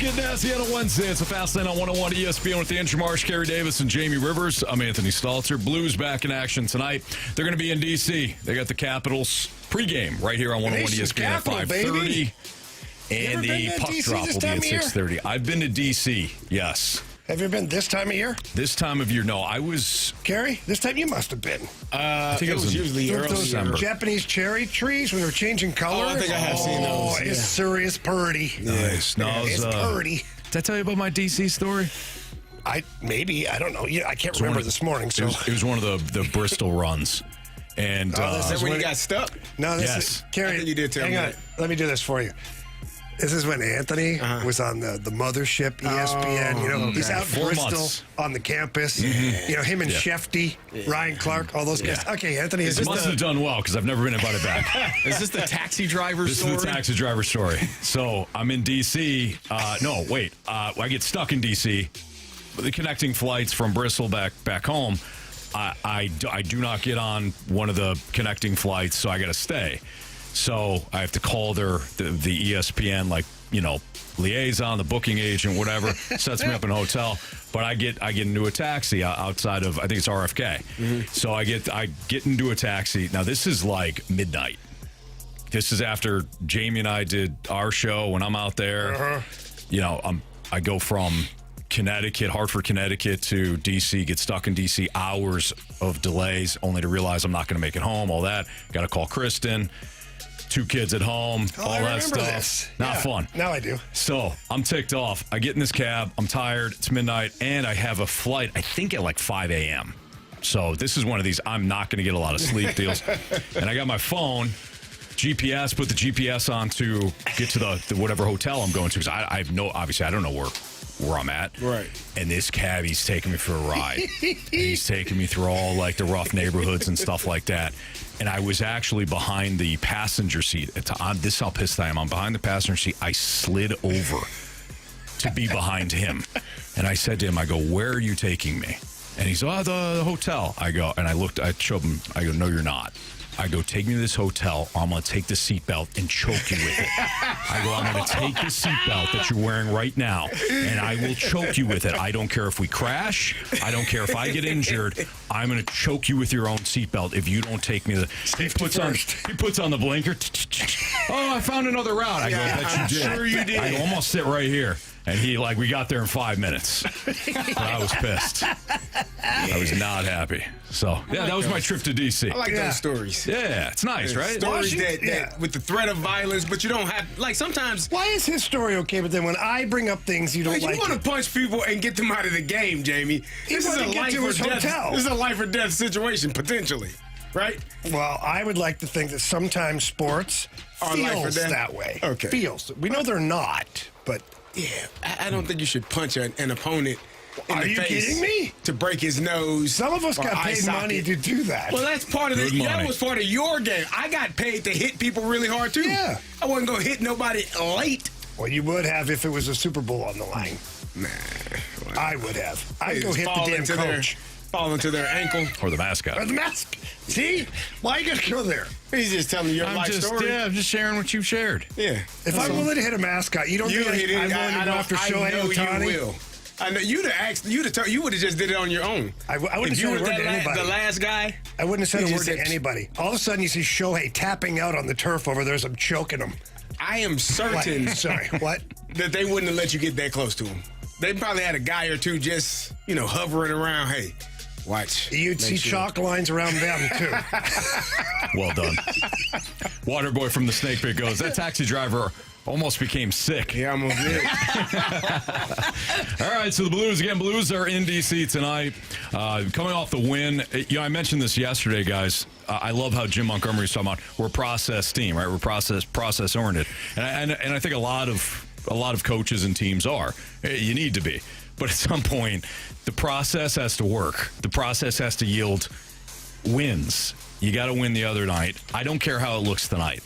get nasty on a Wednesday. It's a Fast Lane on 101 ESPN with Andrew Marsh, Carey Davis, and Jamie Rivers. I'm Anthony Stalter. Blues back in action tonight. They're going to be in D.C. They got the Capitals pregame right here on 101 ESPN at 5:30. And the puck drop will be at 6:30. I've been to D.C., yes. Have you been this time of year? This time of year, no. I was... Carey, this time you must have been. I think it was usually early December. Japanese cherry trees when they were changing color. Oh, I think I have seen those. Oh, it's serious purdy. Nice. No, it's purdy. Did I tell you about my D.C. story? I don't know. I can't remember this morning. So it was one of the Bristol runs. And is that when you got stuck? No, this is Carey. I think you did tell me hang on. Let me do this for you. This is when Anthony was on the mothership, ESPN. He's out in Bristol on the campus. Mm-hmm. Him and Shefty, Ryan Clark, all those guys. Okay, Anthony. This must have done well because I've never been invited back. Is this the taxi driver story? This is the taxi driver story. So I'm in D.C. No, wait. I get stuck in D.C. The connecting flights from Bristol back home, I do not get on one of the connecting flights, so I got to stay. So I have to call the ESPN, liaison, the booking agent, whatever, sets me up in a hotel. But I get into a taxi outside of, I think it's RFK. Mm-hmm. So I get into a taxi. Now, this is like midnight. This is after Jamie and I did our show. When I'm out there, I go from Hartford, Connecticut to D.C., get stuck in D.C., hours of delays, only to realize I'm not going to make it home, all that. Got to call Kristen. 2 kids at home, all that stuff. This. Not fun. Now I do. So I'm ticked off. I get in this cab. I'm tired. It's midnight, and I have a flight, I think at 5 a.m. So this is one of these I'm not going to get a lot of sleep deals. And I got my phone, GPS, put the GPS on to get to the whatever hotel I'm going to, because obviously I don't know where I'm at. Right. And this cabbie's taking me for a ride. He's taking me through all the rough neighborhoods and stuff like that. And I was actually behind the passenger seat. This is how pissed I am. I'm behind the passenger seat. I slid over to be behind him. And I said to him, I go, where are you taking me? And he's, the hotel. I go, and I showed him, I go, no, you're not. I go, take me to this hotel, or I'm going to take the seatbelt and choke you with it. I go, I'm going to take the seatbelt that you're wearing right now, and I will choke you with it. I don't care if we crash. I don't care if I get injured. I'm going to choke you with your own seatbelt if you don't take me to He puts on the blinker. Oh, I found another route. I go, I bet you did. Sure you did. I go, almost sit right here. And he, we got there in 5 minutes. But I was pissed. I was not happy. So, that was my trip to D.C. I like those stories. Yeah, it's nice, right? Stories that with the threat of violence, but you don't have, sometimes. Why is his story okay, but then when I bring up things you don't like? You want to punch people and get them out of the game, Jamie. This is a life or death situation, potentially. Right? Well, I would like to think that sometimes sports feels that way. Okay. Feels. We know they're not, but... Yeah, I don't think you should punch an opponent in the face. Are you kidding me? To break his nose. Some of us got paid money to do that. Well, that's part of that was part of your game. I got paid to hit people really hard, too. Yeah. I wasn't going to hit nobody late. Well, you would have if it was a Super Bowl on the line. Nah. Well, I would have. I'd go hit the damn coach. Fall into their ankle. Or the mascot. Or the mask. See? Why you got to go there? He's just telling you your life story. Yeah, I'm just sharing what you've shared. Yeah. If I'm willing to hit a mascot, you don't think I'm willing to go after Shohei Ohtani? You will. I know you'd have asked. You would have just did it on your own. I wouldn't have said a word to anybody. The last guy. I wouldn't have said a word to anybody. All of a sudden, you see Shohei tapping out on the turf over there as I'm choking him. I am certain. Sorry, what? That they wouldn't have let you get that close to him. They probably had a guy or two just, hovering around. Hey. Watch. You'd see chalk lines around them, too. Well done. Waterboy from the Snake Pit goes, that taxi driver almost became sick. Yeah, I'm over there. All right, so the Blues are in D.C. tonight. Coming off the win. I mentioned this yesterday, guys. I love how Jim Montgomery's talking about we're a process team, right? We're process-oriented. And I think a lot of coaches and teams are. You need to be. But at some point, the process has to work. The process has to yield wins. You got to win the other night. I don't care how it looks tonight.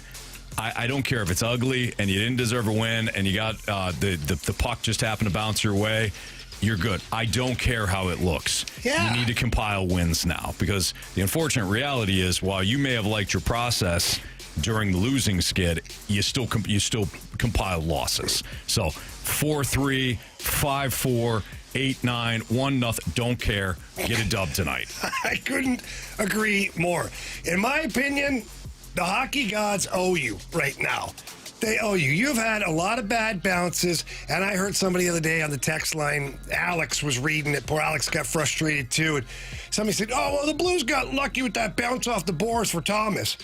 I don't care if it's ugly and you didn't deserve a win and you got the puck just happened to bounce your way. You're good. I don't care how it looks. Yeah. You need to compile wins now because the unfortunate reality is while you may have liked your process, during the losing skid, you still compile losses. So 4-3, 5-4, 8-9, 1-0. Don't care. Get a dub tonight. I couldn't agree more. In my opinion, the hockey gods owe you right now. They owe you. You've had a lot of bad bounces, and I heard somebody the other day on the text line, Alex was reading it. Poor Alex got frustrated too. And somebody said, oh, well, the Blues got lucky with that bounce off the boards for Thomas.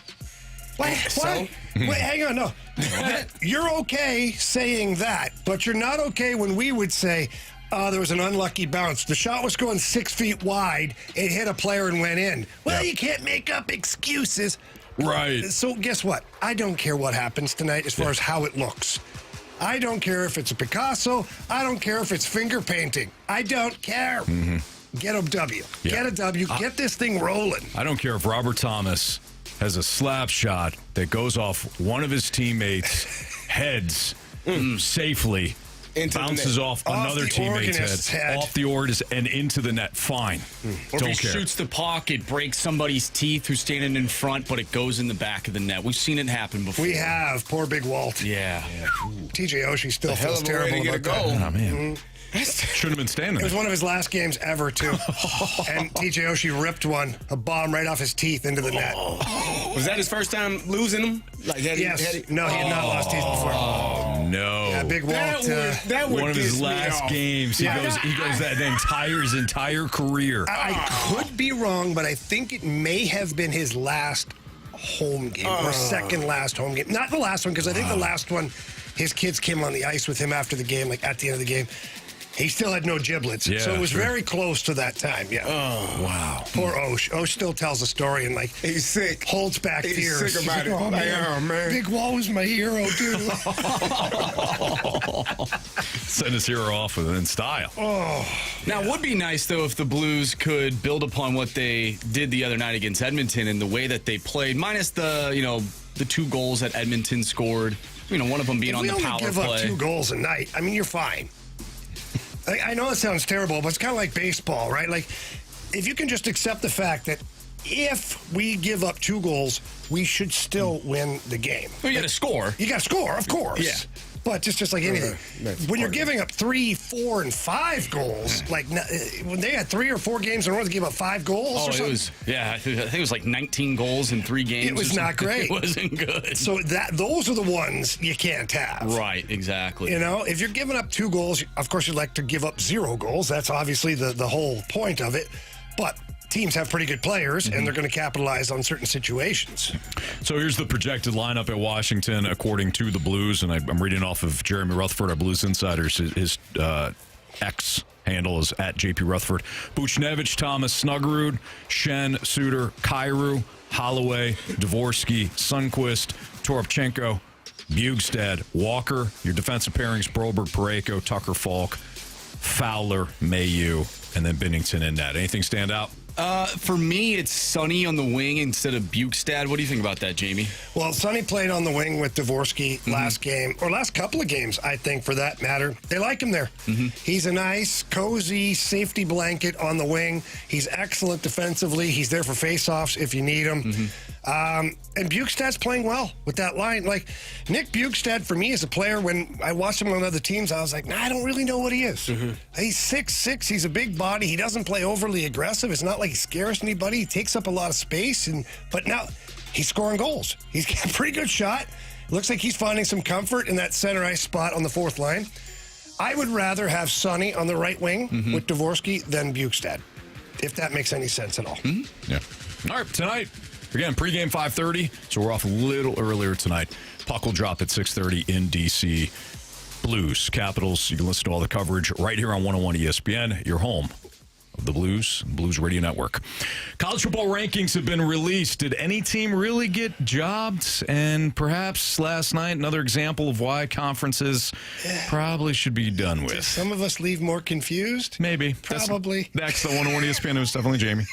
What? So? Wait, hang on, no. You're okay saying that, but you're not okay when we would say, there was an unlucky bounce. The shot was going 6 feet wide. It hit a player and went in. Well, you can't make up excuses. Right. So guess what? I don't care what happens tonight as far as how it looks. I don't care if it's a Picasso. I don't care if it's finger painting. I don't care. Get a W. Yeah. Get a W. Get this thing rolling. I don't care if Robert Thomas has a slap shot that goes off one of his teammates' heads safely, bounces off another teammate's head, off the organist and into the net. Fine. Or Don't if he care. shoots the puck, it breaks somebody's teeth who's standing in front, but it goes in the back of the net. We've seen it happen before. We have. Poor Big Walt. Yeah. TJ Oshie still Hell feels of a way terrible to get a about goal. that. Oh, man. Shouldn't have been standing It was there. one of his last games ever, too. And TJ Oshie ripped a bomb right off his teeth into the net. Was that his first time losing them? Like, Yes. No, he had not lost teeth before. Oh, no. Yeah, Big Walt. That would One of his piss me last off. games. He goes his entire career. I could be wrong, but I think it may have been his last home game or second last home game. Not the last one, because I think the last one, his kids came on the ice with him after the game, like at the end of the game. He still had no giblets. Yeah, so it was sure. very close to that time, yeah. Oh, wow. Poor Osh. Osh still tells a story and, like, He's sick. holds back He's tears. sick about He's like, it. oh, man. Big Wall was my hero, too. Send his hero off in style. Now, it would be nice, though, if the Blues could build upon what they did the other night against Edmonton and the way that they played, minus the 2 goals that Edmonton scored. One of them being on the power play. If we only give up 2 goals a night, I mean, you're fine. I know it sounds terrible, but it's kind of like baseball, right? Like, if you can just accept the fact that if we give up 2 goals, we should still win the game. Well, you got to score. You got to score, of course. Yeah. But just like anything, when you're giving up 3, 4, and 5 goals, like when they had 3 or 4 games in a row, they gave up 5 goals. Oh, or something. I think it was like 19 goals in 3 games. It was not great. It wasn't good. So those are the ones you can't have. Right, exactly. If you're giving up 2 goals, of course you'd like to give up 0 goals. That's obviously the whole point of it. But teams have pretty good players, and they're going to capitalize on certain situations. So here's the projected lineup at Washington, according to the Blues, and I'm reading off of Jeremy Rutherford, our Blues Insiders. His X handle is at JP Rutherford. Buchnevich, Thomas, Snuggerud, Shen, Suter, Kyrou, Holloway, Dvorsky, Sundqvist, Toropchenko, Bugstad, Walker. Your defensive pairings: Broberg, Parayko, Tucker, Falk, Fowler, Mayu, and then Binnington in net. Anything stand out? For me, it's Sonny on the wing instead of Bukestad. What do you think about that, Jamie? Well, Sonny played on the wing with Dvorsky last game, or last couple of games, I think, for that matter. They like him there. He's a nice, cozy safety blanket on the wing. He's excellent defensively. He's there for faceoffs if you need him. And Bukestad's playing well with that line. Like, Nick Bukestad, for me, as a player, when I watched him on other teams, I was like, I don't really know what he is. He's 6'6". He's a big body. He doesn't play overly aggressive. It's not like he scares anybody. He takes up a lot of space. But now he's scoring goals. He's got a pretty good shot. Looks like he's finding some comfort in that center ice spot on the 4th line. I would rather have Sonny on the right wing with Dvorsky than Bukestad, if that makes any sense at all. Yeah. All right, tonight. Again, pregame 5:30, so we're off a little earlier tonight. Puck will drop at 6:30 in D.C. Blues, Capitals. You can listen to all the coverage right here on 101 ESPN, your home of the Blues Radio Network. College football rankings have been released. Did any team really get jobbed? And perhaps last night, another example of why conferences probably should be done with. Some of us leave more confused. Maybe. Probably. That's the 101 ESPN. It was definitely Jamie.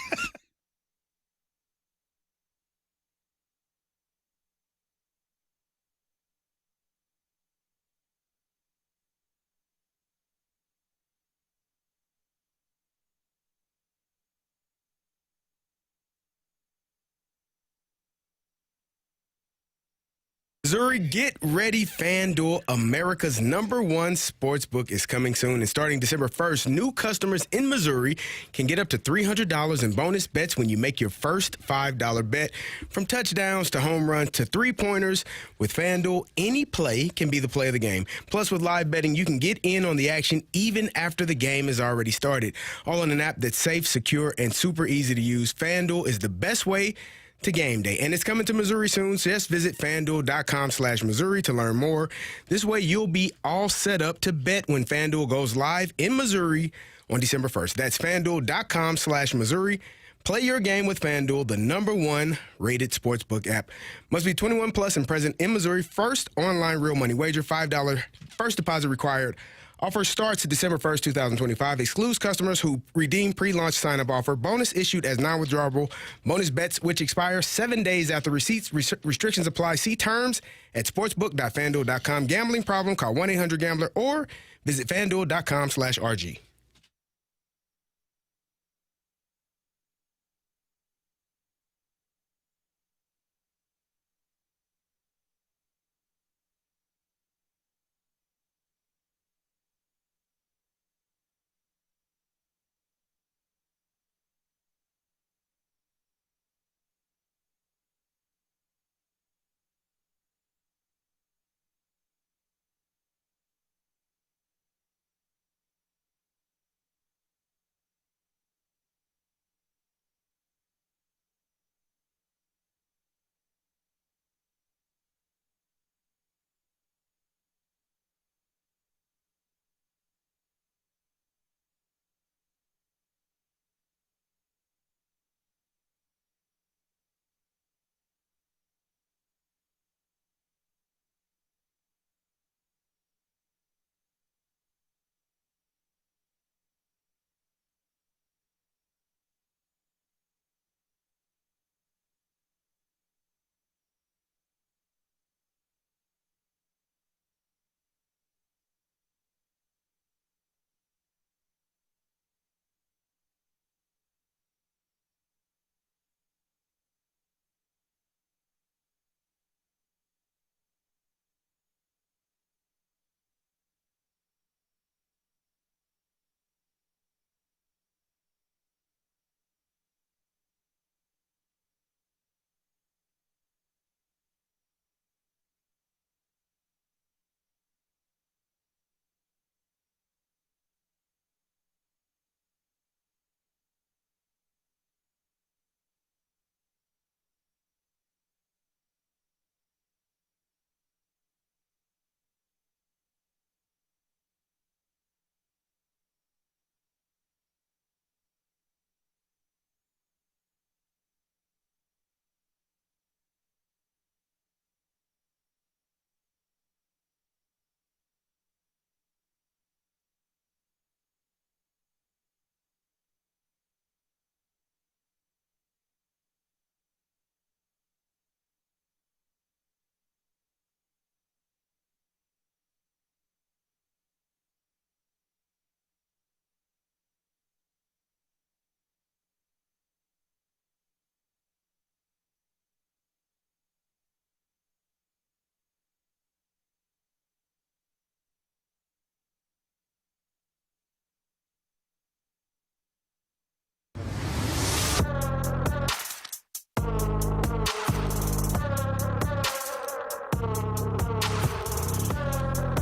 Missouri, get ready. FanDuel, America's #1 sportsbook, is coming soon. And starting December 1st, new customers in Missouri can get up to $300 in bonus bets when you make your first $5 bet. From touchdowns to home runs to three-pointers, with FanDuel, any play can be the play of the game. Plus, with live betting, you can get in on the action even after the game has already started. All on an app that's safe, secure, and super easy to use. FanDuel is the best way to game day. And it's coming to Missouri soon, so just visit FanDuel.com/Missouri to learn more. This way, you'll be all set up to bet when FanDuel goes live in Missouri on December 1st. That's FanDuel.com/Missouri. Play your game with FanDuel, the #1 rated sportsbook app. Must be 21 plus and present in Missouri. First online real money wager, $5 first deposit required. Offer starts December 1st, 2025. Excludes customers who redeem pre-launch sign-up offer. Bonus issued as non-withdrawable. Bonus bets which expire 7 days after receipts. Restrictions apply. See terms at sportsbook.fanduel.com. Gambling problem? Call 1-800-GAMBLER or visit fanduel.com/RG.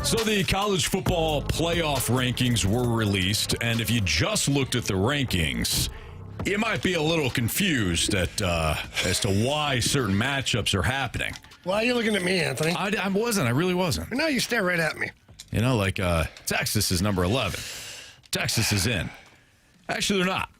So the college football playoff rankings were released, and if you just looked at the rankings, you might be a little confused as to why certain matchups are happening. Why are you looking at me, Anthony? I wasn't. I really wasn't. No, you stare right at me. You know, like Texas is number 11. Texas is in. Actually, they're not.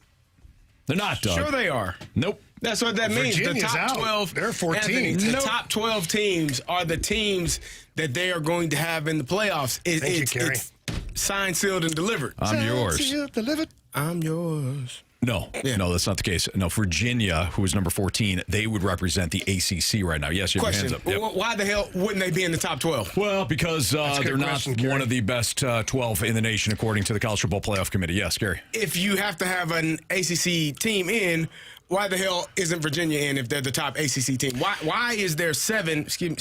They're not, Doug. Sure they are. Nope. That's what that means. Virginia's The top out. 12. They're 14. Anthony, the top 12 teams are the teams that they are going to have in the playoffs. Thank you, Carey. It's signed, sealed, and delivered. I'm yours. Delivered. I'm yours. No, no, that's not the case. No, Virginia, who is number 14, they would represent the ACC right now. Yes, you have your Question: hands up. Yep. Why the hell wouldn't they be in the top 12? Well, because a they're good not question, Carey. one of the best 12 in the nation, according to the College Football Playoff Committee. Yes, Gary. If you have to have an ACC team in, why the hell isn't Virginia in if they're the top ACC team? Why is there seven SEC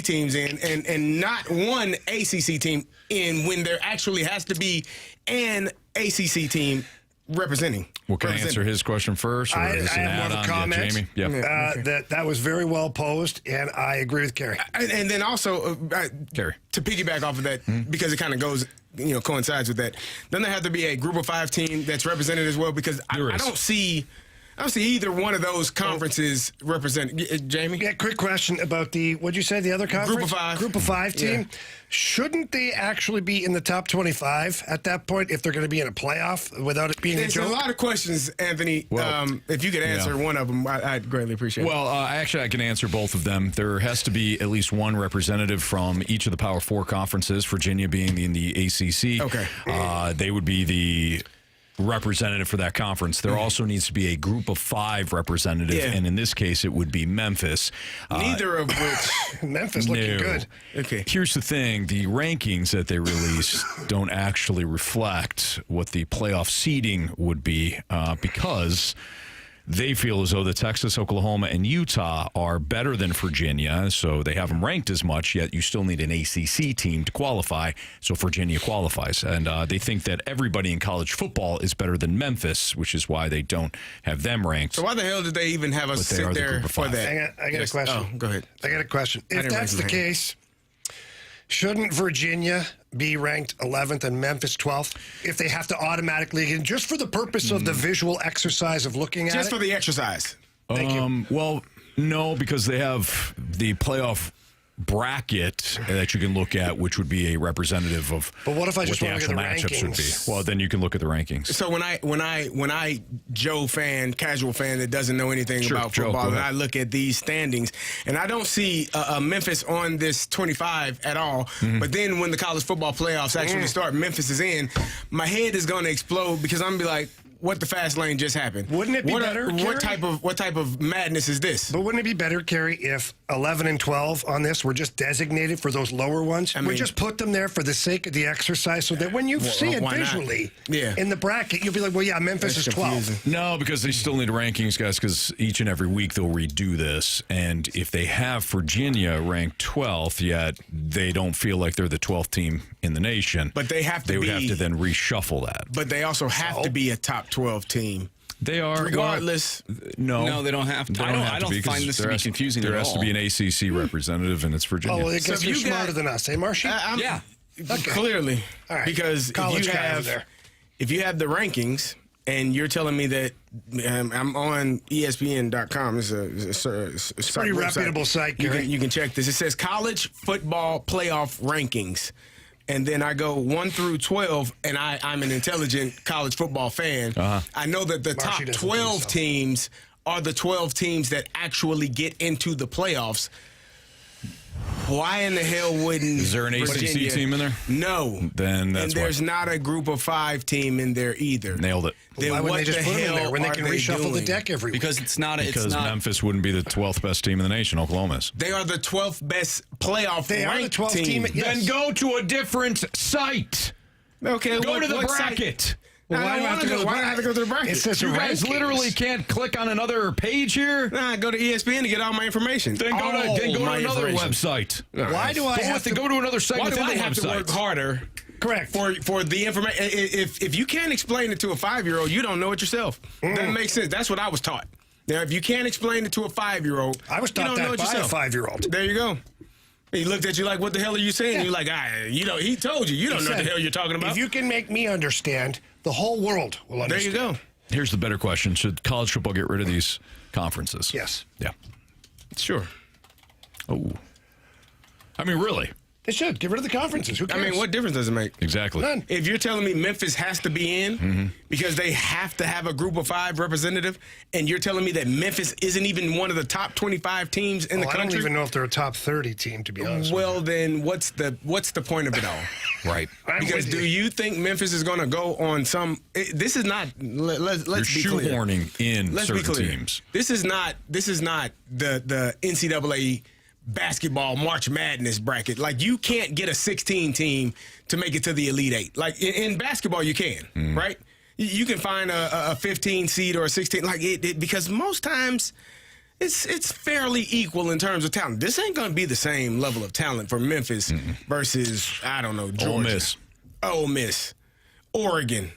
teams in and not one ACC team in when there actually has to be an ACC team representing? Well, can I answer his question first? Or I is it an have more of a add-on? comment. Jamie? Yep. That was very well posed, and I agree with Carey. And then also, Carey. to piggyback off of that, because it kind of goes, coincides with that, then there have to be a group of 5 team that's represented as well, because I don't see either one of those conferences represented. Jamie? Yeah, quick question about what'd you say, the other conference? Group of 5. Group of 5 team. Yeah. Shouldn't they actually be in the top 25 at that point if they're going to be in a playoff without it being There's a joke? a lot of questions, Anthony. Well, if you could answer one of them, I'd greatly appreciate it. Well, actually, I can answer both of them. There has to be at least one representative from each of the Power 4 conferences, Virginia being in the ACC. Okay. They would be the representative for that conference. There also needs to be a group of 5 representative, and in this case, it would be Memphis. Neither of which. Memphis looking good. Okay. Here's the thing. The rankings that they release don't actually reflect what the playoff seeding would be because they feel as though the Texas, Oklahoma, and Utah are better than Virginia, so they haven't ranked as much, yet you still need an ACC team to qualify, so Virginia qualifies. And they think that everybody in college football is better than Memphis, which is why they don't have them ranked. So why the hell did they even have us sit there for that? I got a question. Oh, go ahead. I got a question. If that's the case, shouldn't Virginia be ranked 11th and Memphis 12th if they have to automatically, and just for the purpose of the visual exercise of looking at it? Just for the exercise. Thank you. Well, no, because they have the playoff bracket that you can look at, which would be a representative of But what if I just the want to actual look at the matchups would be. rankings? Well, then you can look at the rankings. So when I Joe fan, casual fan that doesn't know anything about Joe, football, go and ahead. I look at these standings, and I don't see Memphis on this 25 at all. But then when the college football playoffs actually start, Memphis is in. My head is going to explode because I'm gonna be like, what the fast lane just happened? Wouldn't it be better, What Carey? type of madness is this? But wouldn't it be better, Carey, if 11 and 12 on this were just designated for those lower ones? We just put them there for the sake of the exercise so that when you see it why not? visually Yeah. in the bracket, you'll be like, well, yeah, Memphis is 12. No, because they still need rankings, guys, because each and every week they'll redo this. And if they have Virginia ranked 12th, yet they don't feel like they're the 12th team in the nation. But they have to They would have to then reshuffle that. But they also have to be a top 12 team. They are. Regardless. No, they don't have to. I don't find this to be confusing at all. There has to be an ACC representative, and it's Virginia. Oh, well, I guess if you're you got- smarter than us, eh, Marshy? Yeah. Clearly. All right. Because College guy over there. if you have the rankings and you're telling me that I'm on ESPN.com, it's a pretty reputable site, Gary. You can check this. It says college football playoff rankings. And then I go 1 through 12, and I'm an intelligent college football fan. I know that the Marshy top doesn't 12 think so. teams are the 12 teams that actually get into the playoffs. Why in the hell wouldn't Is there an ACC Virginia- team in there? No. Then that's and there's not a group of 5 team in there either. Nailed it. Then Why what wouldn't they just the put them in there hell when they are can reshuffle the doing? deck every week? Because it's not. Because Memphis wouldn't be the 12th best team in the nation. Oklahoma is. They are the 12th best playoff They are the ranked 12th team. Yes. Then go to a different site. Okay, Go to the what site? bracket. Well, why do I have to go? Why do I have to go to the bracket? It says You guys rankings. literally can't click on another page here. Nah, go to ESPN to get all my information. Then go to my another information. website. Why do I have to go to another site Why do within I the have to work website? harder? Correct. For the information. If you can't explain it to a 5-year-old, you don't know it yourself. Doesn't make sense. That's what I was taught. Now, if you can't explain it to a 5-year-old, I was you taught don't know that it by a yourself. 5-year-old. There you go. He looked at you like, what the hell are you saying? Yeah. You're like, he told you. You don't know what the said, hell you're talking about. If you can make me understand, the whole world will there understand. you go. Here's the better question. Should college football get rid of these conferences? Yes. Yeah. Sure. Oh. I mean, really? They should. Get rid of the conferences. Who I cares? mean, what difference does it make? Exactly. None. If you're telling me Memphis has to be in because they have to have a group of 5 representative, and you're telling me that Memphis isn't even one of the top 25 teams in the I country, don't even know if they're a top 30 team, to be honest. well, then what's the point of it all? Right. I'm Because with do you think Memphis is going to go on some? This is not. Let's be You're clear. shoehorning in Let's be certain clear. teams. This is not the NCAA basketball March Madness bracket. Like, you can't get a 16 team to make it to the Elite Eight. Like in basketball, you can, right? You can find a 15 seed or a 16, because most times it's fairly equal in terms of talent. This ain't going to be the same level of talent for Memphis versus, I don't know, Georgia. Ole Miss. Oregon.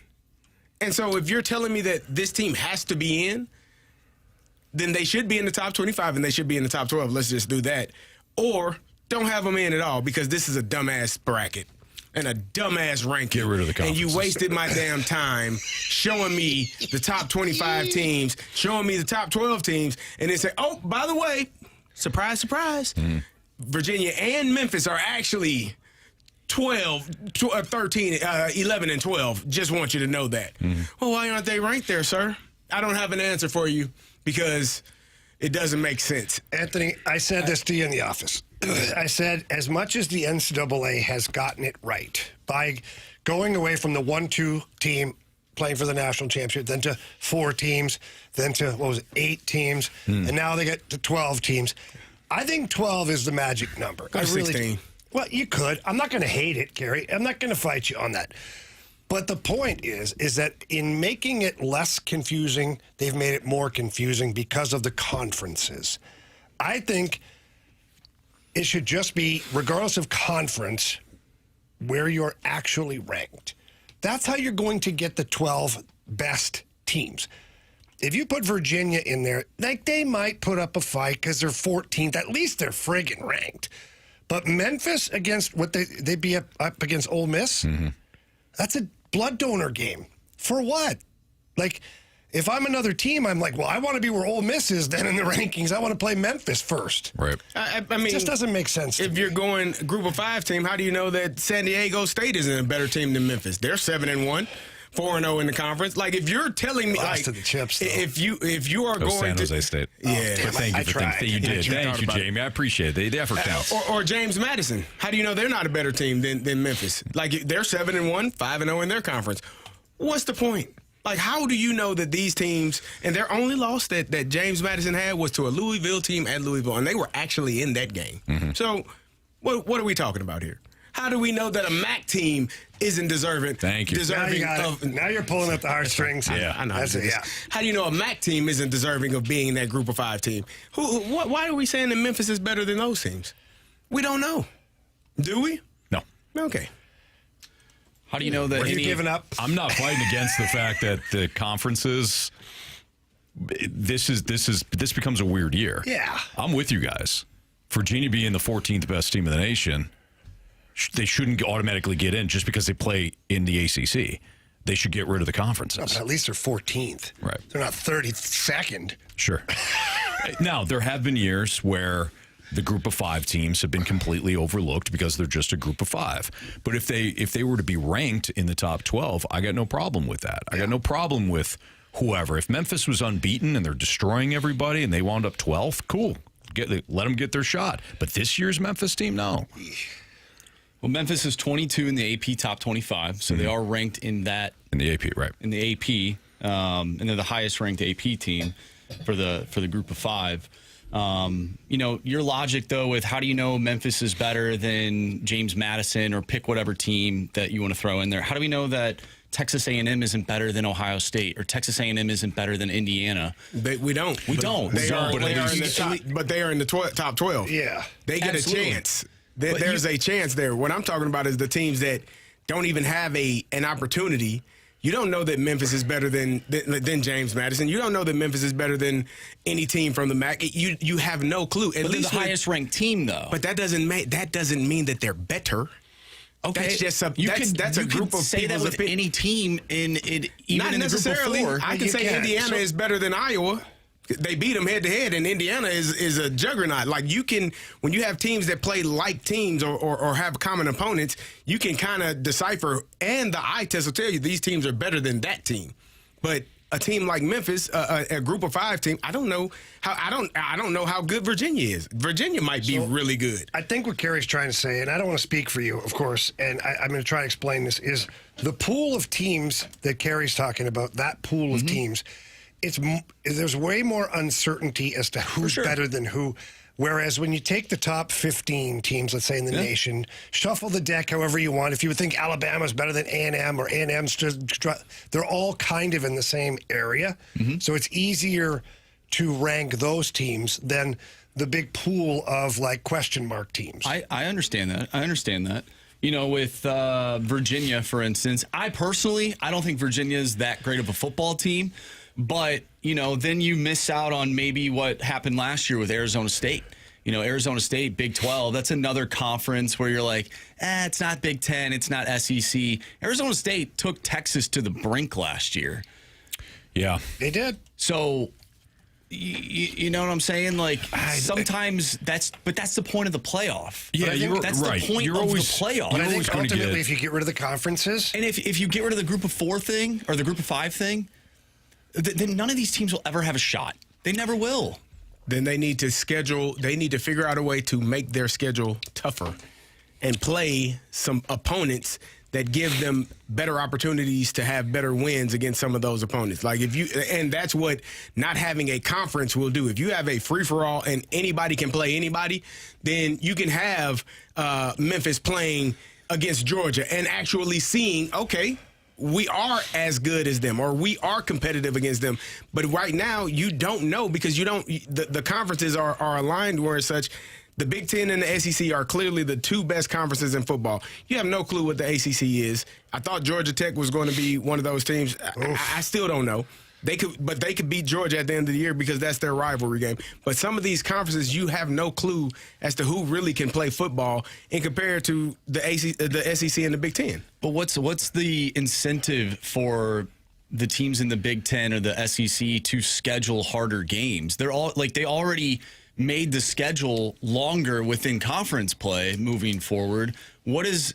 And so if you're telling me that this team has to be in, then they should be in the top 25 and they should be in the top 12. Let's just do that. Or don't have them in at all because this is a dumbass bracket and a dumbass ranking. Get rid of the conferences. And you wasted my damn time showing me the top 25 teams, showing me the top 12 teams, and then say, oh, by the way, surprise, surprise, Virginia and Memphis are actually 13, 11, and 12. Just want you to know that. Well, why aren't they ranked there, sir? I don't have an answer for you because it doesn't make sense. Anthony, I said this to you in the office. I said, as much as the NCAA has gotten it right by going away from the 1-2 team playing for the national championship, then to 4 teams, then to, 8 teams, and now they get to 12 teams. I think 12 is the magic number. Go to 16. Well, you could. I'm not going to hate it, Carey. I'm not going to fight you on that. But the point is that in making it less confusing, they've made it more confusing because of the conferences. I think it should just be, regardless of conference, where you're actually ranked. That's how you're going to get the 12 best teams. If you put Virginia in there, they might put up a fight because they're 14th. At least they're friggin' ranked. But Memphis against they'd be up against Ole Miss. That's a blood donor game. For what? If I'm another team, I'm like, well, I want to be where Ole Miss is then in the rankings. I want to play Memphis first. Right. I mean, it just doesn't make sense. If you're going group of 5 team, how do you know that San Diego State isn't a better team than Memphis? They're 7-1. 4-0 in the conference. If you're telling me, to the chips, though. if you are going San Jose State. Yeah, but thank you for you did. Thank you, Jamie. I appreciate it. The effort counts. Or James Madison. How do you know they're not a better team than Memphis? They're 7-1, 5-0 in their conference. What's the point? How do you know that these teams, and their only loss that James Madison had was to a Louisville team at Louisville, and they were actually in that game. So what are we talking about here? How do we know that a MAC team isn't deserving? Thank you. Now you're pulling up the heartstrings. Yeah, I know. That's it. Yeah. How do you know a MAC team isn't deserving of being in that group of 5 team? Why are we saying that Memphis is better than those teams? We don't know. Do we? No. Okay. How do you know that? Are you giving up? I'm not fighting against the fact that the conferences. This becomes a weird year. Yeah. I'm with you guys. Virginia being the 14th best team in the nation, they shouldn't automatically get in just because they play in the ACC. They should get rid of the conferences. No, but at least they're 14th. Right. They're not 32nd. Sure. Now, there have been years where the group of 5 teams have been completely overlooked because they're just a group of 5. But if they were to be ranked in the top 12, I got no problem with that. I got no problem with whoever. If Memphis was unbeaten and they're destroying everybody and they wound up 12th, cool. Let them get their shot. But this year's Memphis team, no. Well, Memphis is 22 in the AP top 25, so they are ranked in that. In the AP, right. In the AP, and they're the highest ranked AP team for the group of 5. Your logic, though, with how do you know Memphis is better than James Madison or pick whatever team that you want to throw in there? How do we know that Texas A&M isn't better than Ohio State or Texas A&M isn't better than Indiana? We don't. But they are in the top 12. Yeah. They get Absolutely. a chance. There's a chance there. What I'm talking about is the teams that don't even have an opportunity. You don't know that Memphis is better than James Madison. You don't know that Memphis is better than any team from the MAC. You have no clue. At least they're the highest ranked team, though. But that doesn't mean that they're better. Okay, that's just that's a group of say that with any team even not in necessarily. The group of 4. I can say Indiana is better than Iowa. They beat them head to head, and Indiana is a juggernaut. When you have teams that play like teams or have common opponents, you can kind of decipher, and the eye test will tell you these teams are better than that team. But a team like Memphis, a group of 5 team, I don't know how good Virginia is. Virginia might be really good. I think what Carey's trying to say, and I don't want to speak for you, of course, and I'm going to try to explain this, is the pool of teams that Carey's talking about, that pool of teams, there's way more uncertainty as to who's better than who. Whereas when you take the top 15 teams, let's say in the nation, shuffle the deck however you want. If you would think Alabama's better than A&M or A&M's they're all kind of in the same area. So it's easier to rank those teams than the big pool of like question mark teams. I understand that. You know, with Virginia, for instance, I don't think Virginia is that great of a football team. But, you know, then you miss out on maybe what happened last year with Arizona State. You know, Arizona State, Big 12, that's another conference where you're like, it's not Big 10, it's not SEC. Arizona State took Texas to the brink last year. Yeah. They did. So, you know what I'm saying? Like, sometimes that's the point of the playoff. Yeah, that's right. the point You're of always, the playoff. But I always think going to ultimately, get, if you get rid of the conferences. And if you get rid of the group of 4 thing or the group of 5 thing, then none of these teams will ever have a shot. They never will. Then they need to figure out a way to make their schedule tougher and play some opponents that give them better opportunities to have better wins against some of those opponents. Like and that's what not having a conference will do. If you have a free-for-all and anybody can play anybody, then you can have Memphis playing against Georgia and actually seeing, okay, we are as good as them or we are competitive against them. But right now, you don't know because the conferences are aligned where such. The Big Ten and the SEC are clearly the 2 best conferences in football. You have no clue what the ACC is. I thought Georgia Tech was going to be one of those teams. I still don't know. They could beat Georgia at the end of the year because that's their rivalry game. But some of these conferences, you have no clue as to who really can play football in compared to the SEC and the Big Ten. But what's the incentive for the teams in the Big Ten or the SEC to schedule harder games? They're all like they already made the schedule longer within conference play moving forward. What is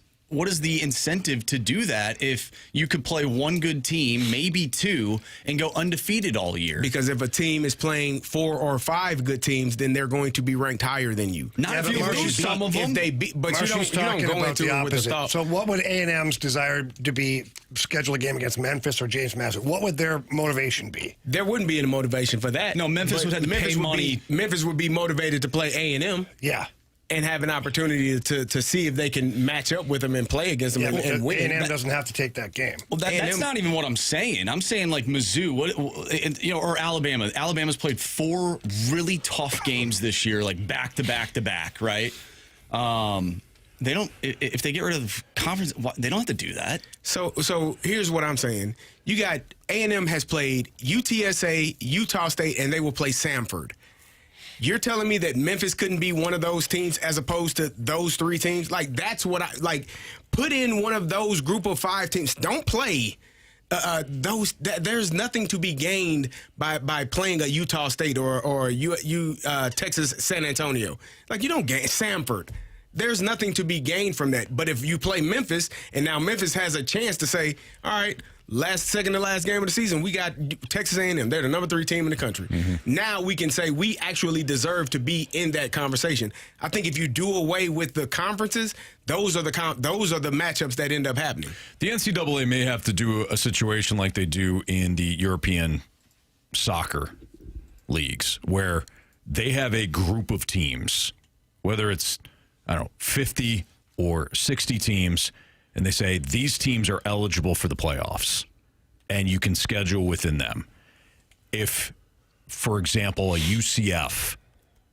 the incentive to do that if you could play 1 good team, maybe 2, and go undefeated all year? Because if a team is playing 4 or 5 good teams, then they're going to be ranked higher than you. Not if you lose some of them. But you don't go into it with the thought. So what would A&M's desire to be schedule a game against Memphis or James Madison? What would their motivation be? There wouldn't be any motivation for that. No, Memphis would have to pay money. Memphis would be motivated to play A&M. Yeah. And have an opportunity to see if they can match up with them and play against them and win. A&M doesn't have to take that game. Well, that's not even what I'm saying. I'm saying like Mizzou, or Alabama. Alabama's played 4 really tough games this year, like back to back to back, right? They don't. If they get rid of conference, they don't have to do that. So here's what I'm saying. You got A&M has played UTSA, Utah State, and they will play Samford. You're telling me that Memphis couldn't be one of those teams as opposed to those 3 teams? Like, that's what I like. Put in one of those group of 5 teams. Don't play those. There's nothing to be gained by playing a Utah State or Texas San Antonio. Like, you don't gain Samford. There's nothing to be gained from that. But if you play Memphis, and now Memphis has a chance to say, all right, second to last game of the season, we got Texas A&M. They're the number 3 team in the country. Now we can say we actually deserve to be in that conversation. I think if you do away with the conferences, those are the matchups that end up happening. The NCAA may have to do a situation like they do in the European soccer leagues, where they have a group of teams, whether it's 50 or 60 teams, and they say these teams are eligible for the playoffs, and you can schedule within them. If, for example, a UCF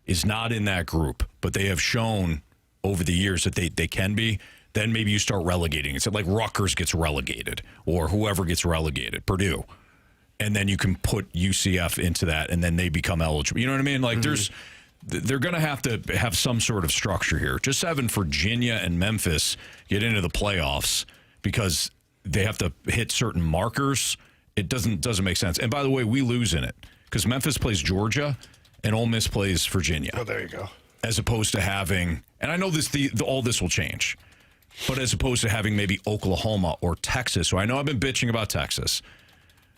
is not in that group, but they have shown over the years that they can be, then maybe you start relegating. It's like Rutgers gets relegated or whoever gets relegated, Purdue. And then you can put UCF into that, and then they become eligible. You know what I mean? Like they're going to have some sort of structure here. Just having Virginia and Memphis get into the playoffs because they have to hit certain markers, it doesn't make sense. And by the way, we lose in it because Memphis plays Georgia and Ole Miss plays Virginia. Oh, there you go. As opposed to having, and I know all this will change, but as opposed to having maybe Oklahoma or Texas. So I know I've been bitching about Texas,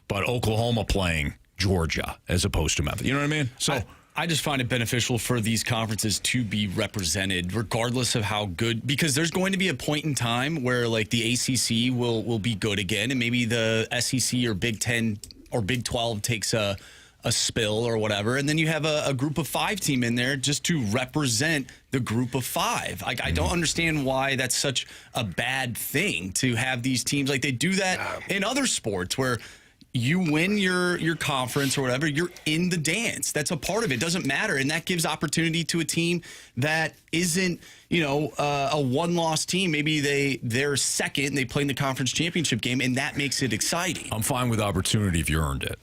but Oklahoma playing Georgia as opposed to Memphis. You know what I mean? So I just find it beneficial for these conferences to be represented, regardless of how good, because there's going to be a point in time where like the ACC will be good again, and maybe the SEC or Big 10 or Big 12 takes a a spill or whatever, and then you have a group of 5 team in there just to represent the group of 5. Like, I don't understand why that's such a bad thing to have these teams. Like, they do that in other sports where you win your conference or whatever, you're in the dance. That's a part of it. It doesn't matter. And that gives opportunity to a team that isn't, a one-loss team. Maybe they're second, they play in the conference championship game, and that makes it exciting. I'm fine with opportunity if you earned it.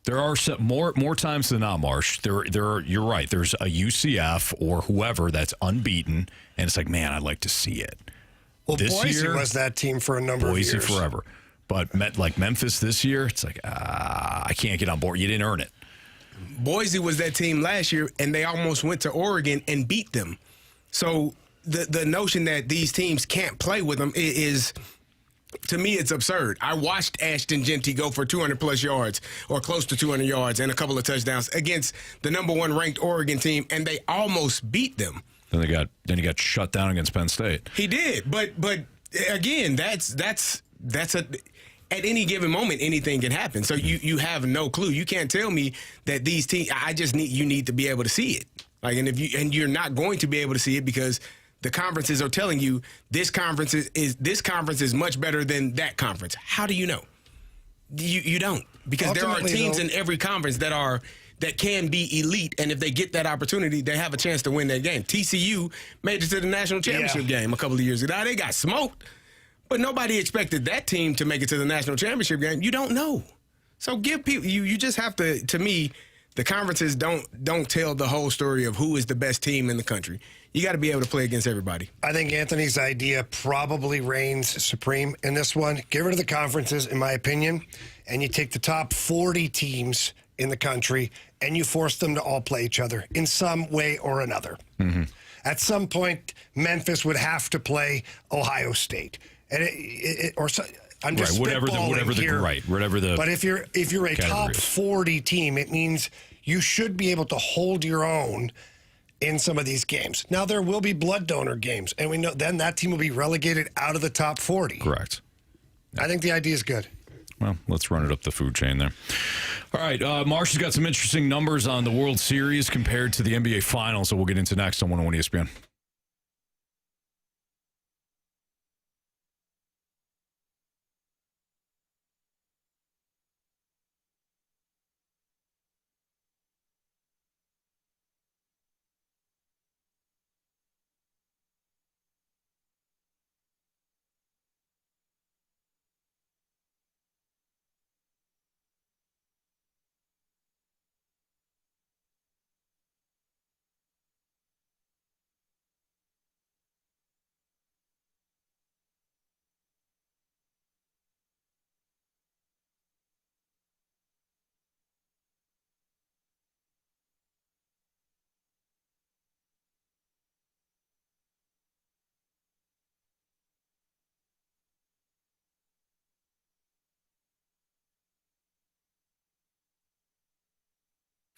There are more times than not, Marsh. You're right. There's a UCF or whoever that's unbeaten, and it's like, man, I'd like to see it. Well, this Boise year was that team for a number of years. Boise forever. But like Memphis this year, it's like, I can't get on board. You didn't earn it. Boise was that team last year, and they almost went to Oregon and beat them. So the notion that these teams can't play with them is, to me, it's absurd. I watched Ashton Genty go for 200-plus yards or close to 200 yards and a couple of touchdowns against the number 1 ranked Oregon team, and they almost beat them. Then he got shut down against Penn State. He did, but again, that's at any given moment, anything can happen. So you have no clue. You can't tell me that these teams. You need to be able to see it. Like, and you're not going to be able to see it because the conferences are telling you this conference is much better than that conference. How do you know? You don't, because there are teams in every conference that can be elite, and if they get that opportunity, they have a chance to win that game. TCU made it to the national championship game a couple of years ago. Now, they got smoked. But nobody expected that team to make it to the national championship game. You don't know. So give people, you just have to me, the conferences don't tell the whole story of who is the best team in the country. You got to be able to play against everybody. I think Anthony's idea probably reigns supreme in this one. Get rid of the conferences, in my opinion, and you take the top 40 teams in the country and you force them to all play each other in some way or another. Mm-hmm. At some point, Memphis would have to play Ohio State. And I'm just whatever the. But if you're a top 40 team, it means you should be able to hold your own in some of these games. Now there will be blood donor games, and we know then that team will be relegated out of the top 40. Correct. I think the idea is good. Well, let's run it up the food chain there. All right, Marsh has got some interesting numbers on the World Series compared to the NBA Finals that we'll get into next on 101 ESPN.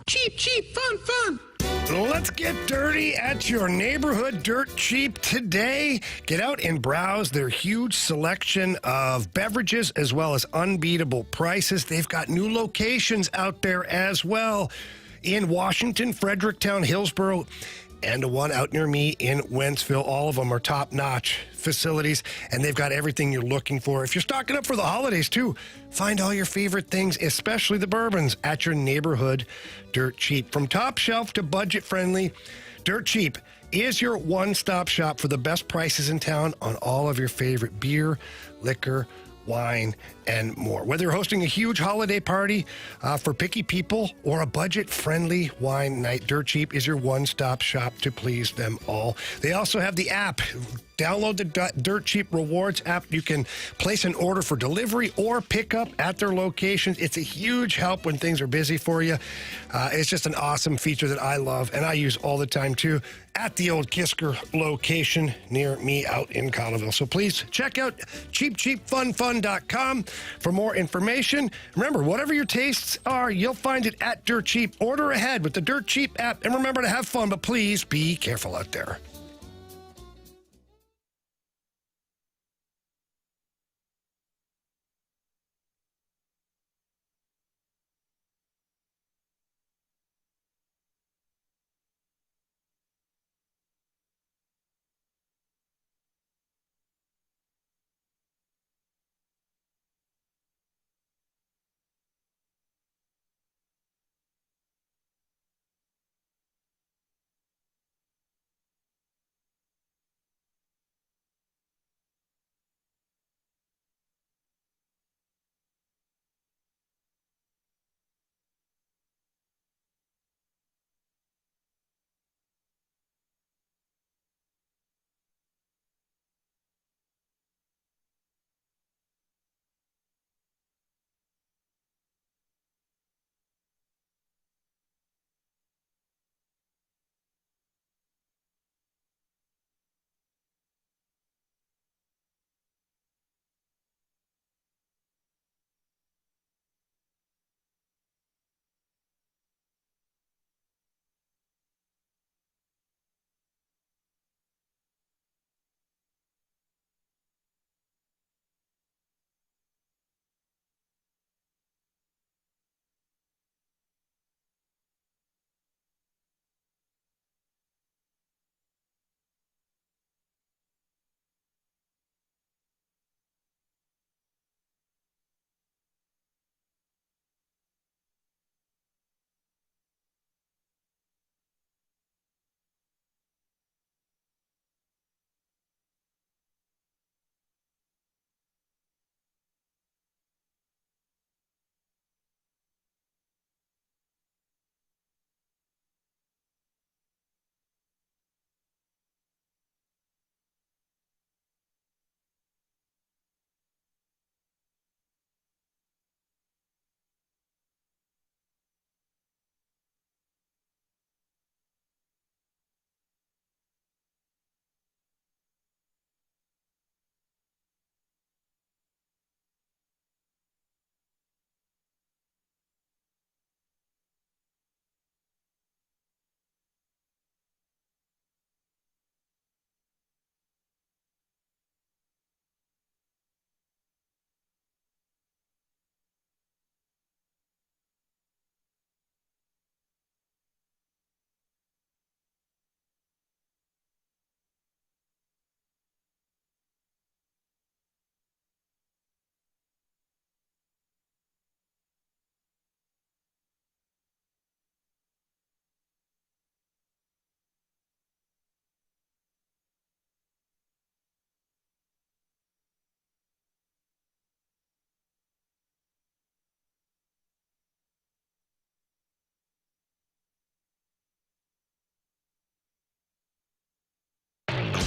Cheap, cheap, fun, fun. Let's get dirty at your neighborhood Dirt Cheap today. Get out and browse their huge selection of beverages as well as unbeatable prices. They've got new locations out there as well in Washington, Fredericktown, Hillsborough, and one out near me in Wentzville. All of them are top-notch facilities, and they've got everything you're looking for. If you're stocking up for the holidays, too, find all your favorite things, especially the bourbons, at your neighborhood Dirt Cheap. From top shelf to budget-friendly, Dirt Cheap is your one-stop shop for the best prices in town on all of your favorite beer, liquor, wine, and more. Whether you're hosting a huge holiday party for picky people or a budget-friendly wine night, Dirt Cheap is your one-stop shop to please them all. They also have the app. Download the Dirt Cheap Rewards app. You can place an order for delivery or pick up at their locations. It's a huge help when things are busy for you. It's just an awesome feature that I love, and I use all the time, too, at the old Kisker location near me out in Collinville. So please check out cheapcheapfunfun.com for more information. Remember, whatever your tastes are, you'll find it at Dirt Cheap. Order ahead with the Dirt Cheap app, and remember to have fun, but please be careful out there.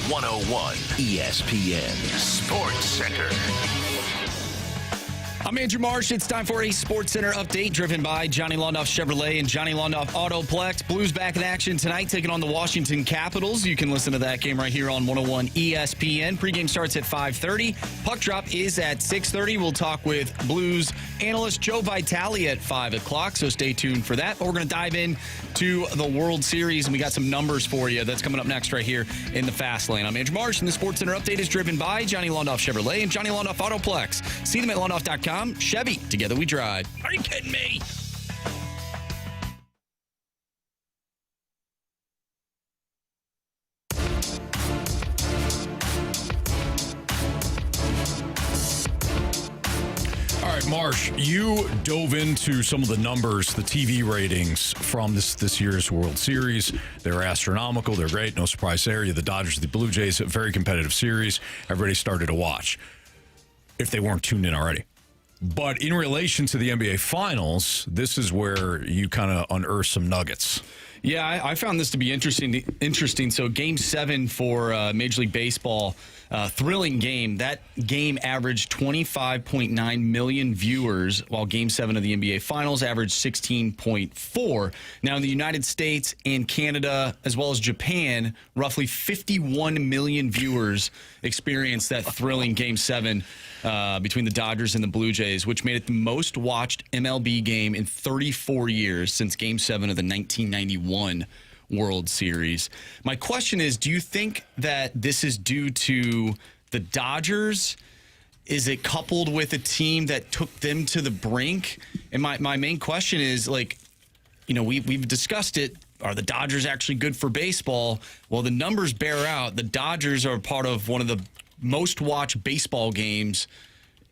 101 ESPN Sports Center. I'm Andrew Marsh. It's time for a Sports Center update driven by Johnny Londoff Chevrolet and Johnny Londoff Autoplex. Blues back in action tonight, taking on the Washington Capitals. You can listen to that game right here on 101 ESPN. Pregame starts at 5:30. Puck drop is at 6:30. We'll talk with Blues analyst Joe Vitale at 5 o'clock, so stay tuned for that. But we're going to dive in to the World Series, and we got some numbers for you. That's coming up next right here in the Fast Lane. I'm Andrew Marsh, and the Sports Center update is driven by Johnny Londoff Chevrolet and Johnny Londoff Autoplex. See them at londoff.com. Chevy, together we drive. Are you kidding me? All right, Marsh, you dove into some of the numbers, the TV ratings from this year's World Series. They're astronomical. They're great. No surprise there. The Dodgers, the Blue Jays, a very competitive series. Everybody started to watch if they weren't tuned in already. But in relation to the NBA Finals, this is where you kind of unearth some nuggets. Yeah, I found this to be interesting. So Game 7 for Major League Baseball, thrilling game. That game averaged 25.9 million viewers, while Game 7 of the NBA Finals averaged 16.4. Now, in the United States and Canada, as well as Japan, roughly 51 million viewers experienced that thrilling Game 7 between the Dodgers and the Blue Jays, which made it the most watched MLB game in 34 years since Game 7 of the 1991 World Series. My question is, do you think that this is due to the Dodgers? Is it coupled with a team that took them to the brink? And my main question is, like, you know, we've discussed it. Are the Dodgers actually good for baseball? Well, the numbers bear out. The Dodgers are part of one of the most watched baseball games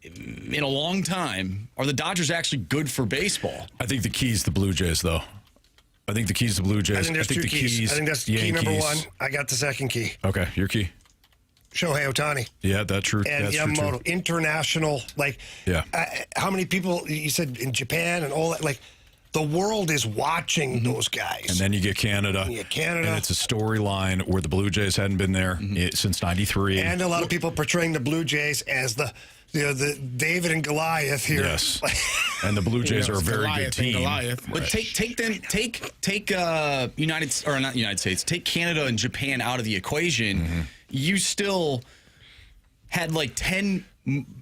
in a long time. Are the Dodgers actually good for baseball? I think the key is the Blue Jays, though. I think the key is the Blue Jays. I think there's two keys. I think that's key number one. I got the second key. Okay, your key. Shohei Ohtani. Yeah, that's true. And that's Yamamoto. True. International. Like, yeah. How many people, you said in Japan and all that, like, the world is watching those guys. And then you get Canada. And it's a storyline where the Blue Jays hadn't been there since '93. And a lot of people portraying the Blue Jays as the David and Goliath here. Yes. And the Blue Jays are a very good team. Goliath. But take take Canada and Japan out of the equation. You still had like 10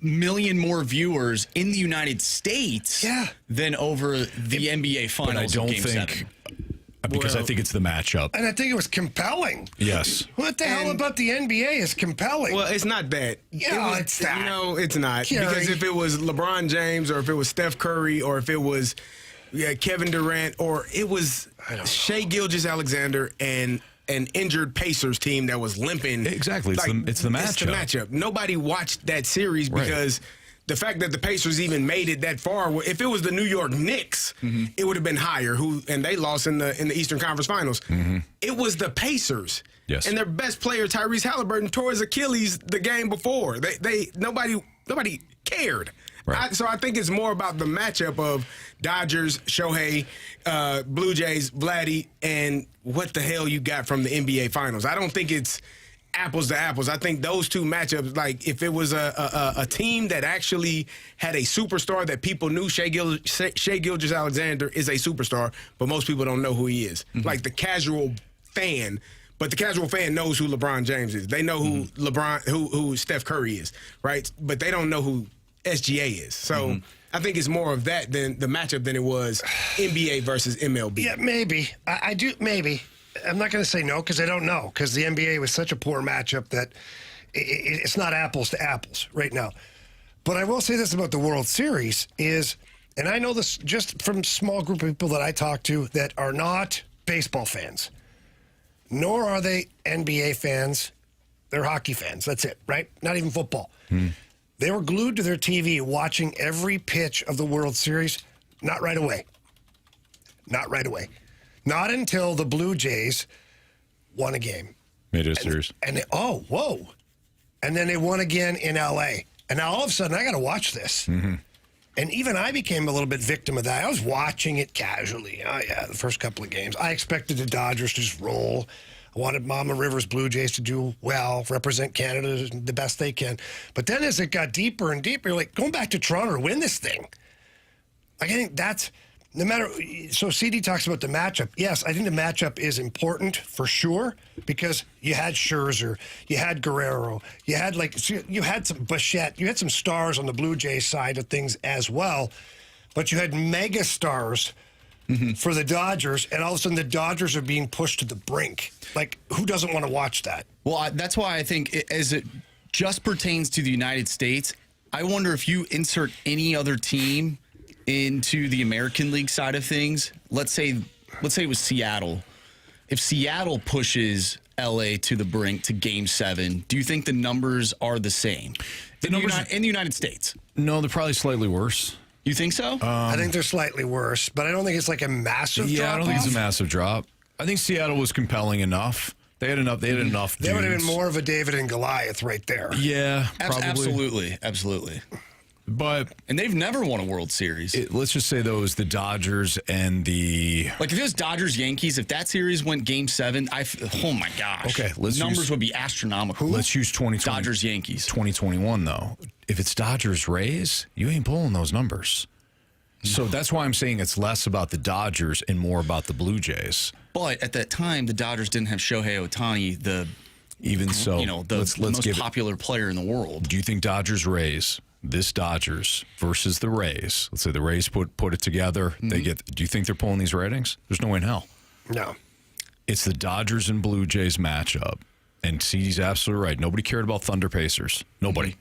million more viewers in the United States than over the NBA Finals. But I don't Game think 7. because I think it's the matchup. And I think it was compelling. Yes. What the hell about the NBA is compelling? Well, it's not that. Yeah, it's that. No, it's not. Carey. Because if it was LeBron James or if it was Steph Curry or if it was Kevin Durant or it was Shai Gilgeous-Alexander and an injured Pacers team that was limping. Exactly. It's the matchup. It's the matchup. Nobody watched that series because the fact that the Pacers even made it that far, if it was the New York Knicks, it would have been higher. And they lost in the Eastern Conference Finals. It was the Pacers. Yes. And their best player, Tyrese Halliburton, tore his Achilles the game before. Nobody cared. Right. So I think it's more about the matchup of Dodgers, Shohei, Blue Jays, Vladdy, and what the hell you got from the NBA Finals. I don't think it's apples to apples. I think those two matchups, like if it was a team that actually had a superstar that people knew, Shai Gilgeous-Alexander is a superstar, but most people don't know who he is. Like the casual fan. But the casual fan knows who LeBron James is. They know who who Steph Curry is, right? But they don't know who SGA is. So I think it's more of that than the matchup than it was NBA versus MLB. Yeah, maybe. I do, maybe. I'm not going to say no because I don't know because the NBA was such a poor matchup that it's not apples to apples right now. But I will say this about the World Series is, and I know this just from a small group of people that I talk to that are not baseball fans, nor are they NBA fans. They're hockey fans. That's it, right? Not even football. They were glued to their TV watching every pitch of the World Series. Not right away. Not right away. Not until the Blue Jays won a game. Made it a series. And whoa. And then they won again in L.A. And now all of a sudden, I got to watch this. And even I became a little bit victim of that. I was watching it casually. Oh, yeah, the first couple of games. I expected the Dodgers to just roll. I wanted Mama Rivers Blue Jays to do well, represent Canada the best they can. But then as it got deeper and deeper, you're like, going back to Toronto to win this thing. Like, I think that's, no matter, so CD talks about the matchup. Yes, I think the matchup is important for sure because you had Scherzer, you had Guerrero, you had some Bichette, you had some stars on the Blue Jays side of things as well, but you had mega stars for the Dodgers, and all of a sudden the Dodgers are being pushed to the brink. Like, who doesn't want to watch that? Well, that's why I think as it just pertains to the United States, I wonder if you insert any other team into the American League side of things, let's say it was Seattle. If Seattle pushes LA to the brink to Game 7, do you think the numbers are the same in the United States? No, they're probably slightly worse. You think so? I think they're slightly worse, but I don't think it's like a massive drop. Yeah, I don't think it's a massive drop. I think Seattle was compelling enough. They had enough dudes. They would have been more of a David and Goliath right there. Yeah, probably. Absolutely. And they've never won a World Series. Let's just say those the Dodgers and the if it was Dodgers Yankees, if that series went Game 7, oh my gosh. Okay, numbers would be astronomical. Let's use 2020 Dodgers Yankees 2021 though. If it's Dodgers Rays, you ain't pulling those numbers. So that's why I'm saying it's less about the Dodgers and more about the Blue Jays. But at that time, the Dodgers didn't have Shohei Ohtani, the most popular player in the world. Do you think Dodgers Rays? This Dodgers versus the Rays. Let's say the Rays put it together. They get. Do you think they're pulling these ratings? There's no way in hell. No. It's the Dodgers and Blue Jays matchup, and CD's absolutely right. Nobody cared about Thunder Pacers. Nobody.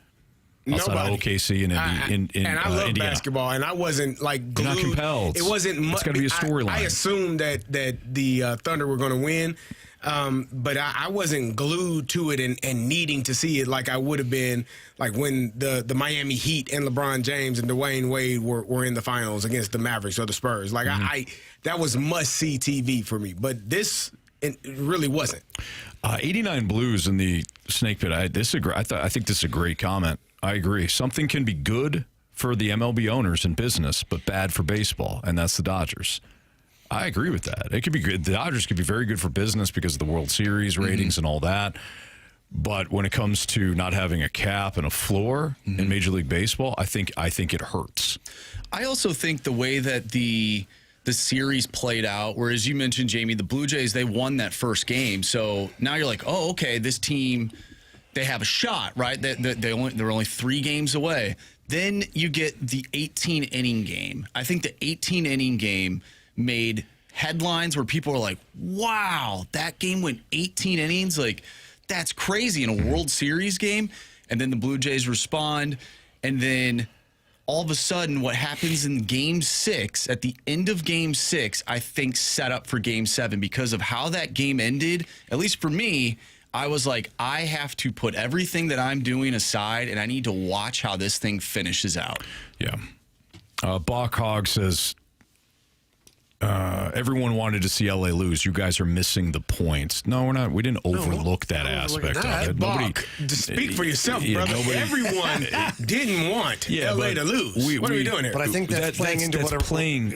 Outside of OKC and I love Indiana. basketball, and I wasn't like glued. You're not compelled. It wasn't much. It's got to be a storyline. I assumed that the Thunder were going to win. But I wasn't glued to it and needing to see it like I would have been like when the Miami Heat and LeBron James and Dwayne Wade were in the finals against the Mavericks or the Spurs. Like that was must-see TV for me. But this it really wasn't. 89 Blues in the Snake Pit. I disagree. I think this is a great comment. I agree. Something can be good for the MLB owners in business, but bad for baseball, and that's the Dodgers. I agree with that. It could be good. The Dodgers could be very good for business because of the World Series ratings and all that. But when it comes to not having a cap and a floor in Major League Baseball, I think it hurts. I also think the way that the series played out, whereas you mentioned, Jamie, the Blue Jays, they won that first game. So now you're like, oh, okay, this team, they have a shot, right? They're only 3 games away. Then you get the 18-inning game. I think the 18-inning game made headlines where people are like, wow, that game went 18 innings. Like, that's crazy in a World Series game. And then the Blue Jays respond. And then all of a sudden, what happens in Game 6, at the end of Game 6, I think set up for Game 7 because of how that game ended. At least for me, I was like, I have to put everything that I'm doing aside, and I need to watch how this thing finishes out. Yeah. Bach Hog says, everyone wanted to see LA lose. You guys are missing the point. No, we're not. We didn't overlook that aspect of it. Nobody, just speak for yourself, brother. Everyone didn't want LA to lose. What are we doing here? But I think that's playing into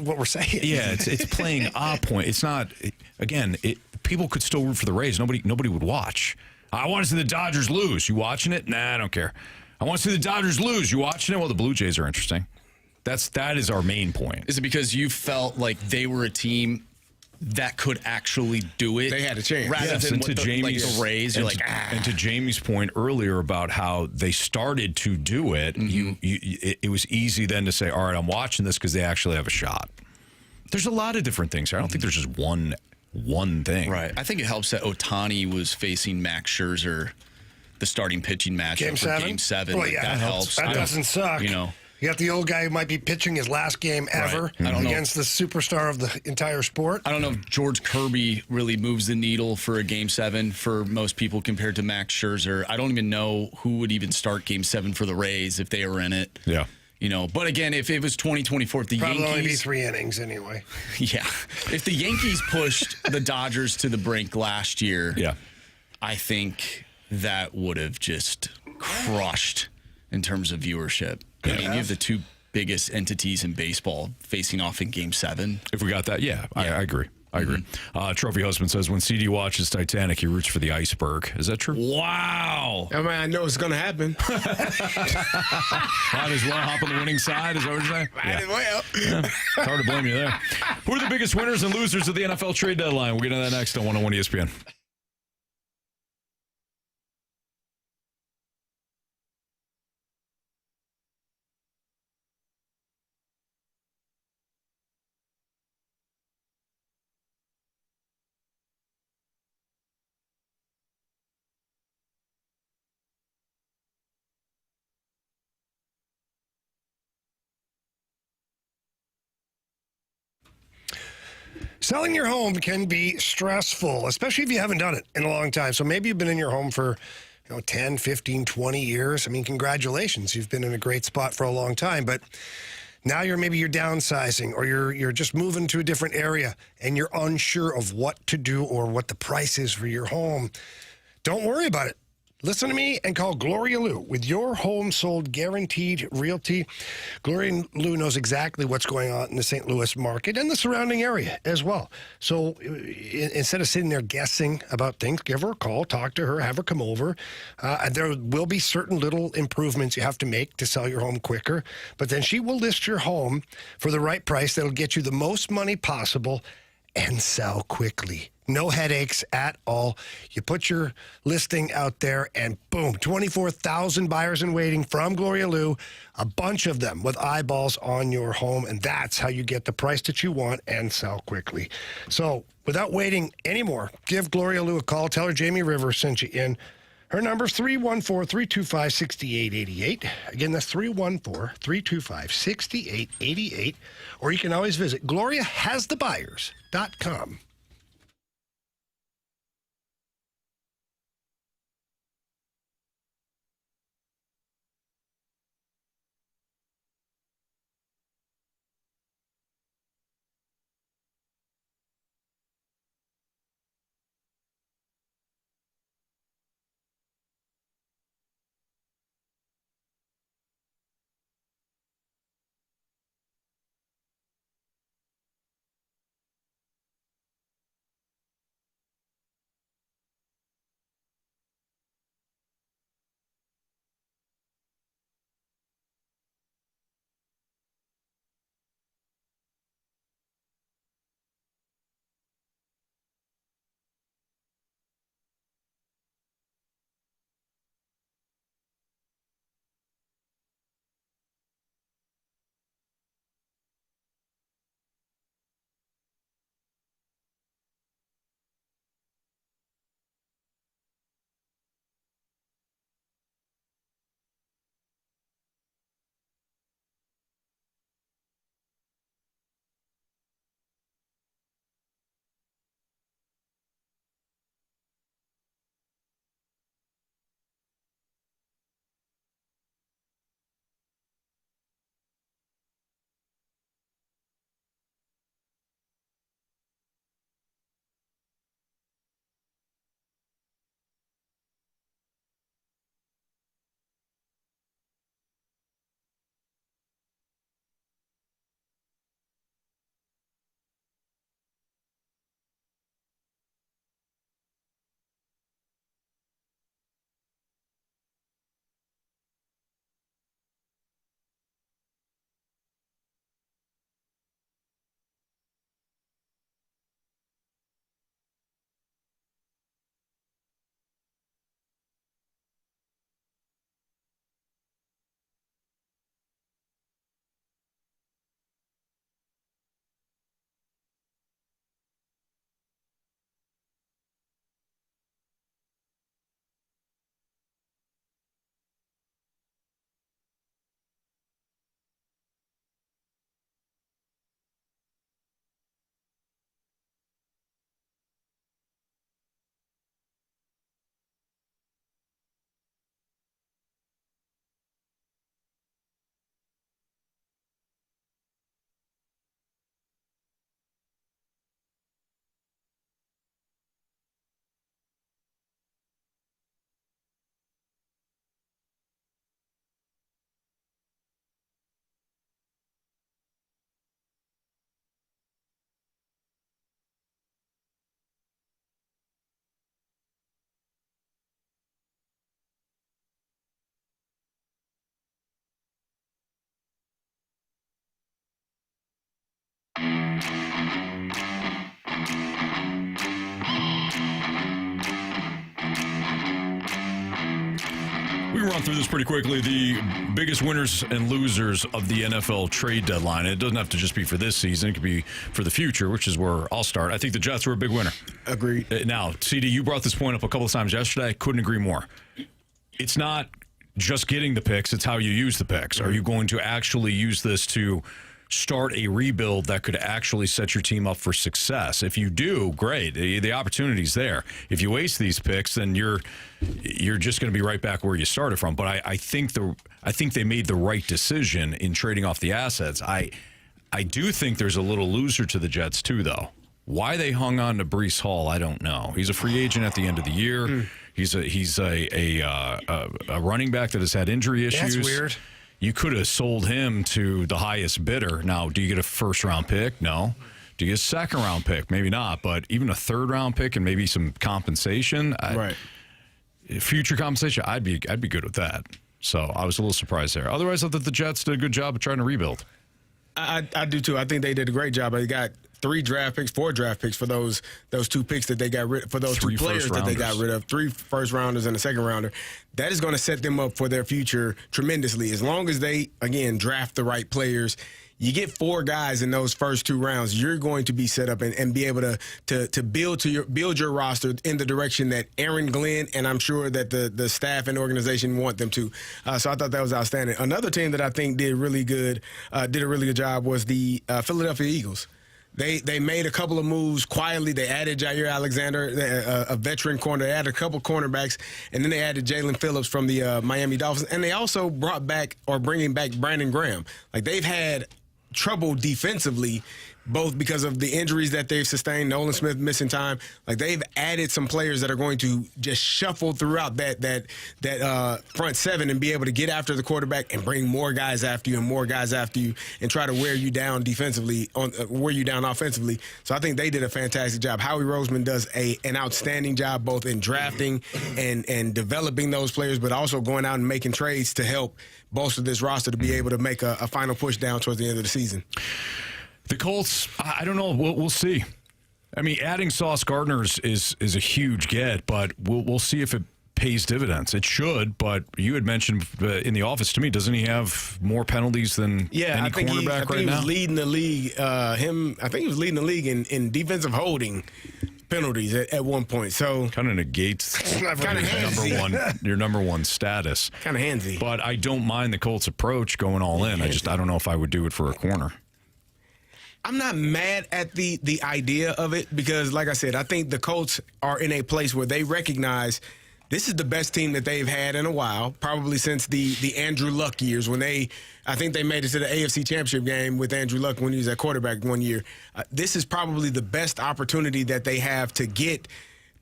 what we're saying. Yeah, it's playing a point. It's not. Again, people could still root for the Rays. Nobody would watch. I want to see the Dodgers lose. You watching it? Nah, I don't care. I want to see the Dodgers lose. You watching it? Well, the Blue Jays are interesting. That is our main point. Is it because you felt like they were a team that could actually do it? They had a chance. Rather than the Rays, you're like, And to Jamie's point earlier about how they started to do it, it was easy then to say, all right, I'm watching this because they actually have a shot. There's a lot of different things here. I don't think there's just one thing. Right. I think it helps that Ohtani was facing Max Scherzer, the starting pitching matchup for Game 7. Well, that helps. That doesn't suck. You got the old guy who might be pitching his last game ever against the superstar of the entire sport. I don't know if George Kirby really moves the needle for a Game 7 for most people compared to Max Scherzer. I don't even know who would even start Game 7 for the Rays if they were in it. Yeah. But again, if it was 2024, if the Probably Yankees... only be 3 innings anyway. Yeah. If the Yankees pushed the Dodgers to the brink last year, I think that would have just crushed in terms of viewership. I mean, you have the 2 biggest entities in baseball facing off in Game 7. If we got that, I agree. I agree. Trophy Husband says when CD watches Titanic, he roots for the iceberg. Is that true? Wow. I mean, I know it's going to happen. Might as well hop on the winning side. Is that what you're saying? Might as well. Yeah. It's hard to blame you there. Who are the biggest winners and losers of the NFL trade deadline? We'll get into that next on 101 ESPN. Selling your home can be stressful, especially if you haven't done it in a long time. So maybe you've been in your home for 10, 15, 20 years. I mean, congratulations. You've been in a great spot for a long time. But now you're downsizing, or you're just moving to a different area and you're unsure of what to do or what the price is for your home. Don't worry about it. Listen to me and call Gloria Lou with your home sold guaranteed realty. Gloria Lou knows exactly what's going on in the St. Louis market and the surrounding area as well. So instead of sitting there guessing about things, give her a call, talk to her, have her come over. There will be certain little improvements you have to make to sell your home quicker, but then she will list your home for the right price that'll get you the most money possible and sell quickly. No headaches at all. You put your listing out there and boom, 24,000 buyers in waiting from Gloria Lou, a bunch of them with eyeballs on your home. And that's how you get the price that you want and sell quickly. So without waiting anymore, give Gloria Lou a call. Tell her Jamie Rivers sent you in. Her number's 314-325-6888. Again, that's 314-325-6888. Or you can always visit GloriaHasTheBuyers.com. can run through this pretty quickly. The biggest winners and losers of the NFL trade deadline. It doesn't have to just be for this season. It could be for the future, which is where I'll start. I think the Jets were a big winner. Agreed. Now, CD, you brought this point up a couple of times yesterday. I couldn't agree more. It's not just getting the picks. It's how you use the picks. Are you going to actually use this to start a rebuild that could actually set your team up for success? If you do, great. The opportunity's there. If you waste these picks, then you're just going to be right back where you started from. But I think they made the right decision in trading off the assets. I do think there's a little loser to the Jets too, though. Why they hung on to Breece Hall, I don't know. He's a free agent at the end of the year. He's a running back that has had injury issues. That's weird. You could have sold him to the highest bidder. Now, do you get a first-round pick? No. Do you get a second-round pick? Maybe not. But even a third-round pick and maybe some compensation, Right. Future compensation, I'd be good with that. So I was a little surprised there. Otherwise, I thought the Jets did a good job of trying to rebuild. I do too. I think they did a great job. They got 4 draft picks for those 2 picks that they got rid for those 2 players that they got rid of. 3 first-rounders and a second-rounder. That is going to set them up for their future tremendously. As long as they, again, draft the right players, you get 4 guys in those first 2 rounds, you're going to be set up and be able to build your roster in the direction that Aaron Glenn and I'm sure that the staff and organization want them to. So I thought that was outstanding. Another team that I think did a really good job was the Philadelphia Eagles. They made a couple of moves quietly. They added Jair Alexander, a veteran corner. They added a couple cornerbacks, and then they added Jalen Phillips from the Miami Dolphins. And they also bringing back Brandon Graham. Like, they've had trouble defensively, both because of the injuries that they've sustained, Nolan Smith missing time. Like, they've added some players that are going to just shuffle throughout that front 7 and be able to get after the quarterback and bring more guys after you and try to wear you down defensively, wear you down offensively. So I think they did a fantastic job. Howie Roseman does an outstanding job both in drafting and developing those players, but also going out and making trades to help bolster this roster to be able to make a final push down towards the end of the season. The Colts, I don't know. We'll see. I mean, adding Sauce Gardner is a huge get, but we'll see if it pays dividends. It should, but you had mentioned in the office to me, doesn't he have more penalties than any cornerback right now? He was leading the league. I think he was leading the league in defensive holding penalties at one point. So kind of negates your number one status. Kind of handsy. But I don't mind the Colts' approach going all in. I don't know if I would do it for a corner. I'm not mad at the idea of it because, like I said, I think the Colts are in a place where they recognize this is the best team that they've had in a while, probably since the Andrew Luck years when I think they made it to the AFC Championship game with Andrew Luck when he was at quarterback one year. This is probably the best opportunity that they have to get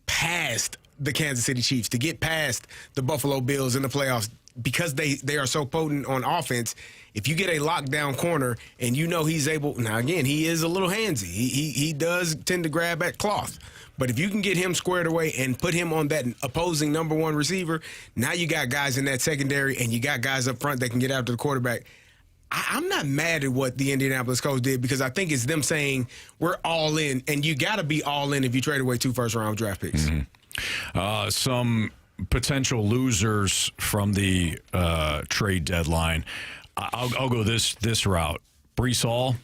past the Kansas City Chiefs, to get past the Buffalo Bills in the playoffs because they are so potent on offense. If you get a lockdown corner and you know he's able, now again, he is a little handsy. He does tend to grab at cloth. But if you can get him squared away and put him on that opposing number 1 receiver, now you got guys in that secondary and you got guys up front that can get after the quarterback. I'm not mad at what the Indianapolis Colts did because I think it's them saying we're all in, and you got to be all in if you trade away 2 first-round draft picks. Mm-hmm. Some potential losers from the trade deadline. I'll go this route. Breece Hall,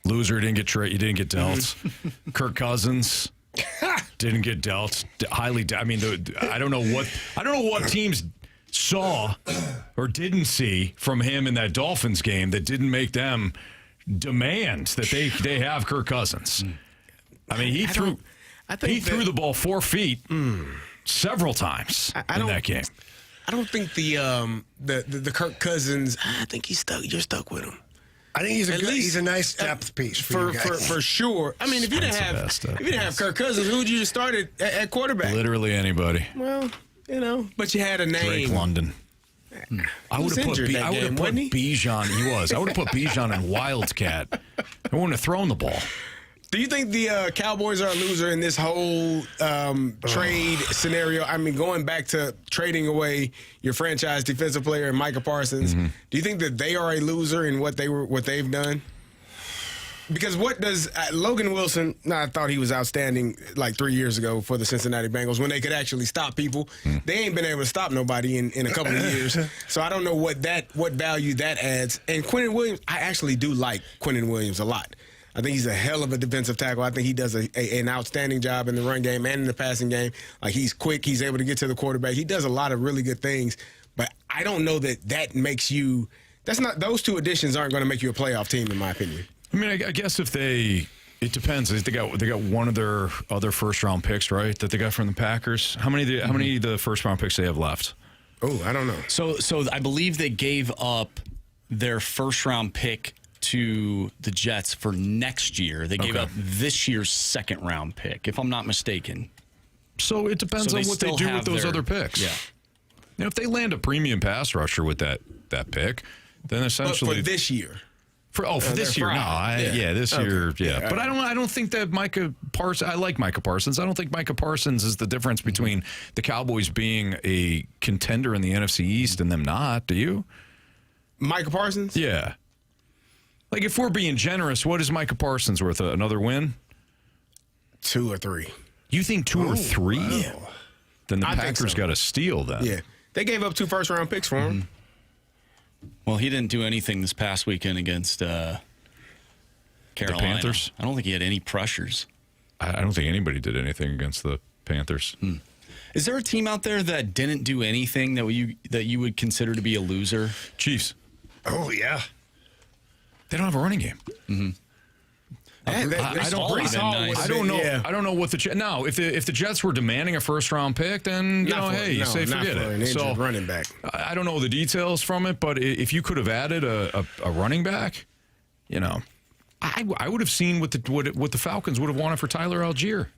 loser, you didn't get dealt. Kirk Cousins didn't get dealt. I don't know what teams saw or didn't see from him in that Dolphins game that didn't make them demand that they have Kirk Cousins. I mean, he threw the ball 4 feet several times in that game. I don't think the Kirk Cousins. I think you're stuck with him. I think he's a nice depth piece for sure. I mean, if you didn't have Kirk Cousins, who would you just start at quarterback? Literally anybody. Well, but you had a name. Drake London. I would have put Bijan. He was. I would have put Bijan in Wildcat. I wouldn't have thrown the ball. Do you think the Cowboys are a loser in this whole trade scenario? I mean, going back to trading away your franchise defensive player, Micah Parsons, do you think that they are a loser in what they've done? Because what does Logan Wilson, I thought he was outstanding like 3 years ago for the Cincinnati Bengals when they could actually stop people. They ain't been able to stop nobody in a couple of years. So I don't know what value that adds. And Quinnen Williams, I actually do like Quinnen Williams a lot. I think he's a hell of a defensive tackle. I think he does an outstanding job in the run game and in the passing game. Like, he's quick. He's able to get to the quarterback. He does a lot of really good things. But I don't know that makes you – those two additions aren't going to make you a playoff team, in my opinion. I mean, I guess it depends. They got one of their other first-round picks, right, that they got from the Packers. How many of the first-round picks they have left? Oh, I don't know. So I believe they gave up their first-round pick to the Jets for next year. They gave up this year's second-round pick, if I'm not mistaken. So it depends on what they do with those other picks. Yeah. You know, if they land a premium pass rusher with that pick, then essentially for this year. For this year, this year, yeah. But I don't think that Micah Parsons. I like Micah Parsons. I don't think Micah Parsons is the difference between the Cowboys being a contender in the NFC East and them not. Do you? Micah Parsons? Yeah. Like, if we're being generous, what is Micah Parsons worth? Another win? 2 or 3. You think 2 or 3? Wow. Yeah. Then the Packers got a steal then. Yeah. They gave up 2 first-round picks for him. Well, he didn't do anything this past weekend against Carolina. The Panthers? I don't think he had any pressures. I don't think anybody did anything against the Panthers. Is there a team out there that didn't do anything that you would consider to be a loser? Chiefs. Oh, yeah. They don't have a running game. Mm-hmm. I don't know. Yeah. I don't know what the now. If the Jets were demanding a first-round pick, then you say forget it. So running back. I don't know the details from it, but if you could have added a running back, you know, I would have seen what the Falcons would have wanted for Tyler Algier.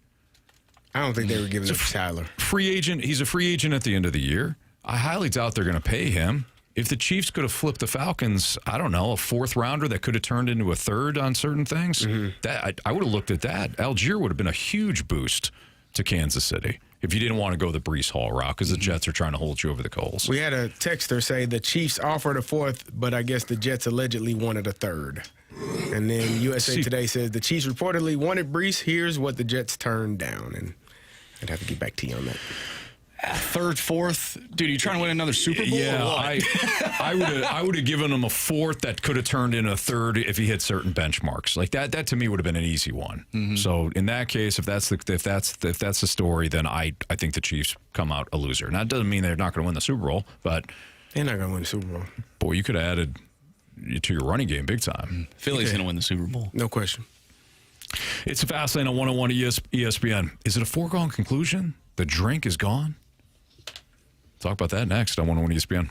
I don't think they were giving it to Tyler. Free agent. He's a free agent at the end of the year. I highly doubt they're going to pay him. If the Chiefs could have flipped the Falcons, I don't know, a 4th rounder that could have turned into a 3rd on certain things, that I would have looked at that. Algier would have been a huge boost to Kansas City if you didn't want to go the Breece Hall route because the Jets are trying to hold you over the coals. We had a texter say the Chiefs offered a 4th, but I guess the Jets allegedly wanted a 3rd. And then USA Today says the Chiefs reportedly wanted Breece. Here's what the Jets turned down. And I'd have to get back to you on that. 3rd, 4th, dude, you trying to win another Super Bowl? Yeah, I would have given him a 4th that could have turned into a 3rd if he hit certain benchmarks. Like that to me would have been an easy one. So in that case, if that's the story, then I think the Chiefs come out a loser. Now, it doesn't mean they're not going to win the Super Bowl, but they're not going to win the Super Bowl. Boy, you could have added to your running game big time. Philly's going to win the Super Bowl. No question. It's a Fastlane on 101 ESPN. Is it a foregone conclusion? The drink is gone? Talk about that next on 101 ESPN.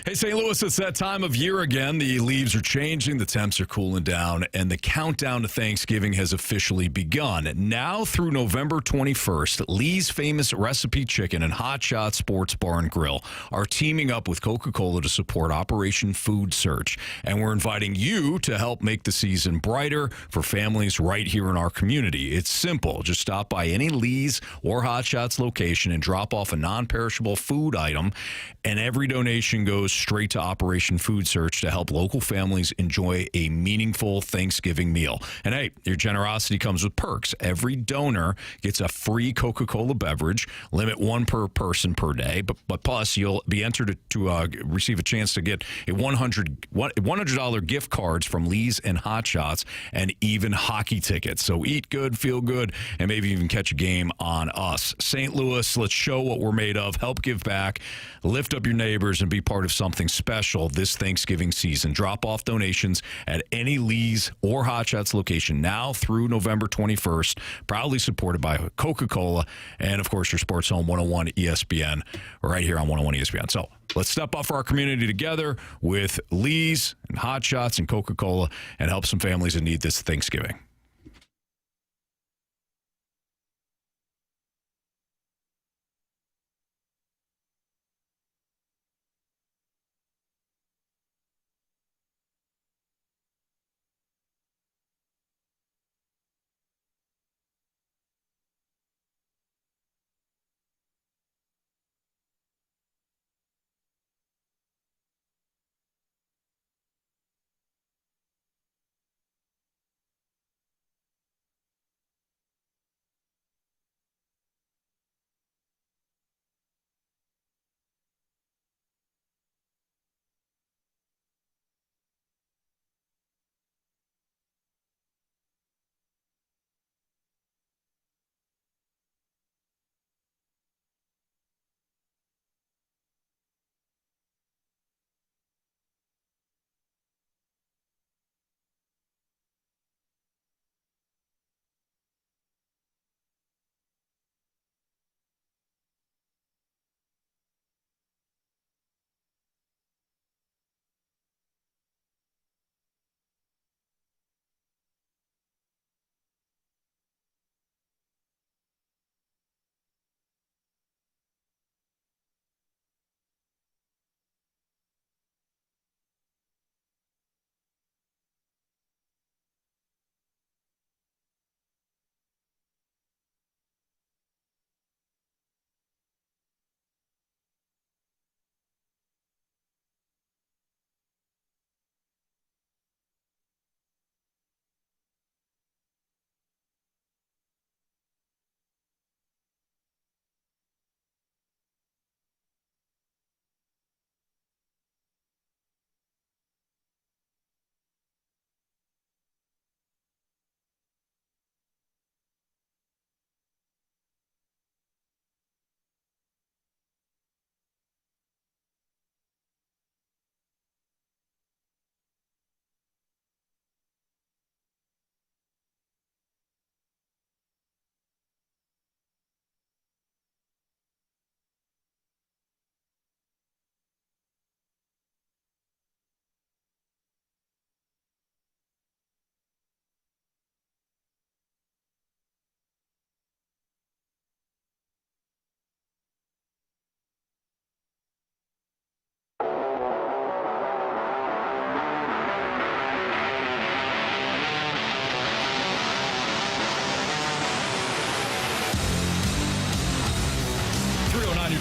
Hey, St. Louis, it's that time of year again. The leaves are changing, the temps are cooling down, and the countdown to Thanksgiving has officially begun. Now through November 21st, Lee's Famous Recipe Chicken and Hot Shot Sports Bar and Grill are teaming up with Coca-Cola to support Operation Food Search. And we're inviting you to help make the season brighter for families right here in our community. It's simple. Just stop by any Lee's or Hot Shots location and drop off a non-perishable food item, and every donation goes straight to Operation Food Search to help local families enjoy a meaningful Thanksgiving meal. And hey, your generosity comes with perks. Every donor gets a free Coca-Cola beverage, limit 1 per person per day, but plus you'll be entered to receive a chance to get a $100 gift cards from Lee's and Hot Shots and even hockey tickets. So eat good, feel good, and maybe even catch a game on us. St. Louis, let's show what we're made of, help give back, lift up your neighbors, and be part of something something special this Thanksgiving season. Drop off donations at any Lee's or Hot Shots location now through November 21st. Proudly supported by Coca-Cola and, of course, your Sports Home 101 ESPN right here on 101 ESPN. So let's step up for our community together with Lee's and Hot Shots and Coca-Cola and help some families in need this Thanksgiving.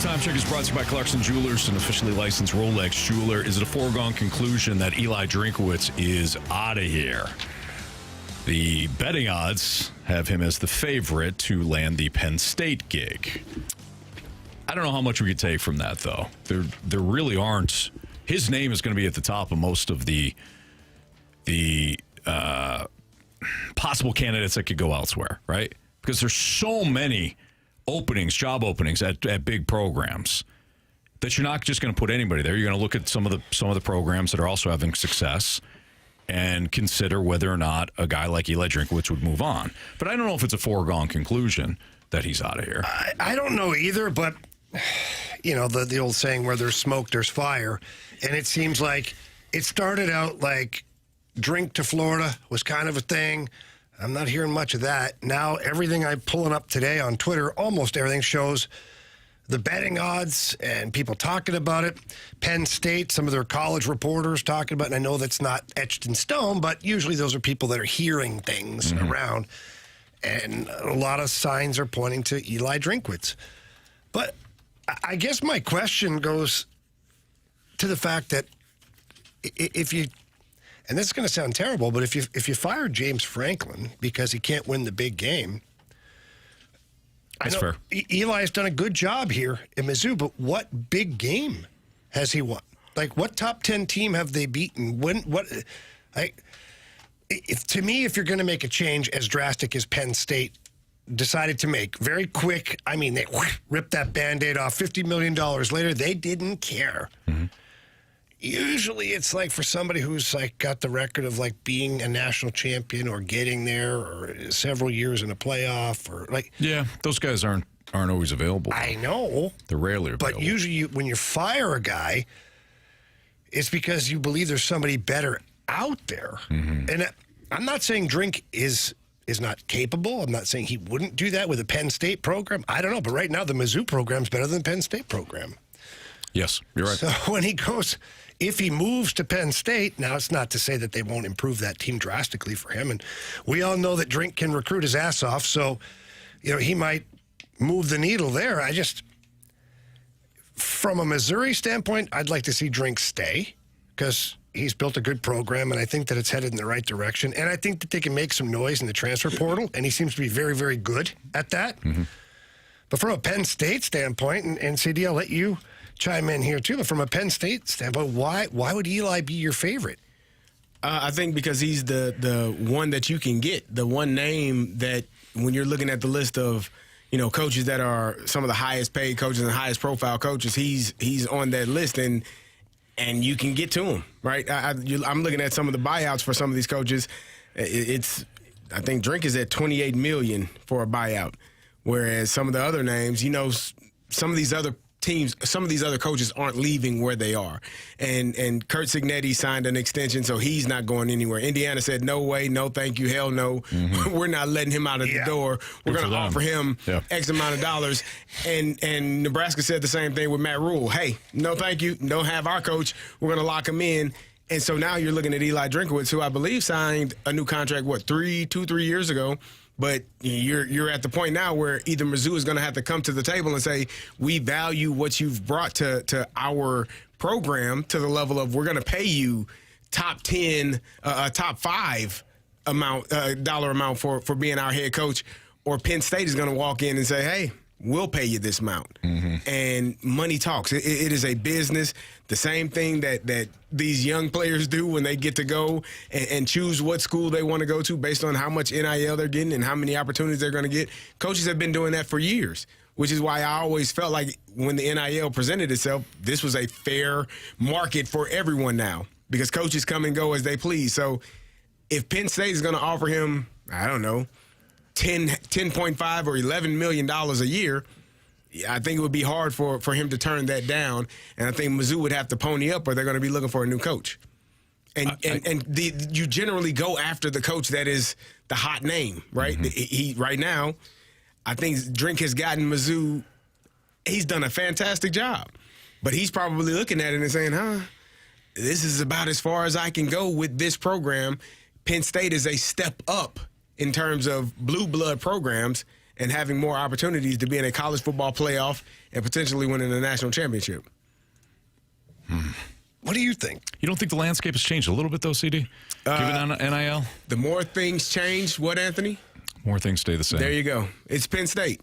Time check is brought to you by Clarkson Jewelers, an officially licensed Rolex jeweler. Is it a foregone conclusion that Eli Drinkwitz is out of here? The betting odds have him as the favorite to land the Penn State gig. I don't know how much we could take from that, though. There really aren't. His name is going to be at the top of most of the possible candidates that could go elsewhere, right? Because there's so many job openings at big programs that you're not just going to put anybody there. You're going to look at some of the programs that are also having success and consider whether or not a guy like Eli Drinkwitz would move on. But I don't know if it's a foregone conclusion that he's out of here. I don't know either, but you know, the old saying, where there's smoke, there's fire. And it seems like it started out like drink to Florida was kind of a thing. I'm not hearing much of that. Now, everything I'm pulling up today on Twitter, almost everything shows the betting odds and people talking about it. Penn State, some of their college reporters talking about it. And I know that's not etched in stone, but usually those are people that are hearing things around. And a lot of signs are pointing to Eli Drinkwitz. But I guess my question goes to the fact that if you, and this is going to sound terrible, but if you fire James Franklin because he can't win the big game, that's fair. Eli's done a good job here in Mizzou, but what big game has he won? Like, what top 10 team have they beaten? To me, if you're going to make a change as drastic as Penn State decided to make, very quick, I mean, they ripped that Band-Aid off $50 million later. They didn't care. Mm-hmm. usually it's like for somebody who's like got the record of like being a national champion or getting there or several years in a playoff or like. Yeah, those guys aren't always available. I know. They're rarely available. But usually when you fire a guy, it's because you believe there's somebody better out there. Mm-hmm. And I'm not saying Drink is not capable. I'm not saying he wouldn't do that with a Penn State program. I don't know. But right now, the Mizzou program's better than the Penn State program. Yes, you're right. So when he goes, if he moves to Penn State, now it's not to say that they won't improve that team drastically for him. And we all know that Drink can recruit his ass off. So, he might move the needle there. From a Missouri standpoint, I'd like to see Drink stay because he's built a good program, and I think that it's headed in the right direction. And I think that they can make some noise in the transfer portal, and he seems to be very, very good at that. Mm-hmm. But from a Penn State standpoint, and CD, I'll let you chime in here too, but from a Penn State standpoint, why would Eli be your favorite? I think because he's the one that you can get, the one name that when you're looking at the list of coaches that are some of the highest paid coaches and highest profile coaches, he's on that list, and you can get to him, right? I'm looking at some of the buyouts for some of these coaches. I think Drink is at $28 million for a buyout, whereas some of the other names, some of these other teams, some of these other coaches aren't leaving where they are. And Kurt Cignetti signed an extension, so he's not going anywhere. Indiana said, no way, no thank you, hell no. Mm-hmm. We're not letting him out of the door. We're going to offer him X amount of dollars. And Nebraska said the same thing with Matt Rule. Hey, no thank you, don't have our coach. We're going to lock him in. And so now you're looking at Eli Drinkwitz, who I believe signed a new contract, 3 years ago. But you're at the point now where either Mizzou is going to have to come to the table and say, we value what you've brought to our program to the level of we're going to pay you top 10, top 5 dollar amount for being our head coach, or Penn State is going to walk in and say, hey, we'll pay you this amount. Mm-hmm. And money talks. It is a business. The same thing that these young players do when they get to go and choose what school they want to go to based on how much NIL they're getting and how many opportunities they're going to get. Coaches have been doing that for years, which is why I always felt like when the NIL presented itself, this was a fair market for everyone now because coaches come and go as they please. So if Penn State is going to offer him, I don't know, $10.5 or $11 million a year, I think it would be hard for him to turn that down. And I think Mizzou would have to pony up or they're going to be looking for a new coach. And you generally go after the coach that is the hot name, right? Mm-hmm. He right now, I think Drink has gotten Mizzou. He's done a fantastic job. But he's probably looking at it and saying, this is about as far as I can go with this program. Penn State is a step up in terms of blue blood programs and having more opportunities to be in a college football playoff and potentially winning a national championship. What do you think? You don't think the landscape has changed a little bit, though, CD? Given NIL? The more things change, what, Anthony? More things stay the same. There you go. It's Penn State,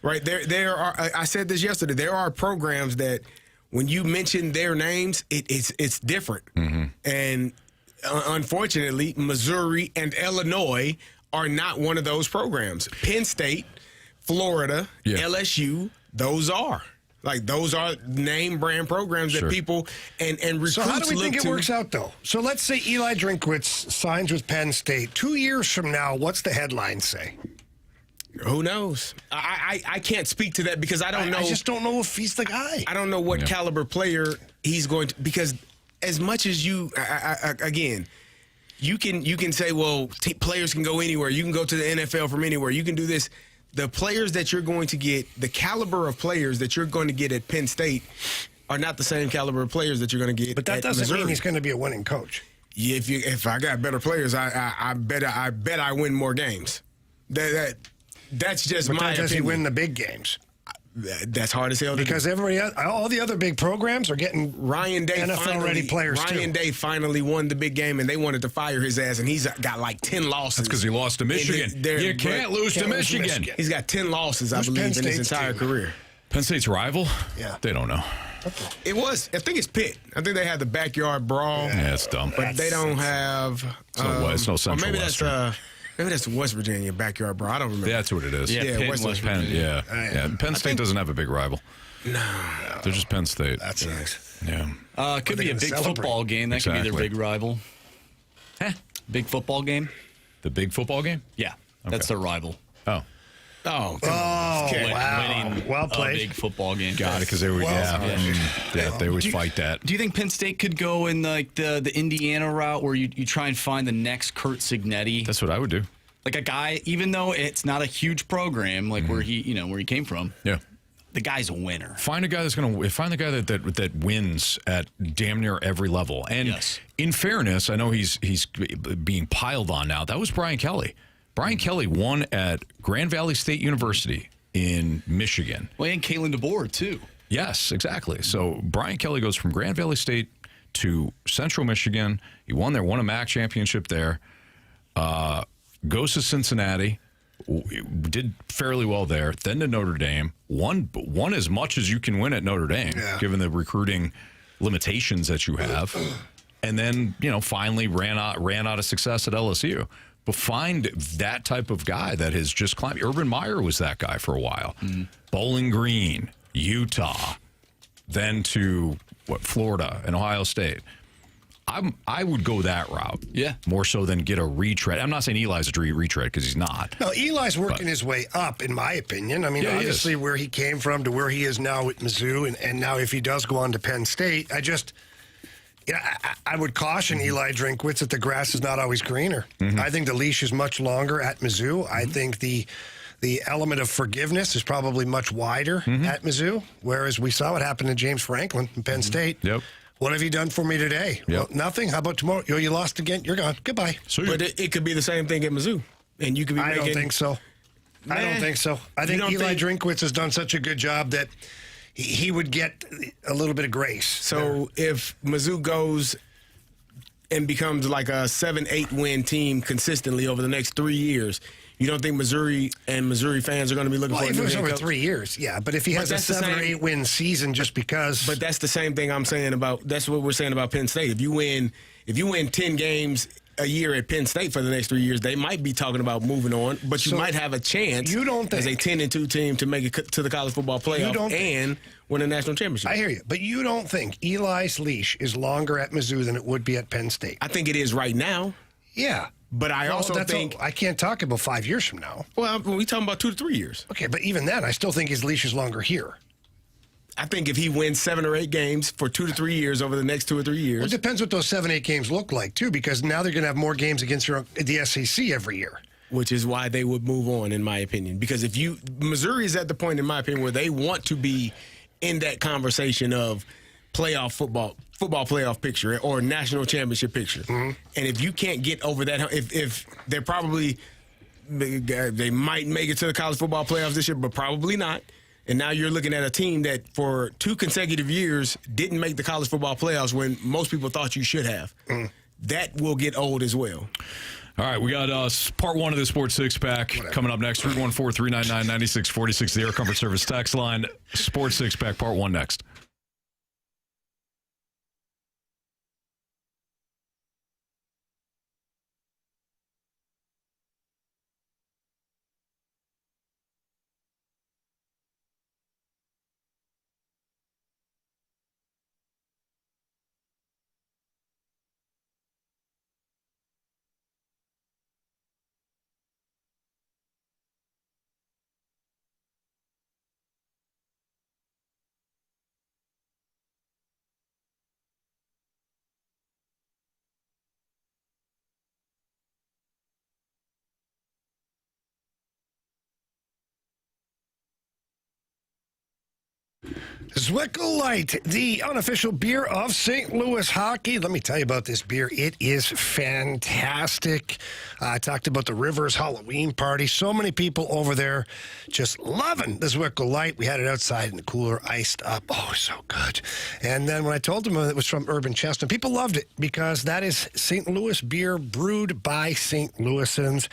right? There are. I said this yesterday. There are programs that when you mention their names, it's different. Mm-hmm. And unfortunately, Missouri and Illinois are not one of those programs. Penn State, Florida, LSU, those are name brand programs that people and recruits look to. So how do we think it works out, though? So let's say Eli Drinkwitz signs with Penn State. 2 years from now, what's the headline say? Who knows? I can't speak to that because I don't know. I just don't know if he's the guy. I don't know what caliber player he's going to, because as much as you, again, you can say, well, players can go anywhere. You can go to the NFL from anywhere. You can do this. The players that you're going to get, the caliber of players that you're going to get at Penn State are not the same caliber of players that you're going to get. But that doesn't Missouri. mean he's going to be a winning coach. Yeah, if I got better players, I bet I win more games. That's just my opinion. Does he win the big games? That's hard as hell to because do. all the other big programs are getting Ryan Day NFL-ready players Ryan Day finally won the big game, and they wanted to fire his ass, and he's got like 10 losses. That's because he lost to Michigan. You can't lose to Michigan. He's got 10 losses, I believe, in his entire career. Penn State's rival? Yeah. They don't know. Okay. It was. I think it's Pitt. I think they have the backyard brawl. Yeah, it's dumb. But they don't have. It's no Central Western. Maybe that's West Virginia backyard brawl. I don't remember. That's what it is. Yeah, West Penn. Virginia. Yeah. Penn State doesn't have a big rival. No. They're just Penn State. That's nice. Yeah. Could be a big football game. That could be their big rival. Big football game? The big football game? Yeah. That's their rival. Oh. Oh, come on. Wow. Winning Well played. a big football game. Got it, because they were, they always fight that. Do you think Penn State could go in like the Indiana route where you try and find the next Kurt Signetti? That's what I would do. Like a guy, even though it's not a huge program, like where he came from. Yeah. The guy's a winner. Find a guy find the guy that wins at damn near every level. And in fairness, I know he's being piled on now. That was Brian Kelly. Brian Kelly won at Grand Valley State University in Michigan. Well, and Kalen DeBoer too. Yes, exactly. So Brian Kelly goes from Grand Valley State to Central Michigan. He won a MAC championship there. Goes to Cincinnati. Did fairly well there. Then to Notre Dame. Won as much as you can win at Notre Dame, given the recruiting limitations that you have. And then, finally ran out of success at LSU. But find that type of guy that has just climbed. Urban Meyer was that guy for a while. Bowling Green, Utah, then to Florida and Ohio State. I would go that route. Yeah. More so than get a retread. I'm not saying Eli's a retread, because he's not. No, Eli's working his way up, in my opinion. I mean, obviously where he came from to where he is now at Mizzou, and now if he does go on to Penn State, I would caution Eli Drinkwitz that the grass is not always greener. I think the leash is much longer at Mizzou. I think the element of forgiveness is probably much wider at Mizzou, whereas we saw what happened to James Franklin in Penn State. Yep. What have you done for me today? Well, nothing. How about tomorrow? You lost again. You're gone. Goodbye. But it could be the same thing at Mizzou, and you could be. I don't think so. I don't think so. I think Eli Drinkwitz has done such a good job that he would get a little bit of grace. So if Mizzou goes and becomes like a 7-8 win team consistently over the next 3 years, you don't think Missouri and Missouri fans are going to be looking for a if new it was head over coach? 3 years, yeah. But if he has a 7 or 8 win season just because. But that's the same thing I'm saying about. That's what we're saying about Penn State. If you win 10 games a year at Penn State for the next 3 years, they might be talking about moving on, but you might have a chance as a 10-2 team to make it to the college football playoff and win a national championship. I hear you, but you don't think Eli's leash is longer at Mizzou than it would be at Penn State? I think it is right now. Yeah. But I also think... I can't talk about 5 years from now. Well, we're talking about 2 to 3 years. Okay, but even then, I still think his leash is longer here. I think if he wins 7 or 8 games for 2 to 3 years over the next 2 or 3 years. Well, it depends what those 7-8 games look like, too, because now they're going to have more games against the SEC every year. Which is why they would move on, in my opinion. Because Missouri is at the point, in my opinion, where they want to be in that conversation of playoff football playoff picture or national championship picture. And if you can't get over that, if they're probably, they might make it to the college football playoffs this year, but probably not. And now you're looking at a team that for 2 consecutive years didn't make the college football playoffs when most people thought you should have. That will get old as well. All right, we got part 1 of the Sports Six-Pack coming up next. 314-399-9646, the Air Comfort Service text line. Sports Six-Pack, part 1 next. Zwickle Light, the unofficial beer of St. Louis hockey. Let me tell you about this beer. It is fantastic. I talked about the Rivers Halloween party. So many people over there just loving the Zwickle Light. We had it outside in the cooler, iced up. Oh, so good. And then when I told them it was from Urban Chestnut, people loved it because that is St. Louis beer brewed by St. Louisans.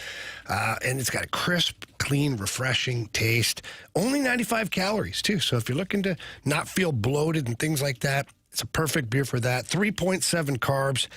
And it's got a crisp, clean, refreshing taste. Only 95 calories, too. So if you're looking to not feel bloated and things like that, it's a perfect beer for that. 3.7 carbs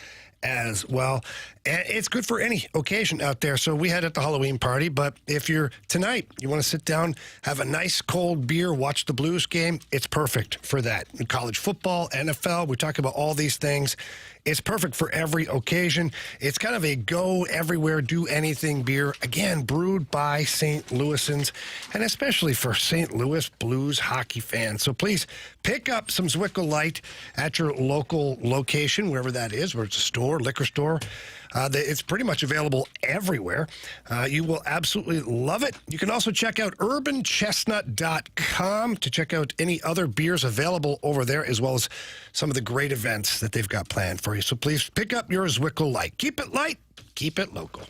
as well. And it's good for any occasion out there. So we had at the Halloween party, but if you're tonight, you want to sit down, have a nice cold beer, watch the Blues game, it's perfect for that. In college football, NFL, we talk about all these things. It's perfect for every occasion. It's kind of a go everywhere, do anything beer. Again, brewed by St. Louisans, and especially for St. Louis Blues hockey fans. So please pick up some Zwickau Light at your local location, wherever that is, where it's a store, liquor store. It's pretty much available everywhere. You will absolutely love it. You can also check out urbanchestnut.com to check out any other beers available over there, as well as some of the great events that they've got planned for you. So please pick up your Zwickau Light. Keep it light, keep it local.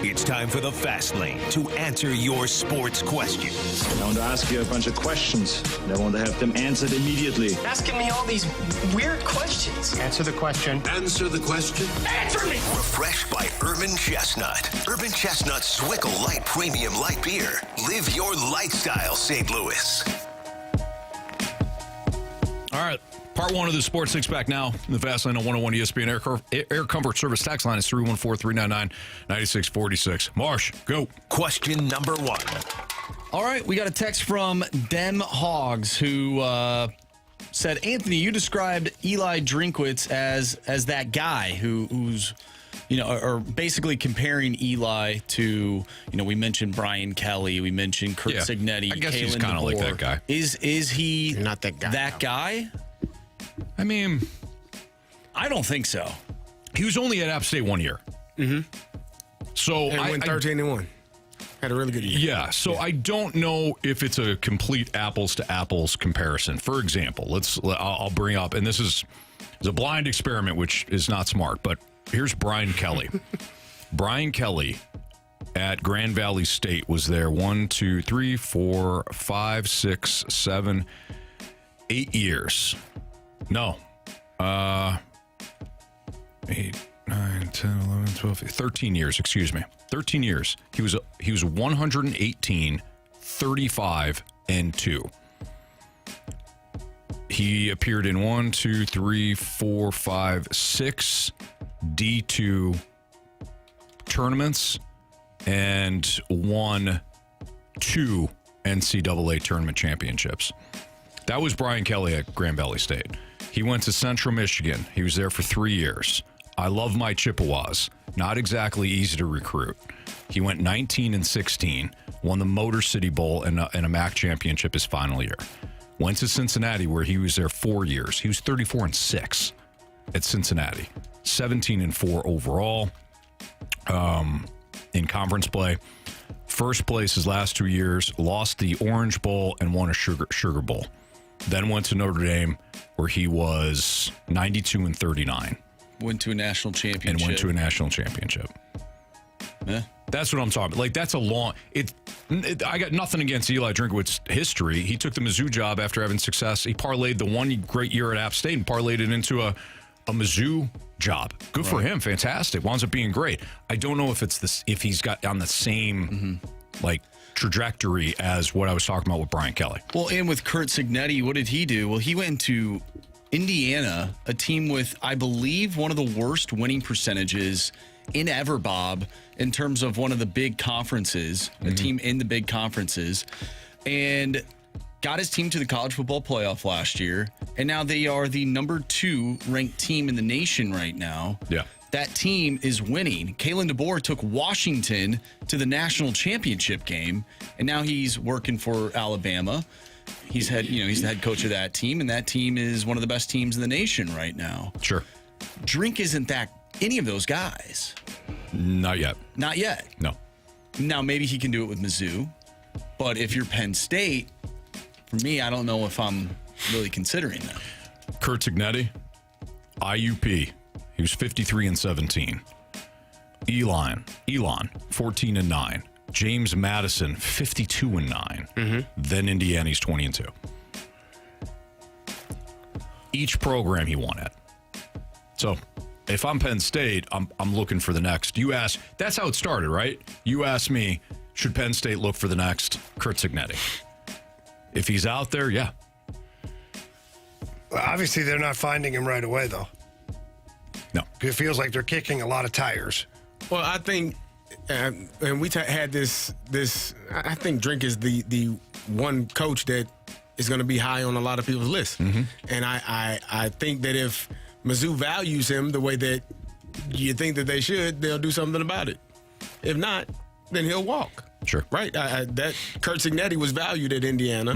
It's time for the Fast Lane to answer your sports questions. I want to ask you a bunch of questions, and I want to have them answered immediately. Asking me all these weird questions. Answer the question. Answer the question. Answer me! Refreshed by Urban Chestnut. Urban Chestnut's Zwickau Light Premium Light Beer. Live your lifestyle, St. Louis. All right. Part one of the Sports Six Pack now. The Fast Lane on 101 ESPN Air Comfort Service tax line is 314-399-9646. Marsh, go. Question number one. All right, we got a text from Dem Hogs who said, Anthony, you described Eli Drinkwitz as that guy who's, or basically comparing Eli to, we mentioned Brian Kelly, we mentioned Kurt Signetti, I guess Kalen he's kind of like that guy. Is he You're not that guy? That guy? I mean, I don't think so. he was only at App State 1 year. Mm-hmm. So And went 13-1. Had a really good year. Yeah, so I don't know if it's a complete apples to apples comparison. For example, I'll bring up, and this is a blind experiment, which is not smart, but here's Brian Kelly. Brian Kelly at Grand Valley State was there 1, 2, 3, 4, 5, 6, 7, 8 years. No. 8, 9, 10, 11, 12, 13 years, excuse me. 13 years. He was 118, 35, and 2. He appeared in 1, 2, 3, 4, 5, 6 D2 tournaments and won 2 NCAA tournament championships. That was Brian Kelly at Grand Valley State. He went to Central Michigan. He was there for 3 years. I love my Chippewas. Not exactly easy to recruit. He went 19-16, won the Motor City Bowl and a MAC championship his final year. Went to Cincinnati, where he was there 4 years. He was 34-6 at Cincinnati, 17-4 overall in conference play. First place his last 2 years, lost the Orange Bowl and won a Sugar Bowl. Then went to Notre Dame, where he was 92-39. Went to a national championship. And went to a national championship. Yeah. That's what I'm talking about. Like, that's a long... I got nothing against Eli Drinkwitz's history. He took the Mizzou job after having success. He parlayed the one great year at App State and parlayed it into a Mizzou job. Good for him. Fantastic. Winds up being great. I don't know if it's this, if he's got on the same trajectory as what I was talking about with Brian Kelly. Well, and with Curt Cignetti, what did he do? Well, he went to Indiana, a team with, I believe, one of the worst winning percentages in ever, Bob, in terms of one of the big conferences, a team in the big conferences, and got his team to the college football playoff last year, and now they are the number 2 ranked team in the nation right now. Yeah. That team is winning. Kalen DeBoer took Washington to the national championship game, and now he's working for Alabama. He's he's the head coach of that team, and that team is one of the best teams in the nation right now. Sure. Drink isn't any of those guys. Not yet. Not yet. No. Now, maybe he can do it with Mizzou, but if you're Penn State, for me, I don't know if I'm really considering that. Curt Cignetti, IUP. He was 53-17. Elon, 14-9. James Madison, 52-9. Then Indiana's 20-2. Each program he won at. So if I'm Penn State, I'm looking for the next. You ask, that's how it started, right? You asked me, should Penn State look for the next Curt Cignetti? If he's out there, yeah. Well, obviously, they're not finding him right away, though. No. It feels like they're kicking a lot of tires. Well, I think, and we had this. I think Drink is the one coach that is going to be high on a lot of people's lists. And I think that if Mizzou values him the way that you think that they should, they'll do something about it. If not, then he'll walk. Sure. Right? That Curt Cignetti was valued at Indiana.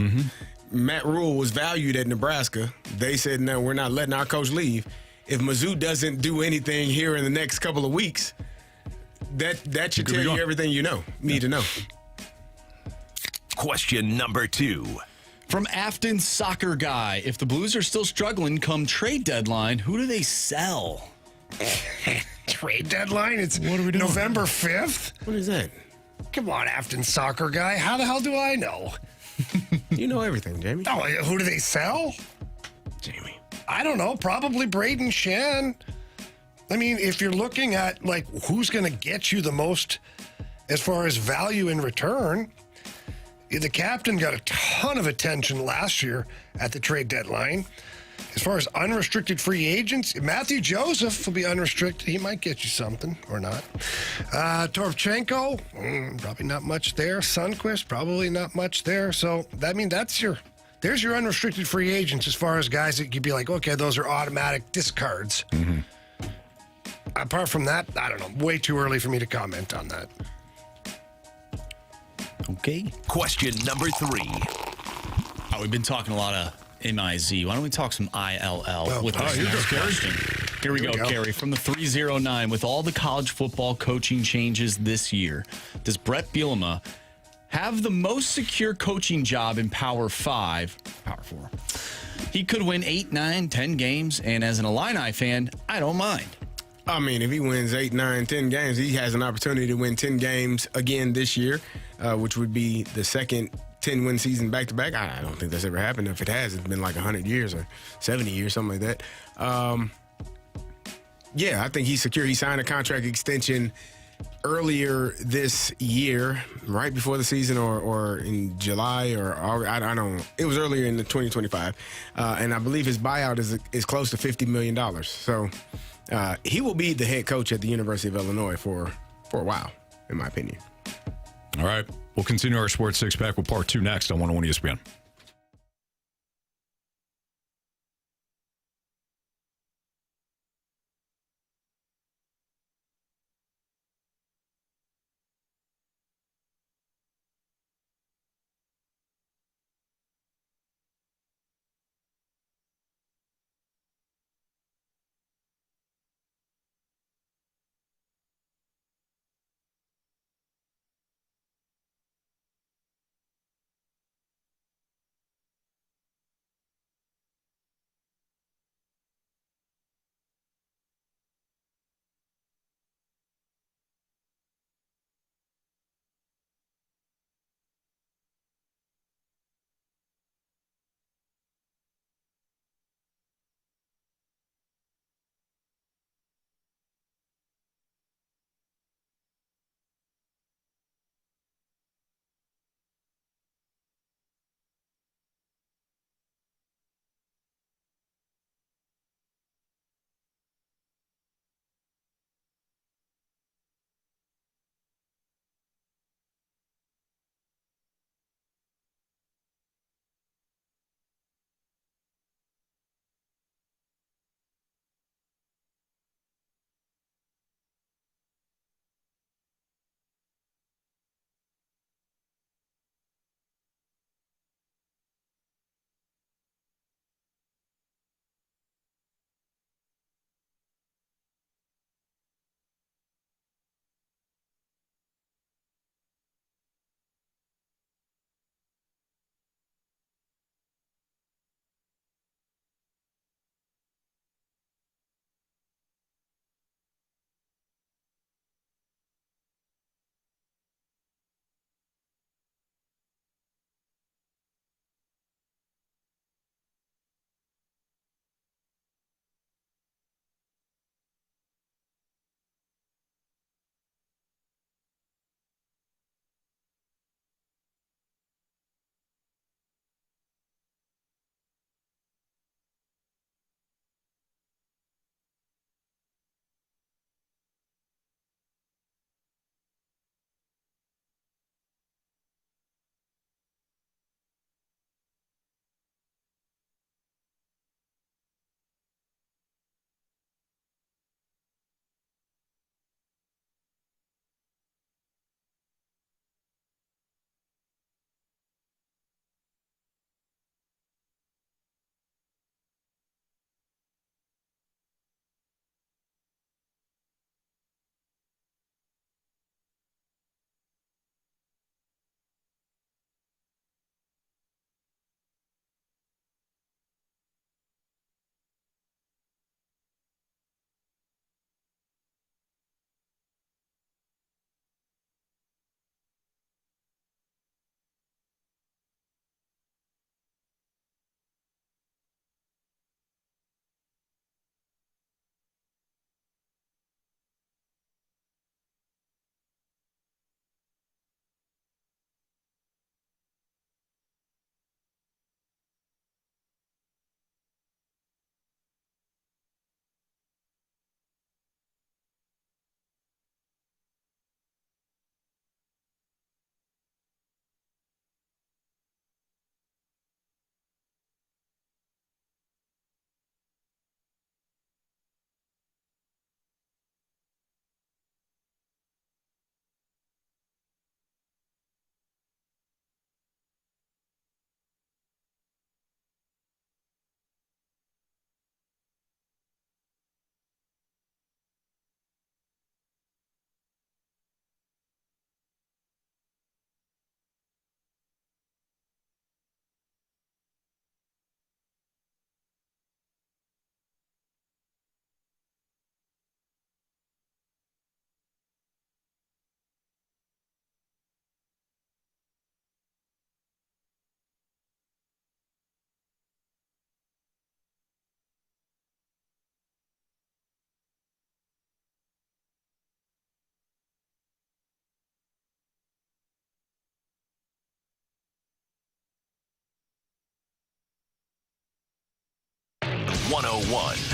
Matt Rule was valued at Nebraska. They said, no, we're not letting our coach leave. If Mizzou doesn't do anything here in the next couple of weeks, that should tell you everything you need to know. Question number 2. From Afton Soccer Guy, if the Blues are still struggling come trade deadline, who do they sell? Trade deadline? It's November 5th? What is that? Come on, Afton Soccer Guy. How the hell do I know? You know everything, Jamie. Oh, who do they sell? Jamie. I don't know. Probably Braden Shen. I mean, if you're looking at, like, who's going to get you the most as far as value in return, the captain got a ton of attention last year at the trade deadline. As far as unrestricted free agents, Matthew Joseph will be unrestricted. He might get you something or not. Torvchenko, probably not much there. Sundqvist, probably not much there. So, there's your unrestricted free agents as far as guys that you'd be like, okay, those are automatic discards. Apart from that, I don't know. Way too early for me to comment on that. Okay. Question number 3. We've been talking a lot of MIZ. Why don't we talk some ILL with this here next we go, question? Here we go, Carey. From the 309, with all the college football coaching changes this year, does Brett Bielema have the most secure coaching job in Power 5? Power 4. He could win 8, 9, 10 games, and as an Illini fan, I don't mind. I mean, if he wins 8, 9, 10 games, he has an opportunity to win 10 games again this year, which would be the second 10-win season back-to-back. I don't think that's ever happened. If it has, it's been like 100 years or 70 years, something like that. Yeah, I think he's secure. He signed a contract extension earlier this year, right before the season, or in July, or I don't know. It was earlier in the 2025, and I believe his buyout is close to $50 million. So he will be the head coach at the University of Illinois for for a while, in my opinion. All right. We'll continue our Sports Six-Pack with part 2 next on 101 ESPN.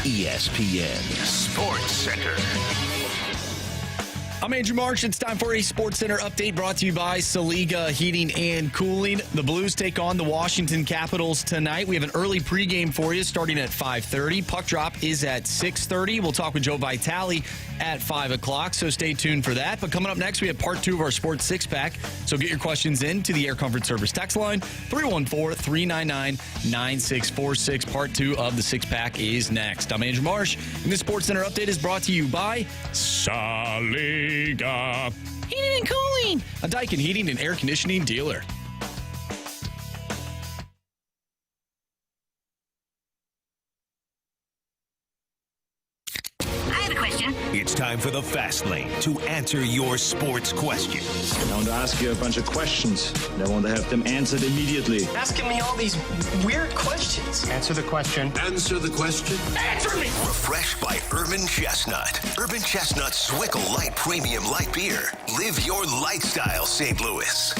ESPN Sports Center. I'm Andrew Marsh. It's time for a Sports Center update brought to you by Saliga Heating and Cooling. The Blues take on the Washington Capitals tonight. We have an early pregame for you starting at 5:30. Puck drop is at 6:30. We'll talk with Joe Vitale at 5 o'clock, so stay tuned for that. But coming up next, we have part 2 of our Sports Six-Pack. So get your questions in to the Air Comfort Service text line, 314-399-9646. Part 2 of the Six-Pack is next. I'm Andrew Marsh, and this Sports Center update is brought to you by Saliga Heating and Cooling, a Daikin heating and air conditioning dealer. It's time for the Fast Lane to answer your sports questions. I want to ask you a bunch of questions, and I want to have them answered immediately. Asking me all these weird questions. Answer the question. Answer the question. Answer me! Refreshed by Urban Chestnut. Urban Chestnut Swickle Light Premium Light Beer. Live your lifestyle, St. Louis.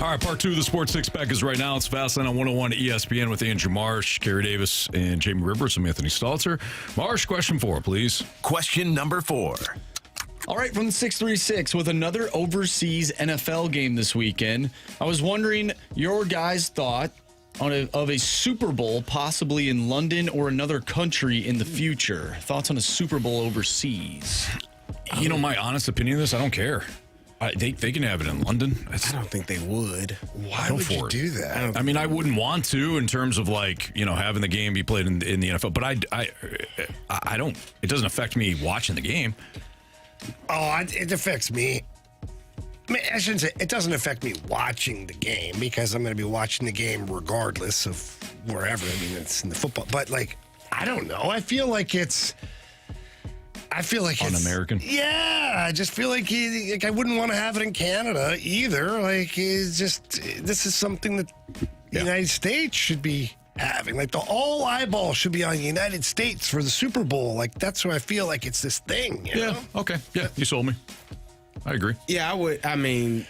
All right, part 2 of the Sports Six-Pack is right now. It's Fastlane on 101 ESPN with Andrew Marsh, Carey Davis, and Jamie Rivers. I'm Anthony Stalter. Marsh, question 4, please. Question number 4. All right, from the 636 with another overseas NFL game this weekend. I was wondering your guys' thought of a Super Bowl possibly in London or another country in the future. Thoughts on a Super Bowl overseas? You know, my honest opinion of this, I don't care. They can have it in London. I don't think they would. Why would you do that? I mean, I wouldn't want to in terms of having the game be played in the NFL. But I don't. It doesn't affect me watching the game. Oh, it affects me. I mean, I shouldn't say it doesn't affect me watching the game because I'm going to be watching the game regardless of wherever. I mean, it's in the football. But I don't know. I feel like it's Un-American? Yeah, I just feel like I wouldn't want to have it in Canada either. It's just this is something that the United States should be having. All eyeball should be on the United States for the Super Bowl. That's why I feel like it's this thing. You know? Okay. Yeah, you sold me. I agree. Yeah, I would. I mean,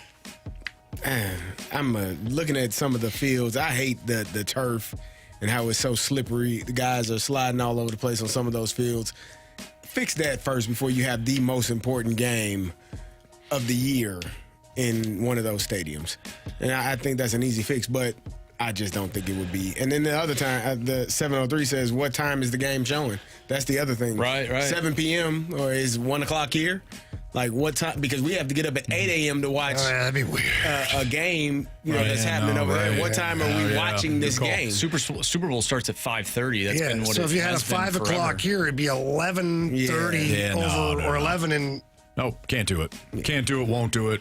I'm looking at some of the fields. I hate the turf and how it's so slippery. The guys are sliding all over the place on some of those fields. Fix that first before you have the most important game of the year in one of those stadiums. And I think that's an easy fix, but I just don't think it would be. And then the other time, the 703 says, what time is the game showing? That's the other thing. Right. 7 p.m. or is 1 o'clock here? What time? Because we have to get up at 8 a.m. to watch that'd be weird. A game that's happening over there. What time are we watching this game? Super Bowl starts at 5:30. That's been what so it if you had a has been 5 o'clock forever. here, it'd be 11:30 or 11 and... No, can't do it. Can't do it, won't do it.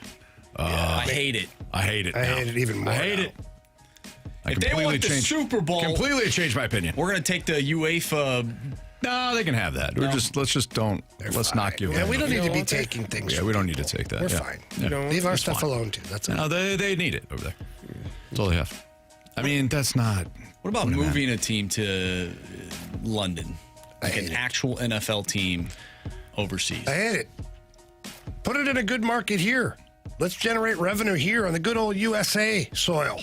I hate it. I hate it. I hate it even more. I hate now. it. If they want the Super Bowl, completely changed my opinion. we're going to take the UEFA. No, they can have that. Let's not give them. Yeah, we don't need to be taking things. Yeah, we don't need to take that. We're Yeah. fine. Yeah. Leave our That's stuff fine. alone, too. That's all. No, they need it over there. That's all they have. I mean, that's not. What about moving a team to London? Like an actual NFL team overseas. I hate it. Put it in a good market here. Let's generate revenue here on the good old USA soil.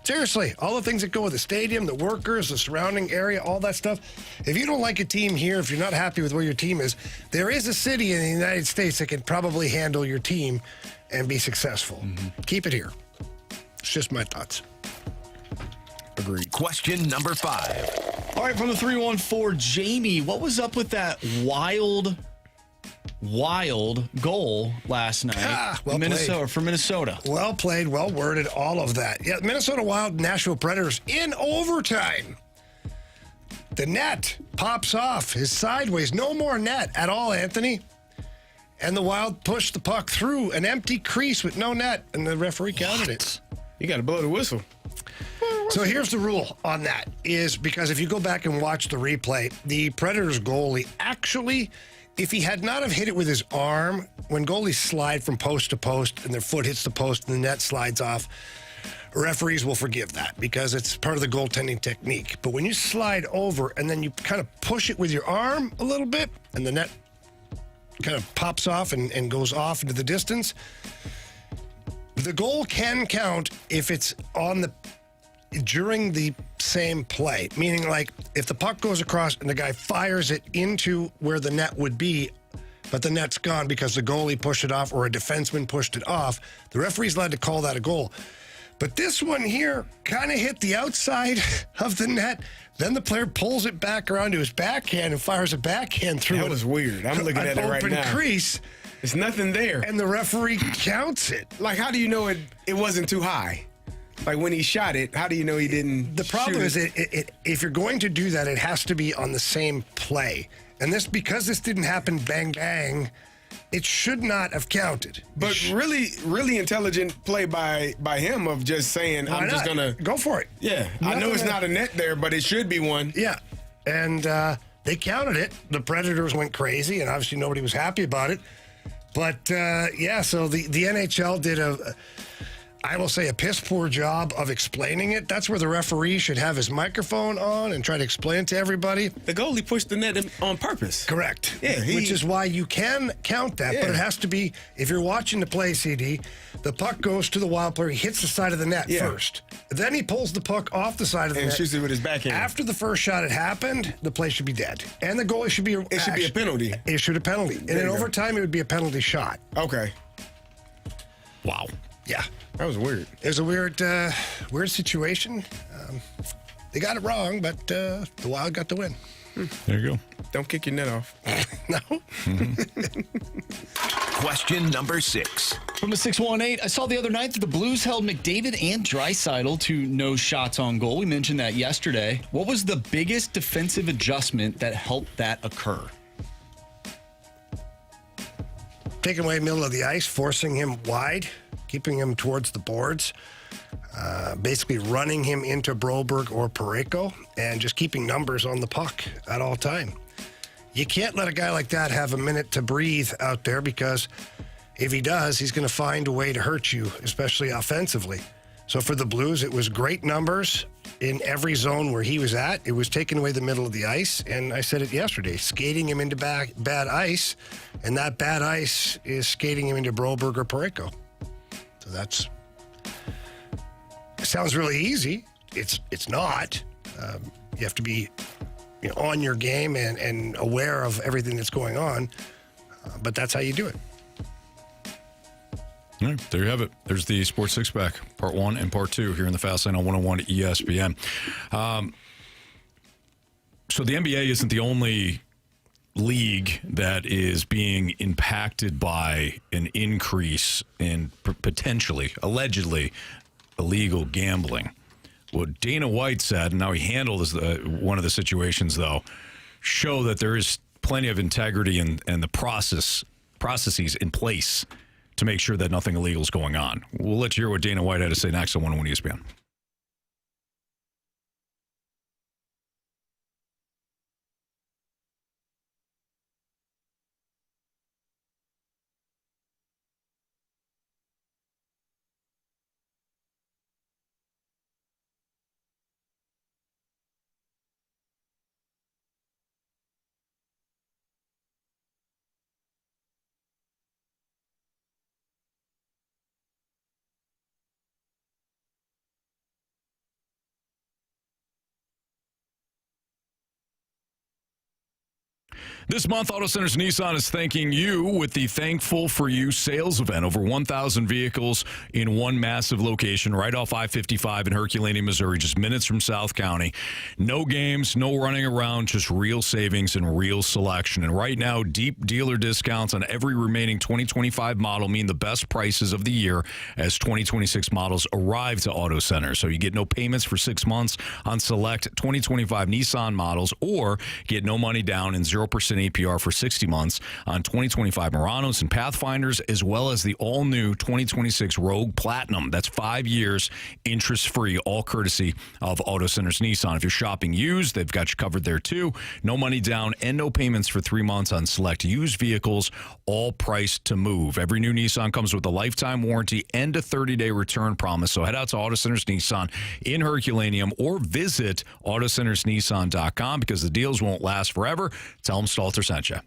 Seriously, all the things that go with the stadium, the workers, the surrounding area, all that stuff. If you don't like a team here, if you're not happy with where your team is, there is a city in the United States that can probably handle your team and be successful. Keep it here. It's just my thoughts. Agreed. Question number 5. All right, from the 314, Jamie, what was up with that wild goal last night well for Minnesota? Well played, well worded, all of that. Yeah, Minnesota Wild, Nashville Predators in overtime. The net pops off. His sideways. No more net at all, Anthony. And the Wild pushed the puck through an empty crease with no net, and the referee counted it. You got to blow the whistle. So here's the rule on that is because if you go back and watch the replay, the Predators goalie actually, if he had not have hit it with his arm, when goalies slide from post to post and their foot hits the post and the net slides off, referees will forgive that because it's part of the goaltending technique. But when you slide over and then you kind of push it with your arm a little bit and the net kind of pops off and goes off into the distance, the goal can count if it's on the during the same play, meaning like if the puck goes across and the guy fires it into where the net would be, but the net's gone because the goalie pushed it off or a defenseman pushed it off, the referee's allowed to call that a goal. But this one here kind of hit the outside of the net. Then the player pulls it back around to his backhand and fires a backhand through. That was weird. I'm looking at it right now. An open crease. There's nothing there. And the referee counts it. Like, how do you know it wasn't too high? Like, when he shot it, how do you know he didn't The problem shoot is, if you're going to do that, it has to be on the same play. And because this didn't happen bang, bang, it should not have counted. But really intelligent play by him of just saying, I'm just going to... Go for it. Yeah. I know it's not a net there, but it should be one. Yeah. And they counted it. The Predators went crazy, and obviously nobody was happy about it. But, so the NHL did I will say, a piss poor job of explaining it. That's where the referee should have his microphone on and try to explain it to everybody. The goalie pushed the net on purpose. Correct. Yeah, which is why you can count that, but it has to be, if you're watching the play, CD, the puck goes to the Wild player, he hits the side of the net first. Then he pulls the puck off the side of the net. And shoots it with his backhand. After the first shot had happened, the play should be dead. And the goalie should be... It should be a penalty. Issued a penalty. And in overtime, it would be a penalty shot. Okay. Wow. Yeah. That was weird. It was a weird situation. They got it wrong, but the Wild got the win. There you go. Don't kick your net off. No. Question number 6. From the 618, I saw the other night that the Blues held McDavid and Draisaitl to no shots on goal. We mentioned that yesterday. What was the biggest defensive adjustment that helped that occur? Taking away middle of the ice, forcing him wide, keeping him towards the boards, basically running him into Broberg or Parayko, and just keeping numbers on the puck at all time. You can't let a guy like that have a minute to breathe out there, because if he does, he's going to find a way to hurt you, especially offensively. So for the Blues, it was great numbers in every zone where he was at. It was taking away the middle of the ice, and I said it yesterday, skating him into bad ice, and that bad ice is skating him into Broberg or Parayko. So that's... It sounds really easy. It's not. You have to be on your game and aware of everything that's going on, but that's how you do it. All right, there you have it. There's the Sports Six Pack, Part 1 and Part 2 here in the Fast Lane on 101 ESPN. So the NBA isn't the only league that is being impacted by an increase in potentially, allegedly, illegal gambling. What Dana White said, and how he handled one of the situations, though, show that there is plenty of integrity and the processes in place to make sure that nothing illegal is going on. We'll let you hear what Dana White had to say next on 101 ESPN. This month, Auto Centers Nissan is thanking you with the Thankful for You sales event. Over 1,000 vehicles in one massive location right off I-55 in Herculaneum, Missouri, just minutes from South County. No games, no running around, just real savings and real selection. And right now, deep dealer discounts on every remaining 2025 model mean the best prices of the year as 2026 models arrive to Auto Centers. So you get no payments for 6 months on select 2025 Nissan models, or get no money down and 0% APR for 60 months on 2025 Muranos and Pathfinders, as well as the all-new 2026 Rogue Platinum. That's 5 years interest-free, all courtesy of Auto Centers Nissan. If you're shopping used, they've got you covered there too. No money down and no payments for 3 months on select used vehicles, all priced to move. Every new Nissan comes with a lifetime warranty and a 30-day return promise. So head out to Auto Centers Nissan in Herculaneum or visit AutoCentersNissan.com, because the deals won't last forever. Tell them Stalter sent you.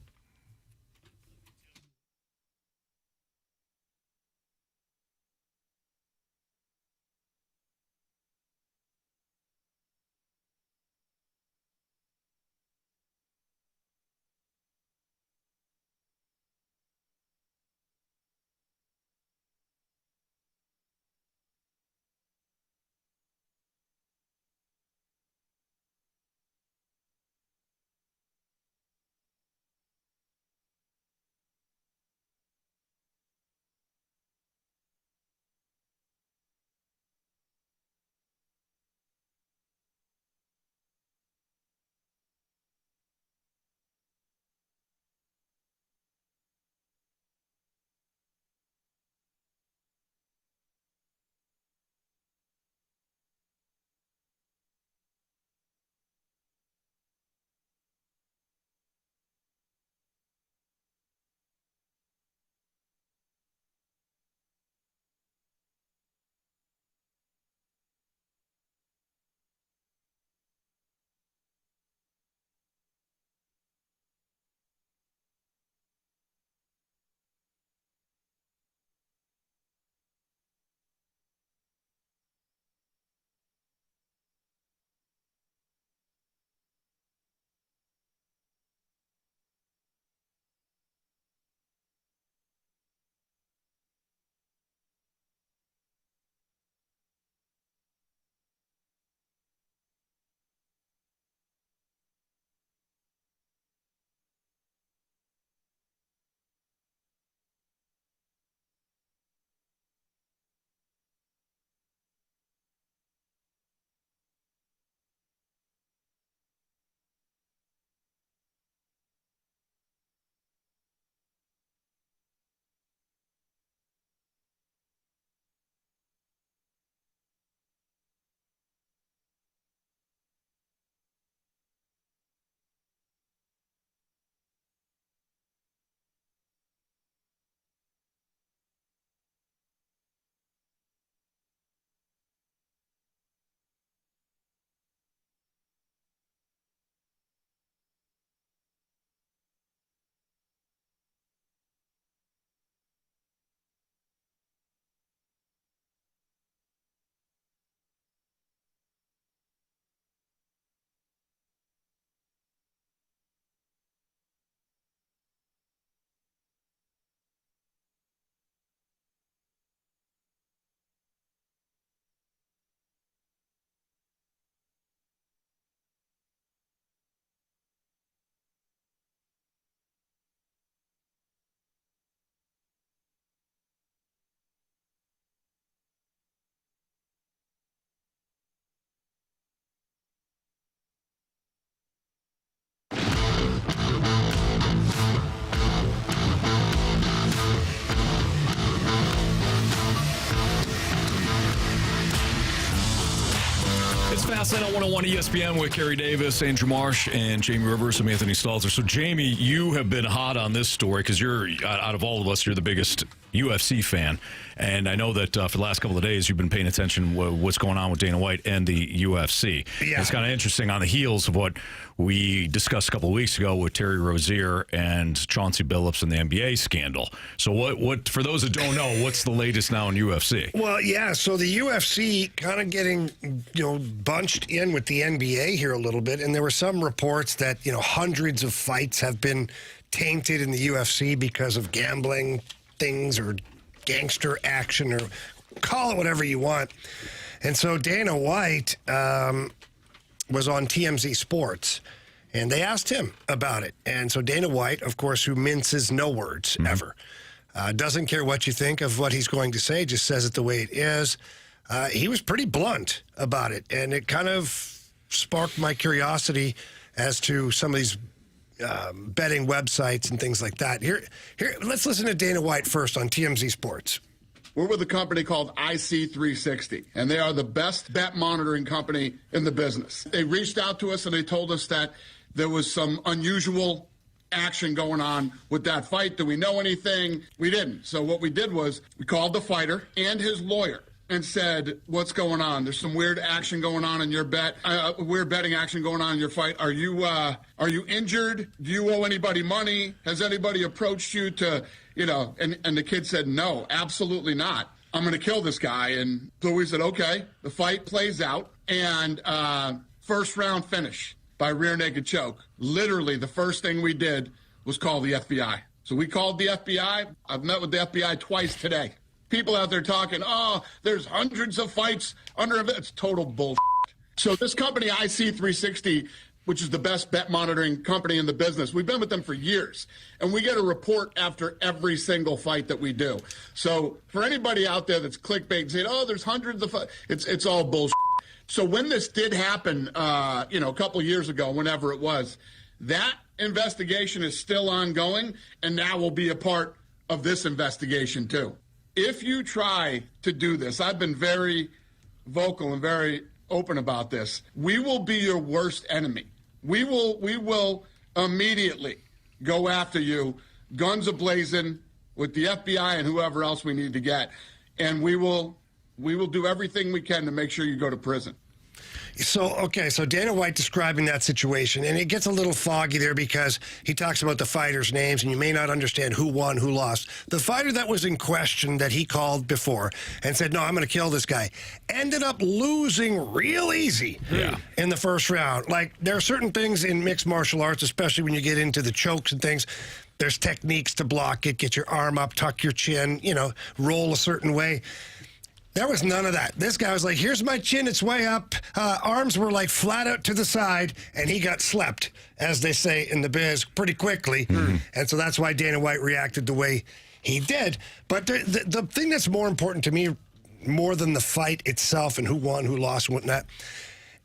Last night on 101 ESPN with Carey Davis, Andrew Marsh, and Jamie Rivers. I'm Anthony Stalter. So, Jamie, you have been hot on this story because you're, out of all of us, you're the biggest UFC fan. And I know that for the last couple of days, you've been paying attention to what's going on with Dana White and the UFC. Yeah. It's kind of interesting on the heels of what we discussed a couple of weeks ago with Terry Rozier and Chauncey Billups and the NBA scandal. So what for those that don't know, what's the latest now in UFC? Well, yeah, so the UFC kind of getting, bunched in with the NBA here a little bit. And there were some reports that, hundreds of fights have been tainted in the UFC because of gambling things or gangster action, or call it whatever you want. And so Dana White was on TMZ Sports, and they asked him about it. And so Dana White, of course, who minces no words ever, doesn't care what you think of what he's going to say, just says it the way it is. He was pretty blunt about it, and it kind of sparked my curiosity as to some of these betting websites and things like that. Here, let's listen to Dana White first on TMZ Sports. We're with a company called IC360, and they are the best bet monitoring company in the business. They reached out to us and they told us that there was some unusual action going on with that fight. Do we know anything? We didn't. So what we did was we called the fighter and his lawyer and said, what's going on? There's some weird action going on in your bet, weird betting action going on in your fight. Are you injured? Do you owe anybody money? Has anybody approached you to, and the kid said, no, absolutely not. I'm going to kill this guy. And so we said, okay. The fight plays out, and first round finish by rear naked choke. Literally, the first thing we did was call the FBI. So we called the FBI. I've met with the FBI twice today. People out there talking, there's hundreds of fights under it. It's total bullshit. So this company, IC360, which is the best bet monitoring company in the business, we've been with them for years. And we get a report after every single fight that we do. So for anybody out there that's clickbait and saying, there's hundreds of fights, it's all bullshit. So when this did happen, a couple of years ago, whenever it was, that investigation is still ongoing, and now will be a part of this investigation too. If you try to do this, I've been very vocal and very open about this, we will be your worst enemy. We will immediately go after you, guns a-blazing, with the FBI and whoever else we need to get. And we will do everything we can to make sure you go to prison. So Dana White describing that situation, and it gets a little foggy there because he talks about the fighters' names, and you may not understand who won, who lost. The fighter that was in question that he called before and said, no, I'm going to kill this guy, ended up losing real easy in the first round. Like, there are certain things in mixed martial arts, especially when you get into the chokes and things, there's techniques to block it, get your arm up, tuck your chin, roll a certain way. There was none of that. This guy was like, here's my chin, it's way up. Arms were like flat out to the side, and he got slept, as they say in the biz, pretty quickly. And so that's why Dana White reacted the way he did. But the thing that's more important to me, more than the fight itself and who won, who lost, and whatnot,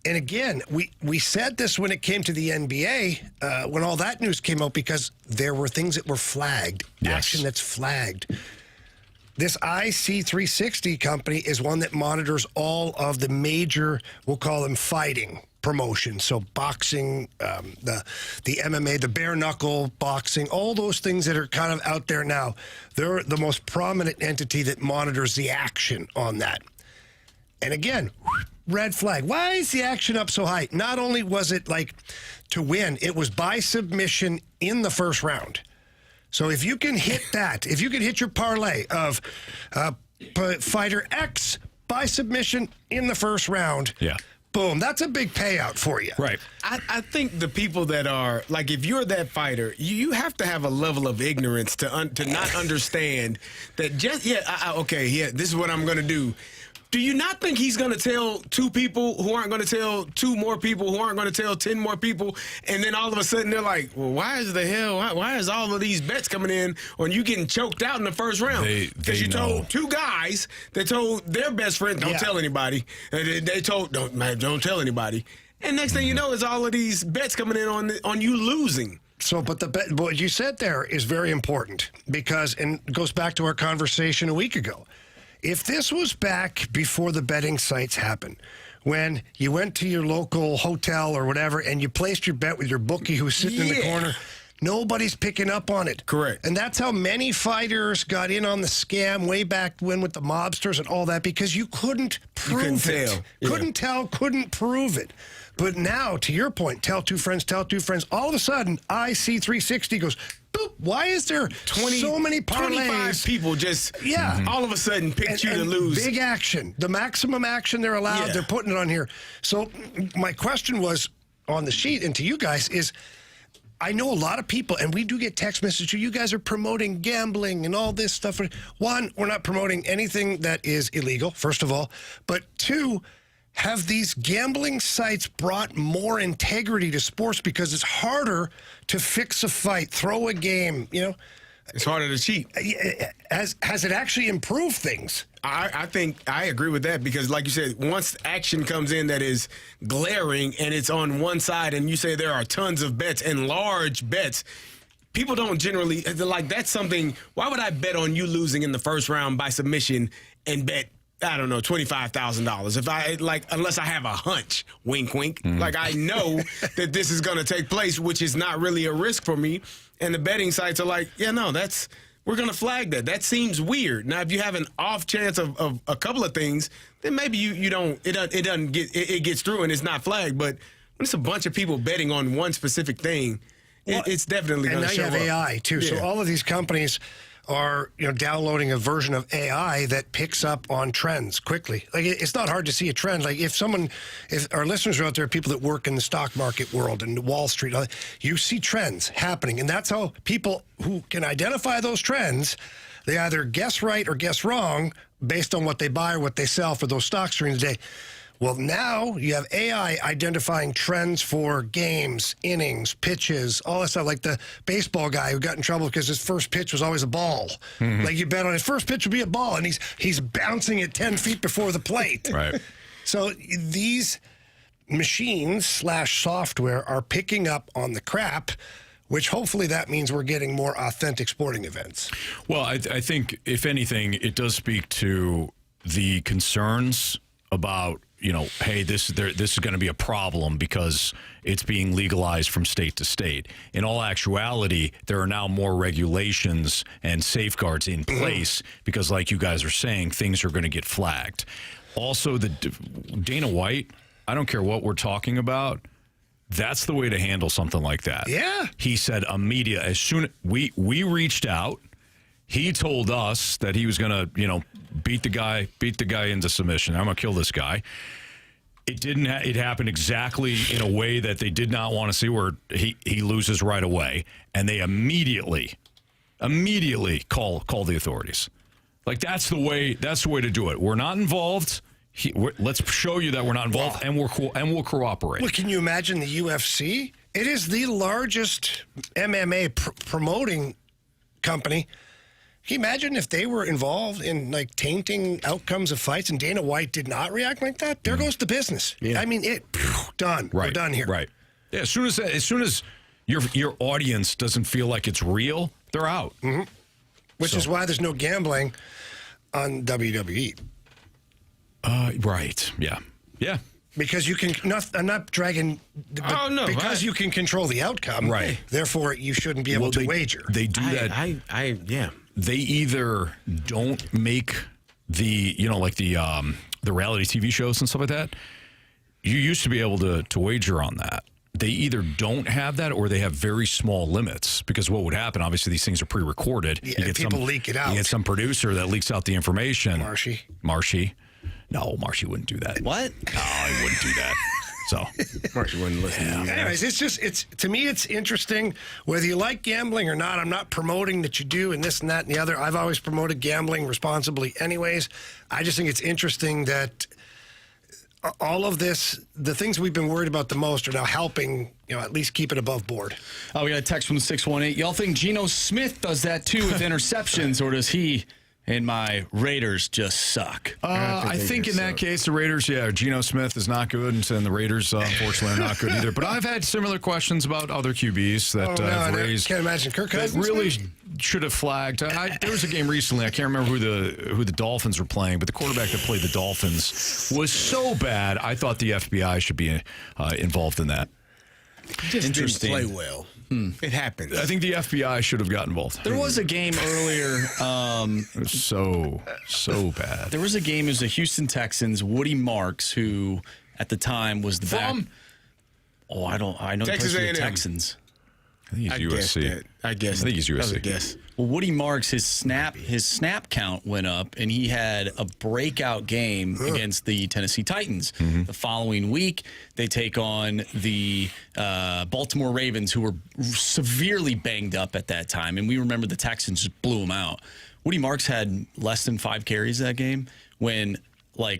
and again, we said this when it came to the NBA, when all that news came out, because there were things that were flagged, action that's flagged. This IC360 company is one that monitors all of the major, we'll call them fighting promotions. So boxing, the MMA, the bare knuckle boxing, all those things that are kind of out there now. They're the most prominent entity that monitors the action on that. And again, red flag. Why is the action up so high? Not only was it like to win, it was by submission in the first round. So if you can hit that, if you can hit your parlay of fighter X by submission in the first round, boom, that's a big payout for you. Right. I think the people that are, like, if you're that fighter, you have to have a level of ignorance to not understand that this is what I'm going to do. Do you not think he's going to tell two people who aren't going to tell two more people who aren't going to tell 10 more people, and then all of a sudden they're like, well, why is all of these bets coming in on you getting choked out in the first round? Because you told two guys that told their best friend, don't tell anybody. They told, don't tell anybody. And next thing you know is all of these bets coming in on you losing. So, but what you said there is very important because, and it goes back to our conversation a week ago. If this was back before the betting sites happened, when you went to your local hotel or whatever and you placed your bet with your bookie who's sitting in the corner. Nobody's picking up on it. Correct. And that's how many fighters got in on the scam way back when with the mobsters and all that, because you couldn't prove it. Tell. Yeah. Couldn't tell, couldn't prove it. But now, to your point, tell two friends, all of a sudden, IC360 goes, boop, why is there so many parlays? 25 people just all of a sudden picked you to lose. Big action. The maximum action they're allowed, they're putting it on here. So my question was on the sheet, and to you guys, is I know a lot of people, and we do get text messages, you guys are promoting gambling and all this stuff. One, we're not promoting anything that is illegal, first of all. But two, have these gambling sites brought more integrity to sports because it's harder to fix a fight, throw a game, you know? It's harder to cheat. Has it actually improved things? I think I agree with that because, like you said, once action comes in that is glaring and it's on one side and you say there are tons of bets and large bets, people don't generally, like, that's something, why would I bet on you losing in the first round by submission and bet, I don't know, $25,000 if I unless I have a hunch, wink, wink. Like I know that this is going to take place, which is not really a risk for me. And the betting sites are like, yeah, no, we're going to flag that. That seems weird. Now, if you have an off chance of a couple of things, then maybe it gets through and it's not flagged. But when it's a bunch of people betting on one specific thing, it's definitely going to show up. And now you have AI too. Yeah. So all of these companies are downloading a version of AI that picks up on trends quickly. Like it's not hard to see a trend. Like if our listeners are out there, people that work in the stock market world and Wall Street, you see trends happening, and that's how people who can identify those trends, they either guess right or guess wrong based on what they buy or what they sell for those stocks during the day. Well, now you have AI identifying trends for games, innings, pitches, all that stuff. Like the baseball guy who got in trouble because his first pitch was always a ball. Like you bet on his first pitch would be a ball, and he's bouncing it 10 feet before the plate. Right. So these machines / software are picking up on the crap, which hopefully that means we're getting more authentic sporting events. Well, I think, if anything, it does speak to the concerns about, hey, this is going to be a problem because it's being legalized from state to state. In all actuality, there are now more regulations and safeguards in place because, like you guys are saying, things are going to get flagged. Also, Dana White, I don't care what we're talking about, that's the way to handle something like that. Yeah. He said immediately, as soon we reached out, he told us that he was going to, beat the guy into submission. I'm going to kill this guy. It didn't. It happened exactly in a way that they did not want to see, where he loses right away, and they immediately call the authorities. Like that's the way to do it. We're not involved. Let's show you that we're not involved, and we'll cooperate. Well, can you imagine the UFC? It is the largest MMA promoting company. Can you imagine if they were involved in tainting outcomes of fights and Dana White did not react like that? There goes the business. Yeah. I mean, done. Right. We're done here. Right. Yeah. As soon as your audience doesn't feel like it's real, they're out. Mm-hmm. Which is why there's no gambling on WWE. Right. Yeah. Yeah. Because you can. I'm not dragging. Because you can control the outcome. Right. Therefore, you shouldn't be able to wager. They do that. Yeah. They either don't make the reality TV shows and stuff like that. You used to be able to wager on that. They either don't have that or they have very small limits, because what would happen, obviously these things are pre-recorded. Yeah, people leak it out. You get some producer that leaks out the information. Marshy. No, Marshy wouldn't do that. What? No, he wouldn't do that. So Marshy wouldn't listen to you. Anyways, to me, it's interesting whether you like gambling or not. I'm not promoting that you do and this and that and the other. I've always promoted gambling responsibly anyways. I just think it's interesting that all of this, the things we've been worried about the most, are now helping, at least keep it above board. Oh, we got a text from 618. Y'all think Geno Smith does that too with interceptions, or does he and my Raiders just suck. I think in that case, the Raiders, Geno Smith is not good, and the Raiders, unfortunately, are not good either. But I've had similar questions about other QBs that I've raised. Can't imagine Kirk Cousins. Really should have flagged. There was a game recently. I can't remember who the Dolphins were playing, but the quarterback that played the Dolphins was so bad. I thought the FBI should be involved in that. Just didn't play well. It happens. I think the FBI should have gotten involved. There was a game earlier. It was so bad. There was a game. It was the Houston Texans. Woody Marks, who at the time was the back. Oh, I know Texas the A&M. Texans. I think he's USC. I guess. I think he's USC. That was a guess. Well, Woody Marks, his snap count went up, and he had a breakout game against the Tennessee Titans. The following week, they take on the Baltimore Ravens, who were severely banged up at that time, and we remember the Texans just blew them out. Woody Marks had less than 5 carries that game when,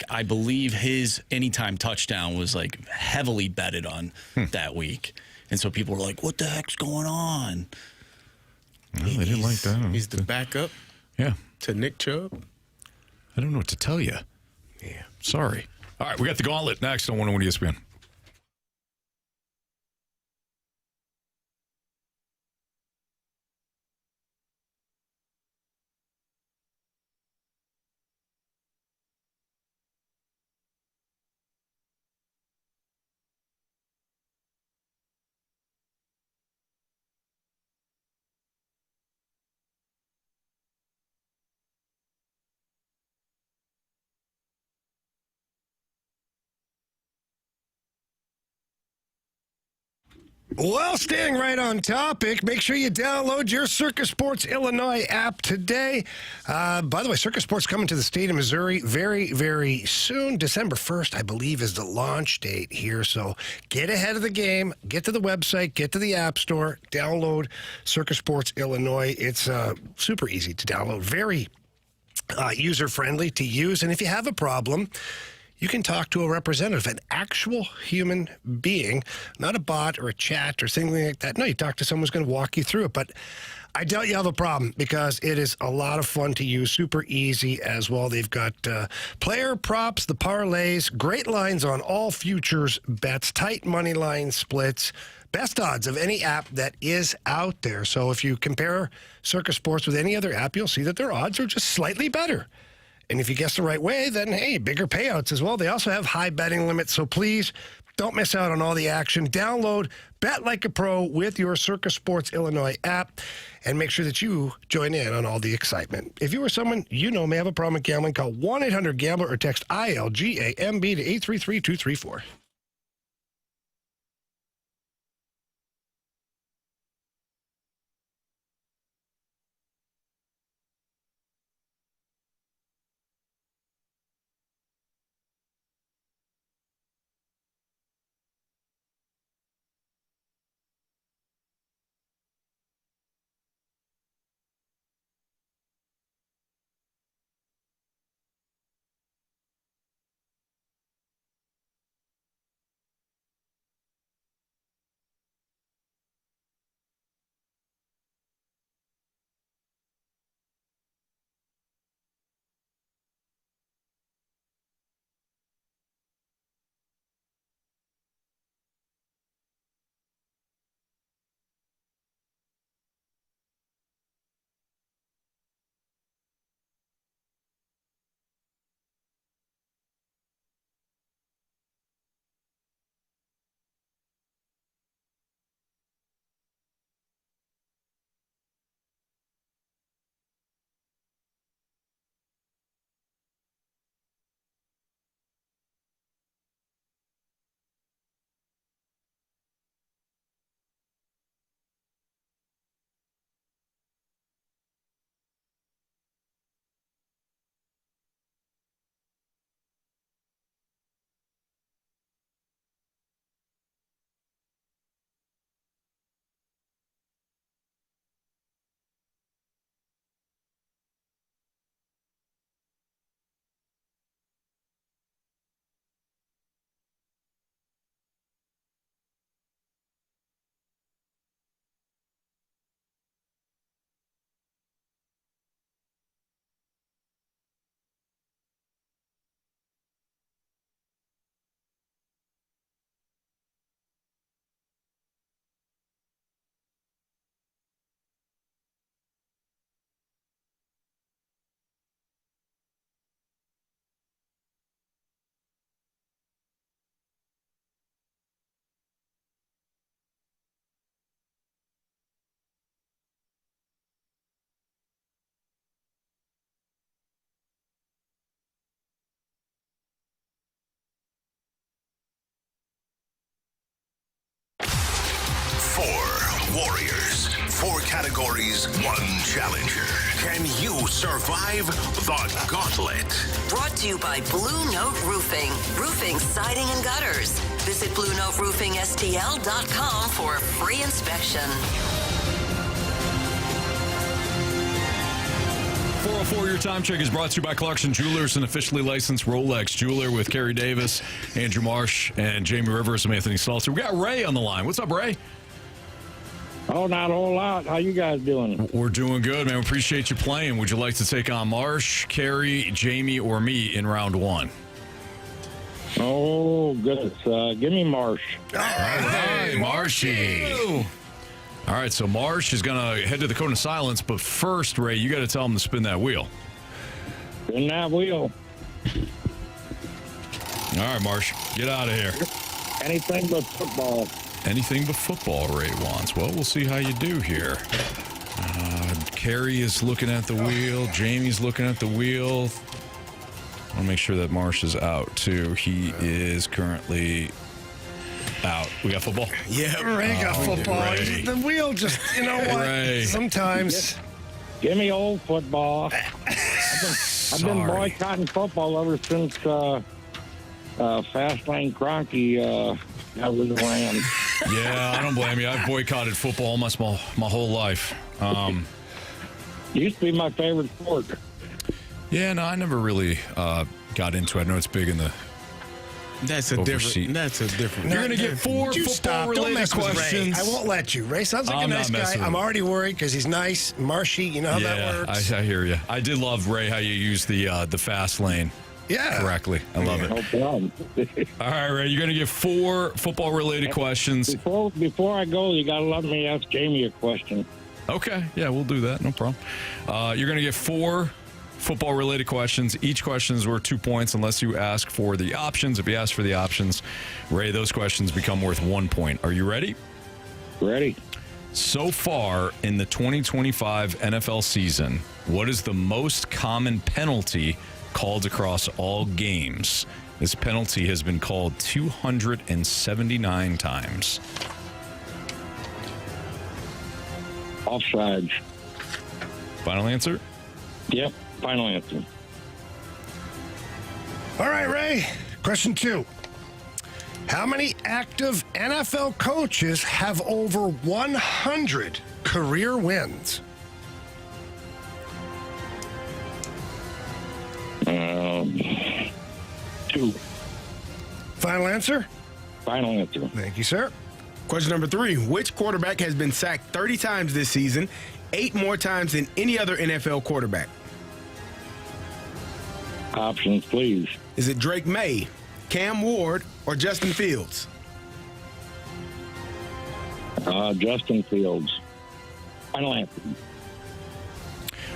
I believe his anytime touchdown was, heavily betted on that week. And so people were like, what the heck's going on? Well, they didn't like that. He's the backup to Nick Chubb. I don't know what to tell you. Yeah. Sorry. All right, we got the Gauntlet next on 101 ESPN. Well, staying right on topic, make sure you download your Circus Sports Illinois app today. By the way, Circus Sports coming to the state of Missouri very, very soon. December 1st, I believe, is the launch date here. So get ahead of the game, get to the website, get to the App Store, download Circus Sports Illinois. It's super easy to download, very user-friendly to use. And if you have a problem, you can talk to a representative, an actual human being, not a bot or a chat or something like that. No, you talk to someone who's going to walk you through it. But I doubt you have a problem because it is a lot of fun to use, super easy as well. They've got player props, the parlays, great lines on all futures bets, tight money line splits, best odds of any app that is out there. So if you compare Circus Sports with any other app, you'll see that their odds are just slightly better. And if you guess the right way, then, hey, bigger payouts as well. They also have high betting limits, so please don't miss out on all the action. Download Bet Like a Pro with your Circus Sports Illinois app and make sure that you join in on all the excitement. If you or someone you know may have a problem with gambling, call 1-800-GAMBLER or text ILGAMB to 833-234. 4 warriors, 4 categories, 1 challenger. Can you survive the Gauntlet? Brought to you by Blue Note Roofing. Roofing, siding, and gutters. Visit BlueNoteRoofingSTL.com for a free inspection. 404, your time check is brought to you by Clarkson Jewelers, an officially licensed Rolex jeweler, with Carey Davis, Andrew Marsh, and Jamie Rivers. I'm Anthony Stalter. We got Ray on the line. What's up, Ray? Oh, not a whole lot. How you guys doing? We're doing good, man. We appreciate you playing. Would you like to take on Marsh, Carey, Jamie, or me in round 1? Oh, goodness. Give me Marsh. All right, Marshy. All right, so Marsh is going to head to the cone of silence, but first, Ray, you got to tell him to spin that wheel. Spin that wheel. All right, Marsh, get out of here. Anything but football. Anything but football, Ray wants. Well, we'll see how you do here. Carey is looking at the wheel. Jamie's looking at the wheel. I want to make sure that Marsh is out, too. He is currently out. We got football? Yeah. Ray got football. Ray. The wheel just, you know what? Ray. Sometimes. Give me old football. I've been boycotting football ever since Fast Lane Kroenke was around. Yeah, I don't blame you. I've boycotted football almost my whole life. Used to be my favorite sport. Yeah, no, I never really got into it. I know it's big in the That's a overseas. different. You're going to get 4 football-related questions. I won't let you. Ray sounds like I'm a nice not guy. messing with I'm him. already worried because he's nice. Marshy, you know how that works. I hear you. I did love, Ray, how you used the fast lane correctly. I love it. No problem. All right, Ray, you're going to get 4 football-related questions. Before I go, you got to let me ask Jamie a question. Okay, yeah, we'll do that. No problem. You're going to get 4 football-related questions. Each question is worth 2 points unless you ask for the options. If you ask for the options, Ray, those questions become worth 1 point. Are you ready? Ready. So far in the 2025 NFL season, what is the most common penalty called across all games? This penalty has been called 279 times. Offsides. Final answer? Yep. Final answer. All right, Ray. Question 2. How many active NFL coaches have over 100 career wins? 2. Final answer? Final answer. Thank you, sir. Question number 3. Which quarterback has been sacked 30 times this season, 8 more times than any other NFL quarterback? Options, please. Is it Drake May, Cam Ward, or Justin Fields? Justin Fields. Final answer.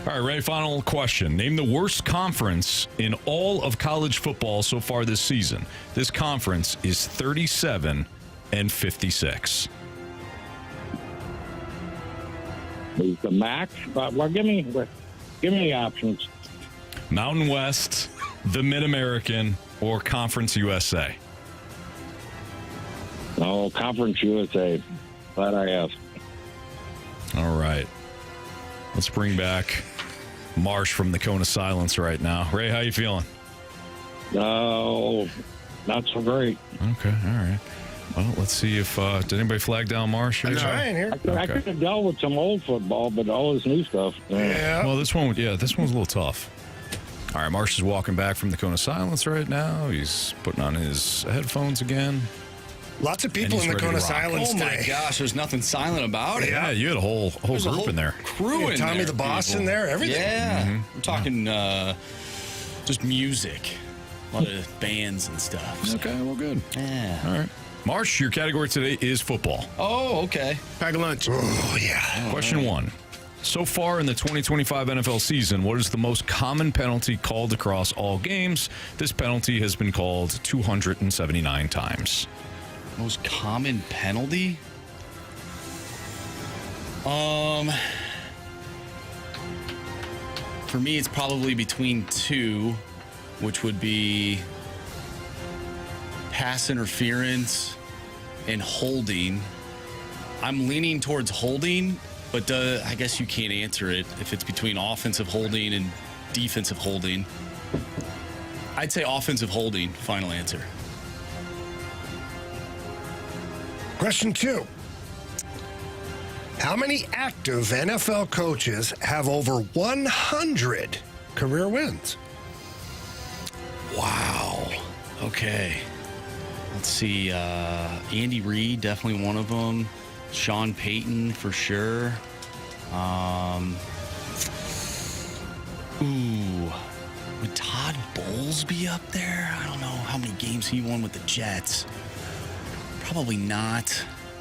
All right, Ray, final question. Name the worst conference in all of college football so far this season. This conference is 37-56. Is the max? Well, give me the options. Mountain West, the Mid-American, or Conference USA? No, Conference USA. Glad I asked. All right. Let's bring back Marsh from the Cone of Silence right now. Ray, how you feeling? No, not so great. Okay, all right. Well, let's see if did anybody flag down Marsh? I'm trying here. I could have dealt with some old football, but all this new stuff. Yeah. Well, this one's a little tough. All right, Marsh is walking back from the Cone of Silence right now. He's putting on his headphones again. Lots of people in the Cone of Silence Oh my today. gosh, there's nothing silent about it. Yeah, you had a whole There's a group in there. Crew in Tommy there, the Boss people. in there, everything. Yeah, I'm talking just music, a lot of bands and stuff. So. Okay, well, good. Yeah. All right. Marsh, your category today is football. Oh, okay. Pack a lunch. Oh, yeah. Question 1. So far in the 2025 NFL season, what is the most common penalty called across all games? This penalty has been called 279 times. Most common penalty? For me, it's probably between 2, which would be pass interference and holding. I'm leaning towards holding, but I guess you can't answer it if it's between offensive holding and defensive holding. I'd say offensive holding, final answer. Question 2. How many active NFL coaches have over 100 career wins? Wow. Okay. Let's see. Andy Reid, definitely one of them. Sean Payton, for sure. Would Todd Bowles be up there? I don't know how many games he won with the Jets. Probably not.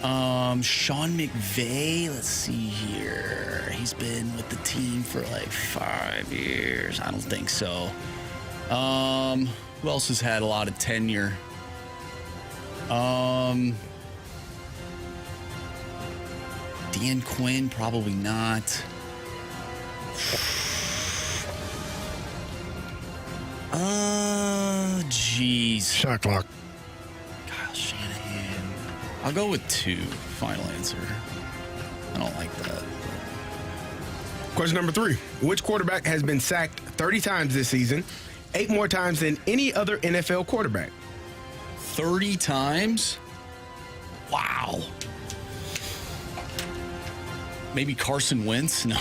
Sean McVay, let's see here. He's been with the team for like 5 years. I don't think so. Who else has had a lot of tenure? Dan Quinn, probably not. Jeez. Shot clock. Kyle Shanahan. I'll go with 2. Final answer. I don't like that. Question number 3. Which quarterback has been sacked 30 times this season, 8 more times than any other NFL quarterback? 30 times? Wow. Maybe Carson Wentz? No.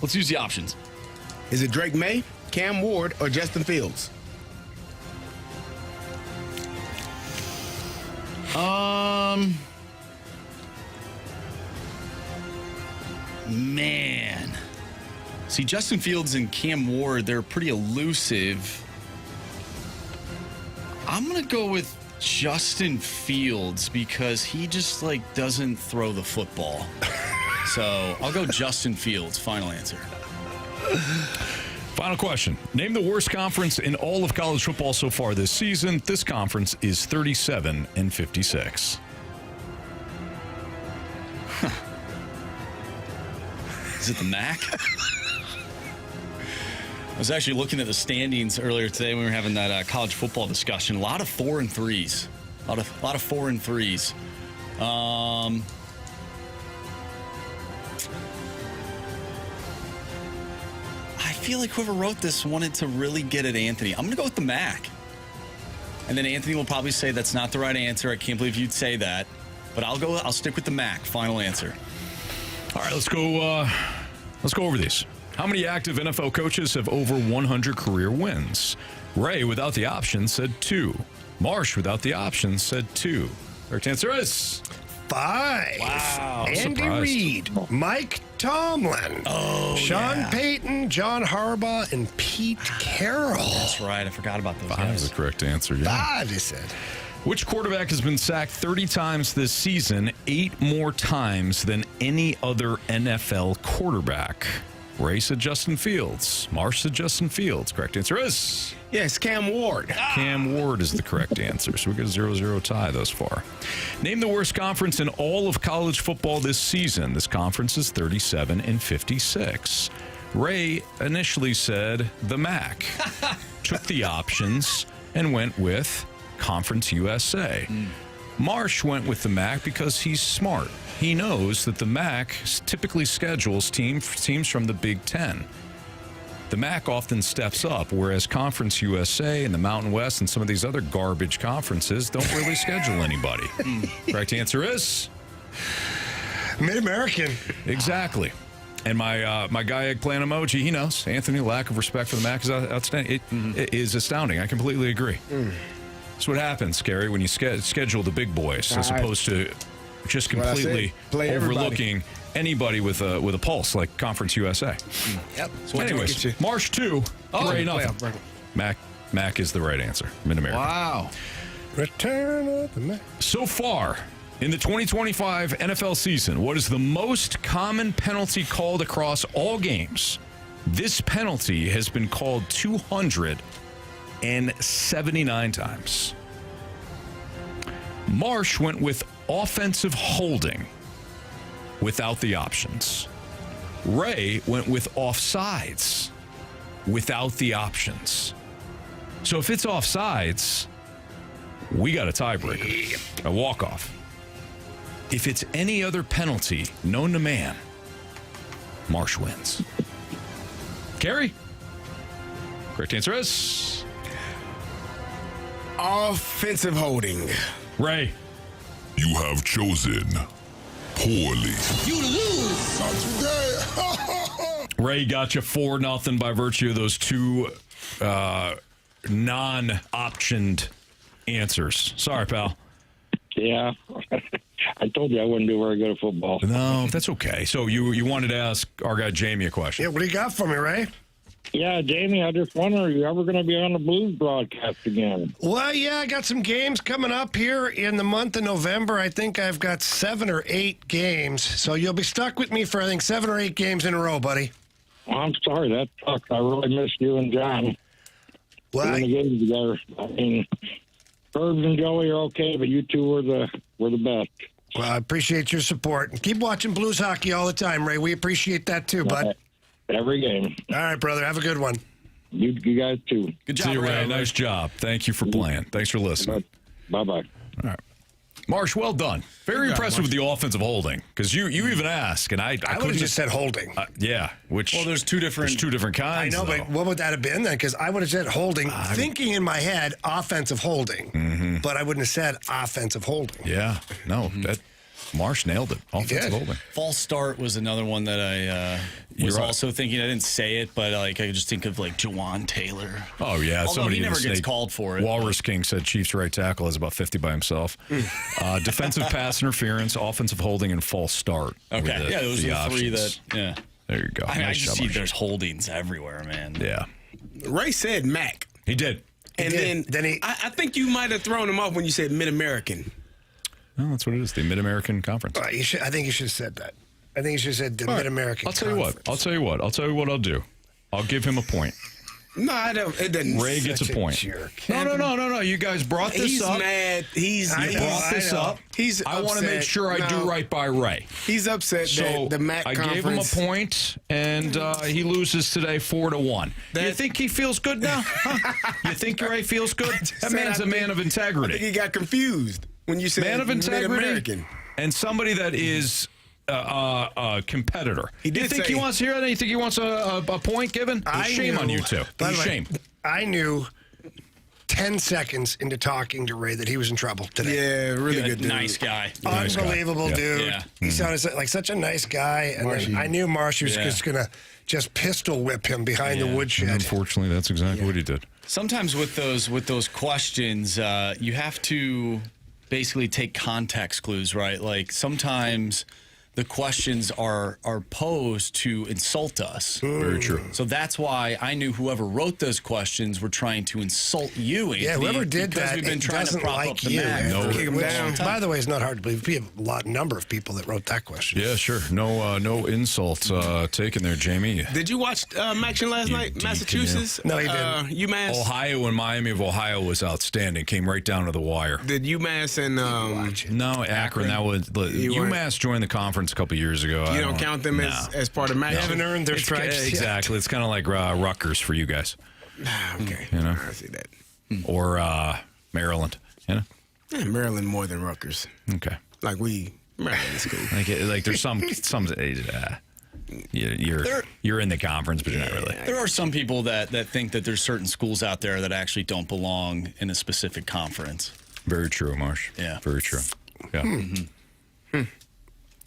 Let's use the options. Is it Drake May, Cam Ward, or Justin Fields? Man. See, Justin Fields and Cam Ward, they're pretty elusive. I'm going to go with Justin Fields because he just, doesn't throw the football. So I'll go Justin Fields. Final answer. Final question. Name the worst conference in all of college football so far this season. This conference is 37-56. Is it the MAC? I was actually looking at the standings earlier today when we were having that college football discussion. A lot of 4 and 3s. A lot of 4 and 3s. I feel like whoever wrote this wanted to really get at Anthony. I'm going to go with the MAC. And then Anthony will probably say that's not the right answer. I can't believe you'd say that. But I'll stick with the MAC. Final answer. All right, let's go over these. How many active NFL coaches have over 100 career wins? Ray, without the option, said 2. Marsh, without the option, said 2. Correct answer is 5. Wow. Andy Reid, Mike Tomlin, Sean Payton, John Harbaugh, and Pete Carroll. That's right. I forgot about those 5 guys. is the correct answer. Yeah. 5, he said. Which quarterback has been sacked 30 times this season, 8 more times than any other NFL quarterback? Ray said Justin Fields. Marsh said Justin Fields. Correct answer is? Yes, Cam Ward. Cam Ward is the correct answer. So we got a 0-0 tie thus far. Name the worst conference in all of college football this season. This conference is 37-56. Ray initially said the MAC. Took the options and went with Conference USA. Marsh went with the MAC because he's smart. He knows that the MAC typically schedules teams from the Big Ten. The MAC often steps up, whereas Conference USA and the Mountain West and some of these other garbage conferences don't really schedule anybody. Correct answer is? Mid-American. Exactly. And my guy eggplant emoji, he knows. Anthony, lack of respect for the MAC is outstanding. It is astounding. I completely agree. That's what happens, Carey, when you schedule the big boys, as opposed to just completely overlooking anybody with a pulse like Conference USA. Yep. So anyways, Marsh 2, Ray nothing. Mac is the right answer. Mid-America. Wow. Return of the MAC. So far in the 2025 NFL season, what is the most common penalty called across all games? This penalty has been called 279 times. Marsh went with offensive holding without the options. Ray went with offsides without the options. So if it's offsides, we got a tiebreaker, a walk-off. If it's any other penalty known to man, Marsh wins. Carey? Correct answer is... offensive holding. Ray? You have chosen poorly. You lose. Not today. Ray got you 4-0 by virtue of those two non-optioned answers. Sorry, pal. Yeah. I told you I wouldn't do very good at football. No, that's okay. So you wanted to ask our guy Jamie a question. Yeah, what do you got for me, Ray? Yeah, Jamie, I just wonder, are you ever going to be on the Blues broadcast again? Well, yeah, I got some games coming up here in the month of November. I think I've got 7 or 8 games. So you'll be stuck with me for, I think, 7 or 8 games in a row, buddy. Well, I'm sorry, that sucks. I really missed you and John. Well, Doing the games together. I mean, Herbs and Joey are okay, but you two were the best. Well, I appreciate your support. And keep watching Blues hockey all the time, Ray. We appreciate that too, bud. Every game. All right, brother. Have a good one. You guys too. Good job, See you, Ray. Ray. Nice job. Thank you for playing. Thanks for listening. Bye-bye. All right. Marsh, well done. Very impressive with the offensive holding, because you even asked, and I would have just said holding. Yeah, which there's two different kinds. I know, but what would that have been then? Because I would have said holding, thinking in my head offensive holding, but I wouldn't have said offensive holding. Yeah, no, that Marsh nailed it. Offensive holding. False start was another one that I was also thinking. I didn't say it, but I just think of Jawan Taylor. Oh yeah, although somebody he never gets called for it. Walrus King said Chiefs right tackle is about 50 by himself. Defensive pass interference, offensive holding, and false start. Okay, those are the three that. Yeah, there you go. I just see there's holdings everywhere, man. Yeah, Ray said Mac. he did. And then he, I think you might have thrown him off when you said Mid-American. No, that's what it is. The Mid-American Conference. I think you should have said that. I think you should have said the Mid-American I'll tell you what. I'll tell you what I'll do. I'll give him a point. No, I don't. It doesn't. Ray gets a point. Jerk. No. You guys brought this up. He's mad. You brought this up. I want to make sure I do right by Ray. He's upset that the MAC I conference. gave him a point, and he loses today 4-1. You think he feels good now? Huh? You think Ray feels good? That man's a man of integrity. I think he got confused when you said man of integrity Mid-American. and somebody that is a competitor. He did you think say, he wants to hear that? You think he wants a point given? Shame on you two. Shame. I knew 10 seconds into talking to Ray that he was in trouble today. Yeah, really good dude. Nice guy. Unbelievable dude. Yeah. He sounded like such a nice guy. And then I knew Marsh was just going to just pistol whip him behind the woodshed. Unfortunately, that's exactly what he did. Sometimes with those questions, you have to basically take context clues, right? Like sometimes the questions are posed to insult us. Very true. So that's why I knew whoever wrote those questions were trying to insult you, Anthony. Yeah, whoever did that we've been trying to prop like up the you. MAC. No, kick him down. By the way, it's not hard to believe. We have a number of people that wrote that question. Yeah, sure. No insults taken there, Jamie. Did you watch Action last night? Massachusetts? No, he didn't. UMass? Ohio and Miami of Ohio was outstanding. Came right down to the wire. Did UMass and No, Akron. That was UMass joined the conference a couple years ago. you don't count them as part of MAC? They haven't earned their stripes yet. Exactly. It's kind of like Rutgers for you guys. Okay. You know? I see that. Or Maryland. You know? Yeah, Maryland more than Rutgers. Okay. Like Maryland is cool. Like there's some you're in the conference, but you're not really. There are some people that think that there's certain schools out there that actually don't belong in a specific conference. Very true, Marsh. Yeah. Very true. Yeah.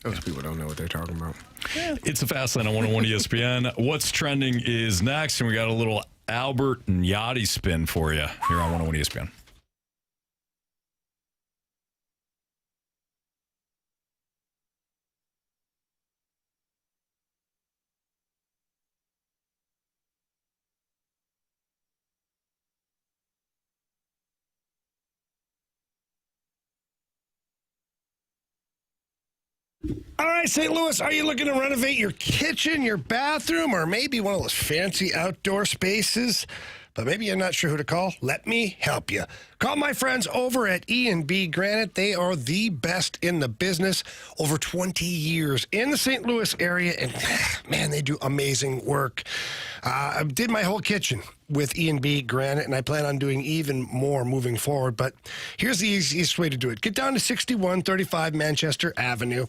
Those people don't know what they're talking about. It's a fast lane on 101 ESPN. What's trending is next, and we got a little Albert and Yachty spin for you here on 101 ESPN. All right, St. Louis, are you looking to renovate your kitchen, your bathroom, or maybe one of those fancy outdoor spaces? but maybe you're not sure who to call. Let me help you. Call my friends over at E&B Granite. They are the best in the business, over 20 years in the St. Louis area, and man, they do amazing work. I did my whole kitchen with E&B Granite, and I plan on doing even more moving forward, but here's the easiest way to do it. Get down to 6135 Manchester Avenue.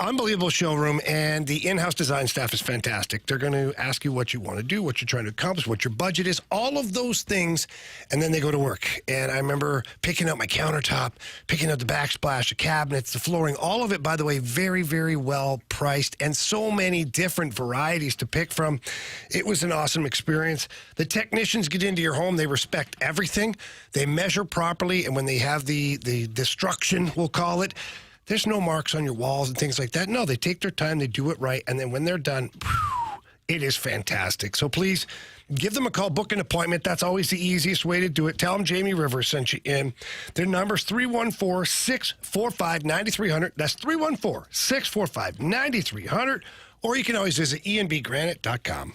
Unbelievable showroom, and the in-house design staff is fantastic. They're going to ask you what you want to do, what you're trying to accomplish, what your budget is, all of those things, and then they go to work. And I remember picking up my countertop, picking up the backsplash, the cabinets, the flooring, all of it, by the way, very, very well priced, and so many different varieties to pick from. It was an awesome experience. The technicians get into your home. They respect everything. They measure properly, and when they have the destruction, we'll call it, there's no marks on your walls and things like that. No, they take their time, they do it right, and then when they're done, it is fantastic. So please give them a call, book an appointment. That's always the easiest way to do it. Tell them Jamie Rivers sent you in. Their number is 314-645-9300. That's 314-645-9300. Or you can always visit enbgranite.com.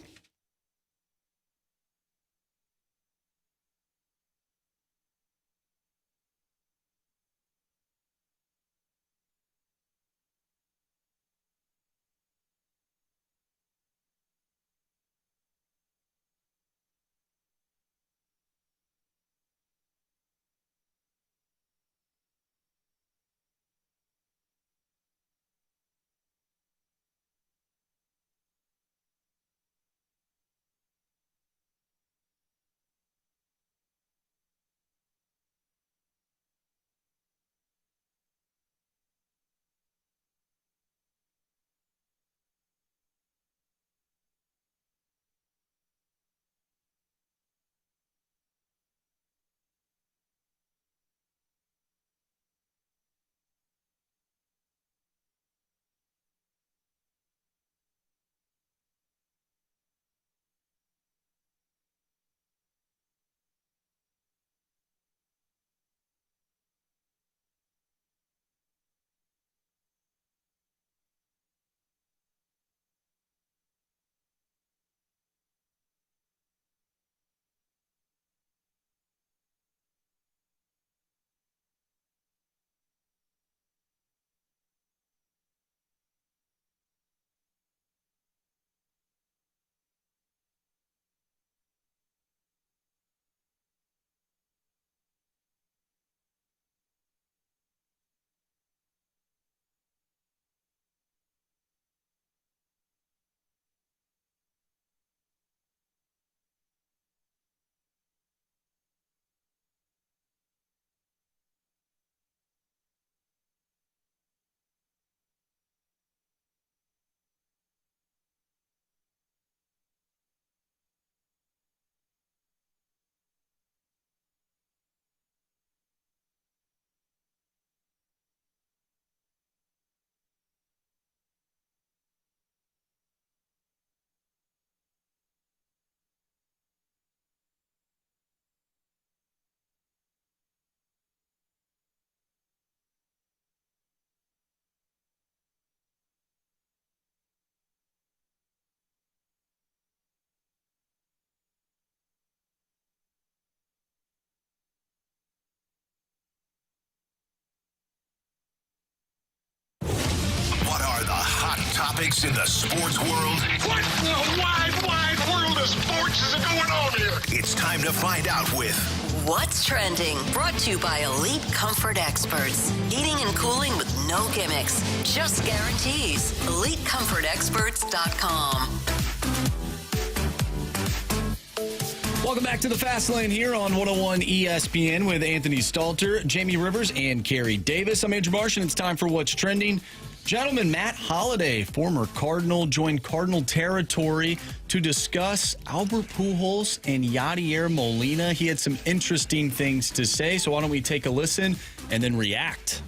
Topics in the sports world. What in the wide world of sports is going on here? It's time to find out with What's Trending, brought to you by Elite Comfort Experts. Heating and cooling with no gimmicks, just guarantees. EliteComfortExperts.com. Welcome back to the Fast Lane here on 101 ESPN with Anthony Stalter, Jamie Rivers, and Carey Davis. I'm Andrew Marsh, and it's time for What's Trending. Gentlemen, Matt Holliday, former Cardinal, joined Cardinal territory to discuss Albert Pujols and Yadier Molina. He had some interesting things to say, so why don't we take a listen and then react?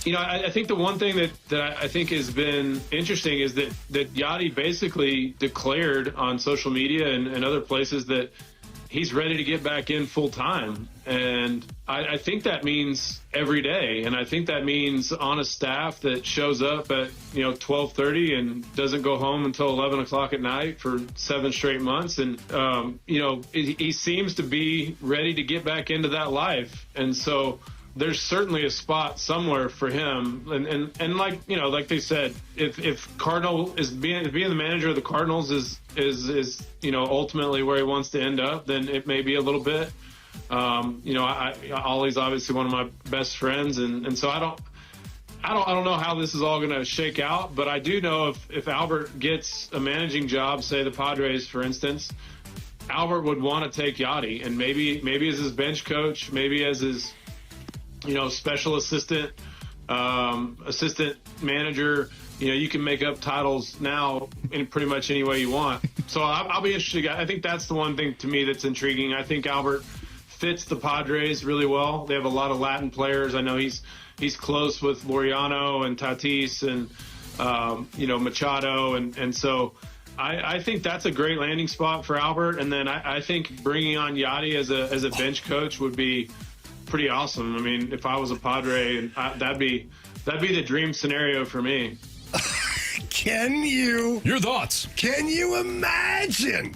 You know, I think the one thing that I think has been interesting is that Yadi basically declared on social media and other places that he's ready to get back in full time. And I think that means every day. And I think that means on a staff that shows up at, 12:30 and doesn't go home until 11 o'clock at night for 7 straight months. And, he seems to be ready to get back into that life. And so there's certainly a spot somewhere for him. And like they said, if Cardinal is being the manager of the Cardinals is ultimately where he wants to end up, then it may be a little bit. Ollie's obviously one of my best friends, and so I don't know how this is all going to shake out, but I do know if Albert gets a managing job, say the Padres, for instance, Albert would want to take Yachty, and maybe as his bench coach, maybe as his special assistant manager. You can make up titles now in pretty much any way you want. So I'll be interested. I think that's the one thing to me that's intriguing. I think Albert fits the Padres really well. They have a lot of Latin players. I know he's close with Laureano and Tatis and Machado, and so I think that's a great landing spot for Albert. And then I think bringing on Yachty as a bench coach would be pretty awesome. I mean, if I was a Padre, that'd be the dream scenario for me. Your thoughts? Can you imagine?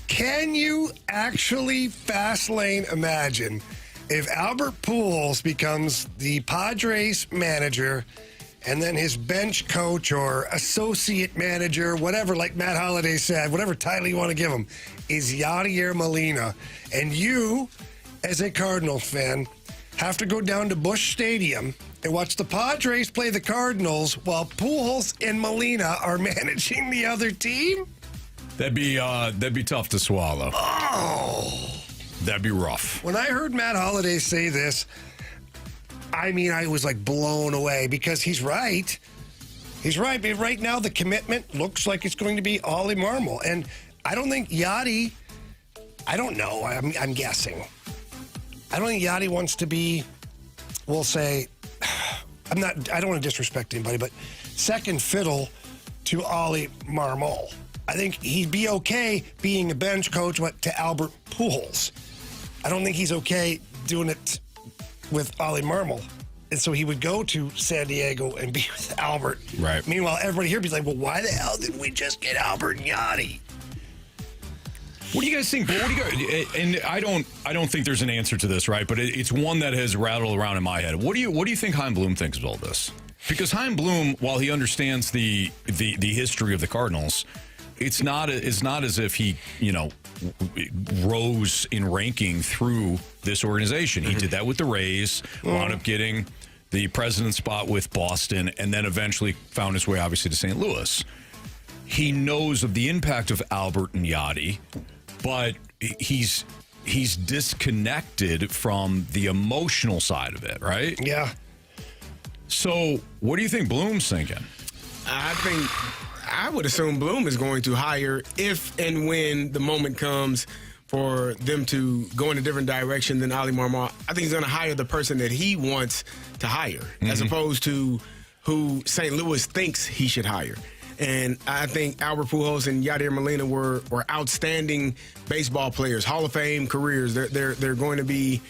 Can you actually fast lane imagine if Albert Pujols becomes the Padres manager and then his bench coach or associate manager, whatever, like Matt Holliday said, whatever title you want to give him, is Yadier Molina, and you, as a Cardinals fan, have to go down to Busch Stadium and watch the Padres play the Cardinals while Pujols and Molina are managing the other team? That'd be tough to swallow. Oh. That'd be rough. When I heard Matt Holliday say this, I was like blown away because he's right. He's right. But right now, the commitment looks like it's going to be Ollie Marmol. And I don't think Yachty, I don't know, I'm guessing. I don't think Yachty wants to be, we'll say, I don't want to disrespect anybody, but second fiddle to Ollie Marmol. I think he'd be okay being a bench coach to Albert Pujols. I don't think he's okay doing it with Ollie Marmol. And so he would go to San Diego and be with Albert. Right. Meanwhile, everybody here would be like, well, why the hell did we just get Albert and Yachty? What do you guys think? And I don't think there's an answer to this, right? But it's one that has rattled around in my head. What do you think Chaim Bloom thinks of all this? Because Chaim Bloom, while he understands the history of the Cardinals, it's not as if he rose in ranking through this organization. He did that with the Rays, wound up getting the president spot with Boston, and then eventually found his way, obviously, to St. Louis. He knows of the impact of Albert and Yachty, but he's disconnected from the emotional side of it, right? Yeah. So what do you think Bloom's thinking? I would assume Bloom is going to hire if and when the moment comes for them to go in a different direction than Ollie Marmol. I think he's going to hire the person that he wants to hire, as opposed to who St. Louis thinks he should hire. And I think Albert Pujols and Yadier Molina were outstanding baseball players, Hall of Fame careers. They're going to be,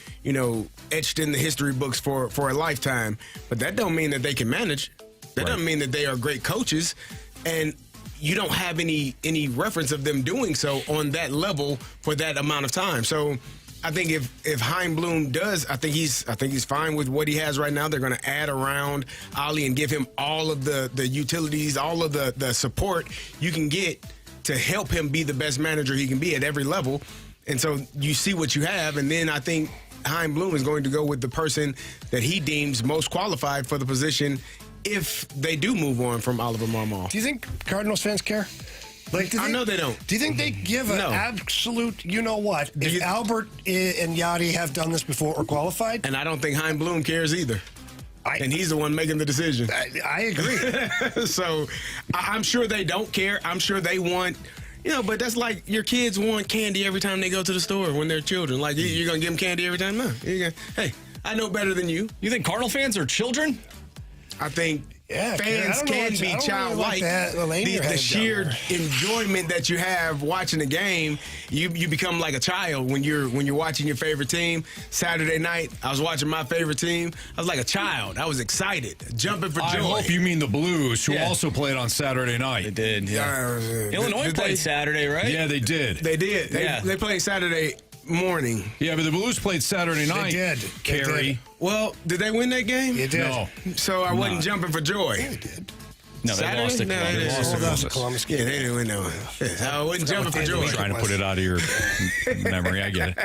etched in the history books for a lifetime. But that don't mean that they can manage. That doesn't mean that they are great coaches. And you don't have any reference of them doing so on that level for that amount of time. So I think if Chaim Bloom does, I think he's fine with what he has right now. They're going to add around Ollie and give him all of the utilities, all of the support you can get to help him be the best manager he can be at every level. And so you see what you have, and then I think Chaim Bloom is going to go with the person that he deems most qualified for the position if they do move on from Oliver Marmol. Do you think Cardinals fans care? I know they don't. Do you think they give an absolute, what, if Albert and Yachty have done this before or qualified? And I don't think Chaim Bloom cares either. And he's the one making the decision. I agree. So I'm sure they don't care. I'm sure they want, but that's like your kids want candy every time they go to the store when they're children. Like, you're going to give them candy every time? No. Hey, I know better than you. You think Cardinal fans are children? I think Yeah, fans can be childlike. The sheer enjoyment that you have watching a game, you become like a child when you're watching your favorite team. Saturday night, I was watching my favorite team. I was like a child. I was excited, jumping for joy. I hope you mean the Blues, who also played on Saturday night. They did. Yeah. Illinois played Saturday, right? Yeah, they did. They did. They played Saturday morning. Yeah, but the Blues played Saturday night. They did. Carey. Well, did they win that game? They did. No. So I wasn't jumping for joy. Yeah, they did. No, they lost to Columbus. They lost to Columbus. Yeah, they didn't win that one. So I wasn't jumping for joy. Trying to put it out of your memory. I get it.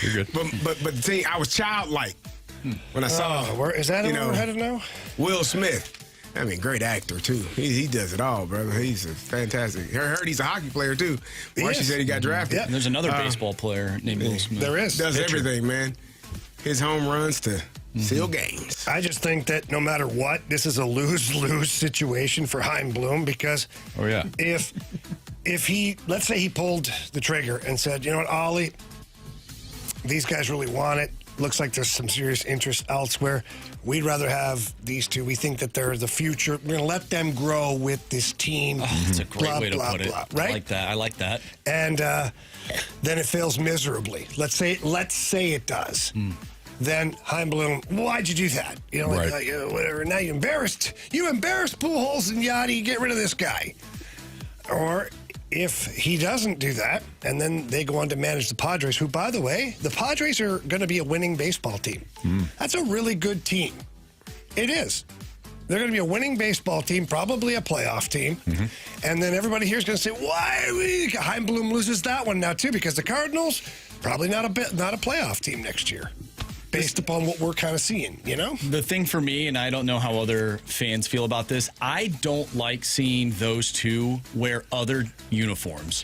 You're good. But the thing, I was childlike when I saw. Is that who we're headed now? Will Smith. I mean, great actor, too. He does it all, brother. He's a fantastic. I heard he's a hockey player, too. She said he got drafted. And there's another baseball player named Will Smith. There is. Does everything, man. His home runs to seal games. I just think that no matter what, this is a lose-lose situation for Chaim Bloom because if he, let's say he pulled the trigger and said, you know what, Ollie, these guys really want it. Looks like there's some serious interest elsewhere. We'd rather have these two. We think that they're the future. We're going to let them grow with this team. Oh, that's a great way to put it. Right? I like that. And then it fails miserably. Let's say it does. Then Chaim Bloom, why'd you do that? You know, whatever. Now you embarrassed Pujols and Yachty. Get rid of this guy. Or if he doesn't do that, and then they go on to manage the Padres, who, by the way, the Padres are going to be a winning baseball team. That's a really good team. It is. They're going to be a winning baseball team, probably a playoff team. And then everybody here is going to say, why? Chaim Bloom loses that one now, too, because the Cardinals, probably not a playoff team next year. Based upon what we're kind of seeing, you know? The thing for me, and I don't know how other fans feel about this, I don't like seeing those two wear other uniforms.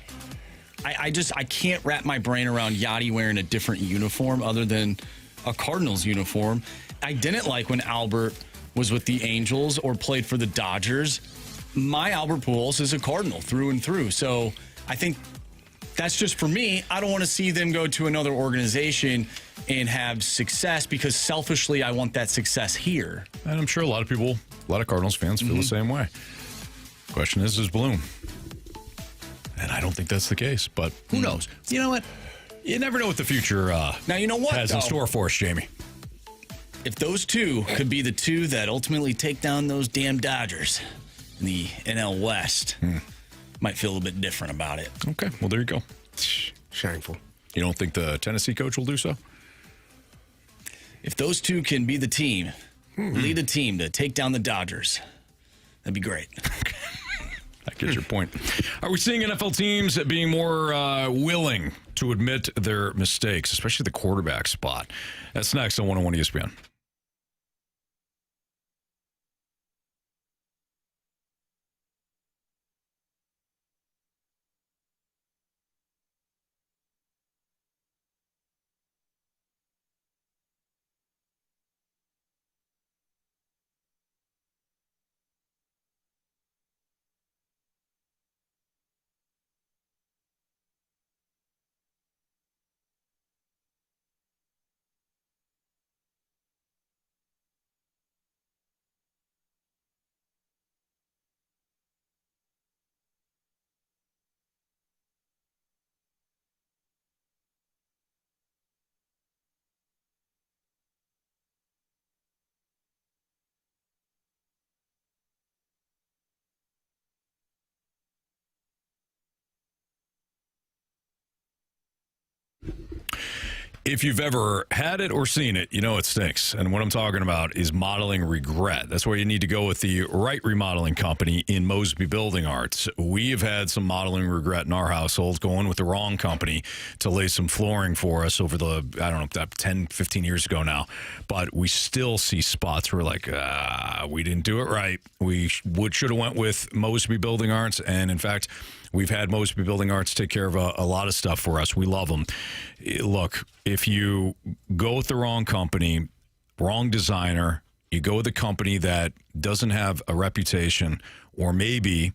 I can't wrap my brain around Yachty wearing a different uniform other than a Cardinals uniform. I didn't like when Albert was with the Angels or played for the Dodgers. My Albert Pujols is a Cardinal through and through. So I think that's just for me. I don't want to see them go to another organization and have success because selfishly I want that success here. And I'm sure a lot of Cardinals fans feel the same way. Question is Bloom? And I don't think that's the case, but who knows? You know what? You never know what the future now, you know what, has in store for us, Jamie. If those two could be the two that ultimately take down those damn Dodgers in the NL West, might feel a little bit different about it. Okay, well, there you go. Shameful. You don't think the Tennessee coach will do so? If those two can be the team, lead a team to take down the Dodgers, that'd be great. I get your point. Are we seeing NFL teams being more willing to admit their mistakes, especially the quarterback spot? That's next on 101 ESPN. If you've ever had it or seen it, you know it stinks. And what I'm talking about is modeling regret. That's where you need to go with the right remodeling company in Mosby Building Arts. We have had some modeling regret in our household, going with the wrong company to lay some flooring for us over the, 10, 15 years ago now. But we still see spots where like, we didn't do it right. We should have went with Mosby Building Arts. And in fact, we've had Mosby Building Arts take care of a lot of stuff for us. We love them. Look, if you go with the wrong company, wrong designer, you go with a company that doesn't have a reputation, or maybe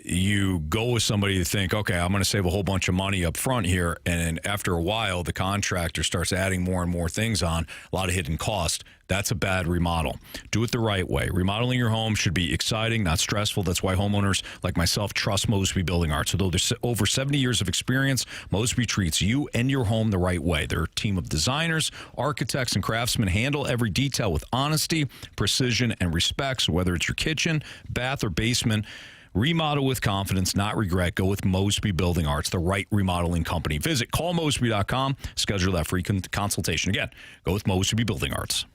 you go with somebody to think, okay, I'm going to save a whole bunch of money up front here, and after a while, the contractor starts adding more and more things on, a lot of hidden cost. That's a bad remodel. Do it the right way. Remodeling your home should be exciting, not stressful. That's why homeowners like myself trust Mosby Building Arts. Although there's over 70 years of experience, Mosby treats you and your home the right way. They're a team of designers, architects, and craftsmen handle every detail with honesty, precision, and respect. So whether it's your kitchen, bath, or basement, remodel with confidence, not regret. Go with Mosby Building Arts, the right remodeling company. Visit callmosby.com. Schedule that free consultation. Again, go with Mosby Building Arts.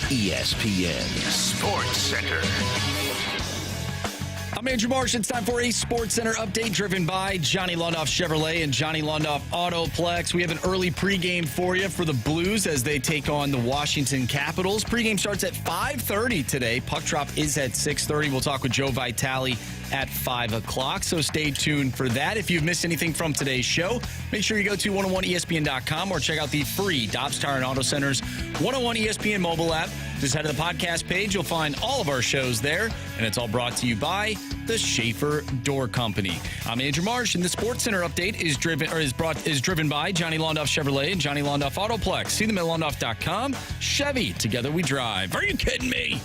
ESPN Sports Center. I'm Andrew Marsh. It's time for a Sports Center update driven by Johnny Londoff Chevrolet and Johnny Londoff Autoplex. We have an early pregame for you for the Blues as they take on the Washington Capitals. Pregame starts at 5:30 today. Puck drop is at 6:30. We'll talk with Joe Vitale at 5 o'clock, so stay tuned for that. If you've missed anything from today's show, make sure you go to 101ESPN.com or check out the free Dobbs Tire and Auto Center's 101 ESPN mobile app. Just head to the podcast page. You'll find all of our shows there, and it's all brought to you by the Schaefer Door Company. I'm Andrew Marsh, and the Sports Center update is driven by Johnny Londoff Chevrolet and Johnny Londoff Autoplex. See them at Londoff.com. Chevy, together we drive. Are you kidding me?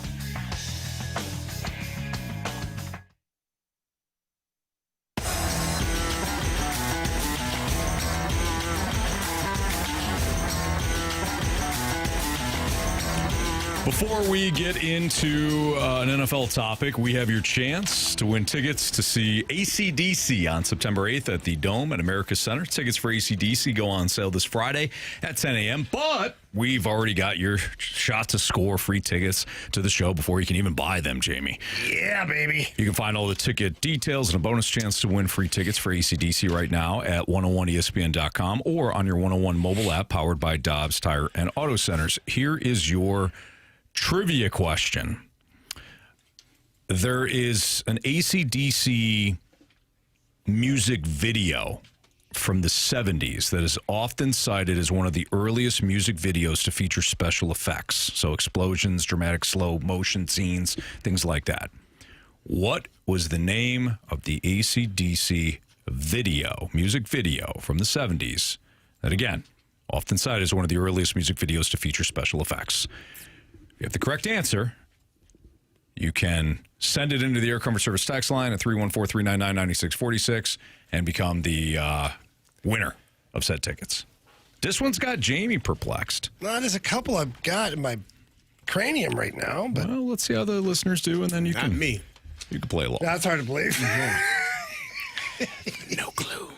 Before we get into an NFL topic, we have your chance to win tickets to see AC/DC on September 8th at the Dome at America's Center. Tickets for AC/DC go on sale this Friday at 10 a.m., but we've already got your shot to score free tickets to the show before you can even buy them, Jamie. Yeah, baby. You can find all the ticket details and a bonus chance to win free tickets for AC/DC right now at 101ESPN.com or on your 101 mobile app powered by Dobbs Tire and Auto Centers. Here is your trivia question. There is an AC/DC music video from the 70s that is often cited as one of the earliest music videos to feature special effects. So explosions, dramatic slow motion scenes, things like that. What was the name of the AC/DC video, music video from the 70s that, again, often cited as one of the earliest music videos to feature special effects? If you have the correct answer, you can send it into the Air Comfort Service text line at 314-399-9646 and become the winner of said tickets. This one's got Jamie perplexed. Well, there's a couple I've got in my cranium right now. But well, let's see how the listeners do, and then you Not can me. You can play along. That's hard to believe. No clue.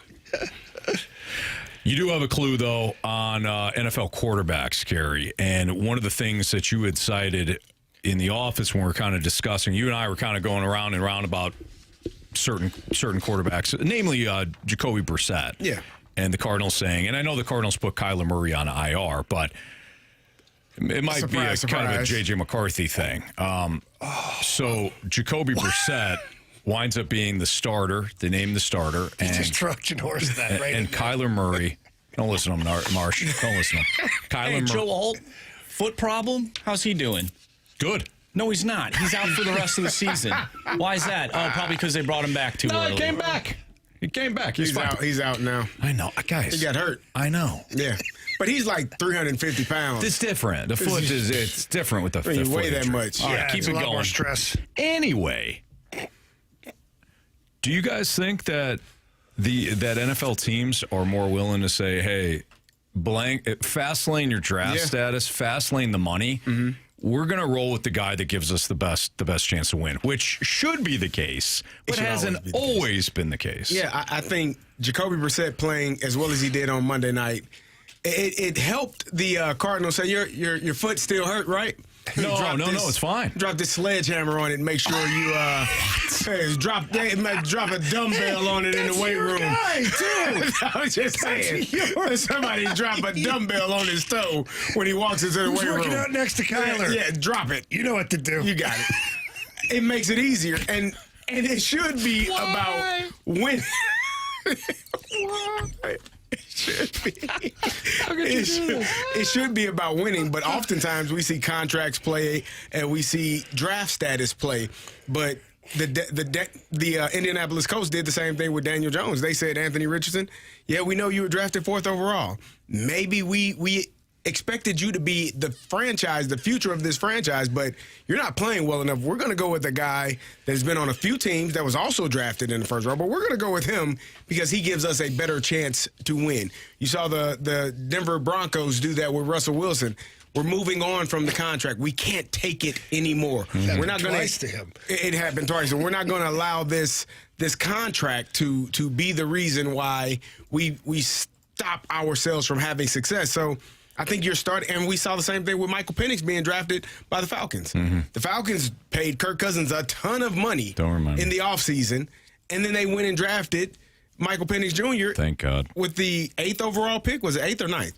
You do have a clue, though, on NFL quarterbacks, Carey. And one of the things that you had cited in the office when we were kind of discussing, you and I were kind of going around and around about certain quarterbacks, namely Jacoby Brissett. Yeah. And the Cardinals saying, and I know the Cardinals put Kyler Murray on IR, but it might be a kind of a J.J. McCarthy thing. So Jacoby Brissett winds up being the starter. They named the starter. And just Trojan horse that, right? And Kyler Murray. Don't listen to him, Marsh. Don't listen to him. Hey, Joe Alt, foot problem? How's he doing? Good. No, he's not. He's out for the rest of the season. Why is that? Oh, probably because they brought him back too early. No, he came back. He came back. He's fine. out. He's out now. I know. Guys. He got hurt. I know. Yeah. But he's like 350 pounds. It's different. The foot it's different with the when you foot weigh that injury. much. All right, Yeah, keep it's it a lot going. more stress. Anyway, do you guys think that that NFL teams are more willing to say, hey, fast lane your draft status, fast lane the money, we're going to roll with the guy that gives us the best chance to win, which should be the case, but hasn't always been the case. Yeah, I think Jacoby Brissett playing as well as he did on Monday night, it helped the Cardinals say, your foot still hurt, right? No, it's fine. Drop this sledgehammer on it and make sure you drop a dumbbell on it in the weight room. Guy, too. I was just saying. Somebody drop a dumbbell on his toe when he walks into the weight room. Working out next to Kyler. Yeah, drop it. You know what to do. You got it. It makes it easier, and it should be about winning. It should be about winning, but oftentimes we see contracts play and we see draft status play. But the Indianapolis Colts did the same thing with Daniel Jones. They said, Anthony Richardson, yeah, we know you were drafted 4th overall. Maybe we expected you to be the franchise, the future of this franchise, but you're not playing well enough. We're going to go with a guy that's been on a few teams that was also drafted in the 1st round, but we're going to go with him because he gives us a better chance to win. You saw the Denver Broncos do that with Russell Wilson. We're moving on from the contract. We can't take it anymore. We're not going to him. It happened twice, and we're not going to allow this contract to be the reason why we stop ourselves from having success. So I think you're starting, and we saw the same thing with Michael Penix being drafted by the Falcons. The Falcons paid Kirk Cousins a ton of money in the offseason, and then they went and drafted Michael Penix Jr. Thank God. With the 8th overall pick. Was it 8th or 9th?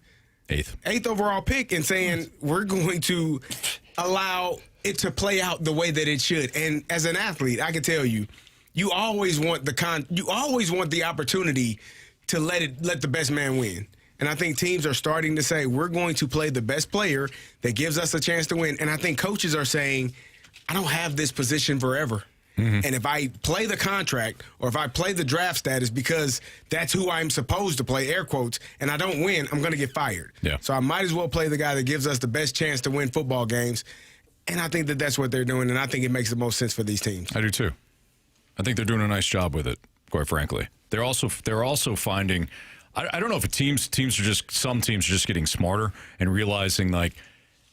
8th overall pick, and saying we're going to allow it to play out the way that it should. And as an athlete, I can tell you, you always want the opportunity to let the best man win. And I think teams are starting to say, we're going to play the best player that gives us a chance to win. And I think coaches are saying, I don't have this position forever. And if I play the contract or if I play the draft status because that's who I'm supposed to play, air quotes, and I don't win, I'm going to get fired. Yeah. So I might as well play the guy that gives us the best chance to win football games. And I think that that's what they're doing, and I think it makes the most sense for these teams. I do too. I think they're doing a nice job with it, quite frankly. They're also finding – I don't know if some teams are just getting smarter and realizing, like,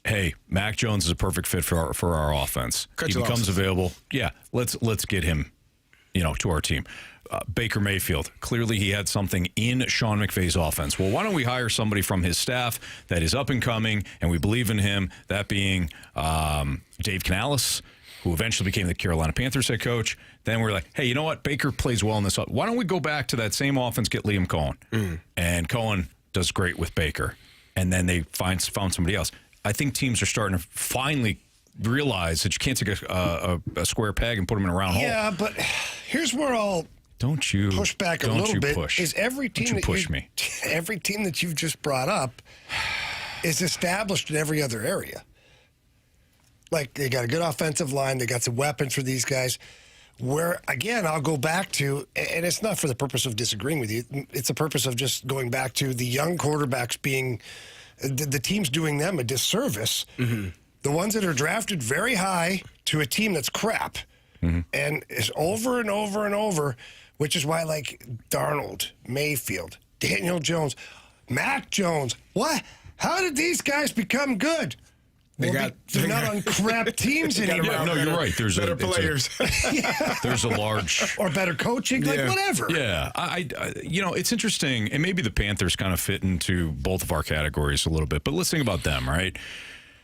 hey, Mac Jones is a perfect fit for our offense. He becomes available. Yeah, let's get him, to our team. Baker Mayfield, clearly he had something in Sean McVay's offense. Well, why don't we hire somebody from his staff that is up and coming, and we believe in him, that being Dave Canales, who eventually became the Carolina Panthers head coach. Then we're like, hey, you know what? Baker plays well in this. Why don't we go back to that same offense, get Liam Cohen? And Cohen does great with Baker. And then they found somebody else. I think teams are starting to finally realize that you can't take a square peg and put them in a round hole. Yeah, but here's where I'll push back a little bit. Is every team every team that you've just brought up is established in every other area. Like, they got a good offensive line. They got some weapons for these guys. Where, again, I'll go back to, and it's not for the purpose of disagreeing with you. It's the purpose of just going back to the young quarterbacks being, the team's doing them a disservice. Mm-hmm. The ones that are drafted very high to a team that's crap. Mm-hmm. And it's over and over and over, which is why, like, Darnold, Mayfield, Daniel Jones, Mac Jones. What? How did these guys become good? They're not on crap teams anymore. Yeah, no, you're right. There's better players. There's a large or better coaching, like whatever. Yeah, I it's interesting, and maybe the Panthers kind of fit into both of our categories a little bit. But let's think about them, right?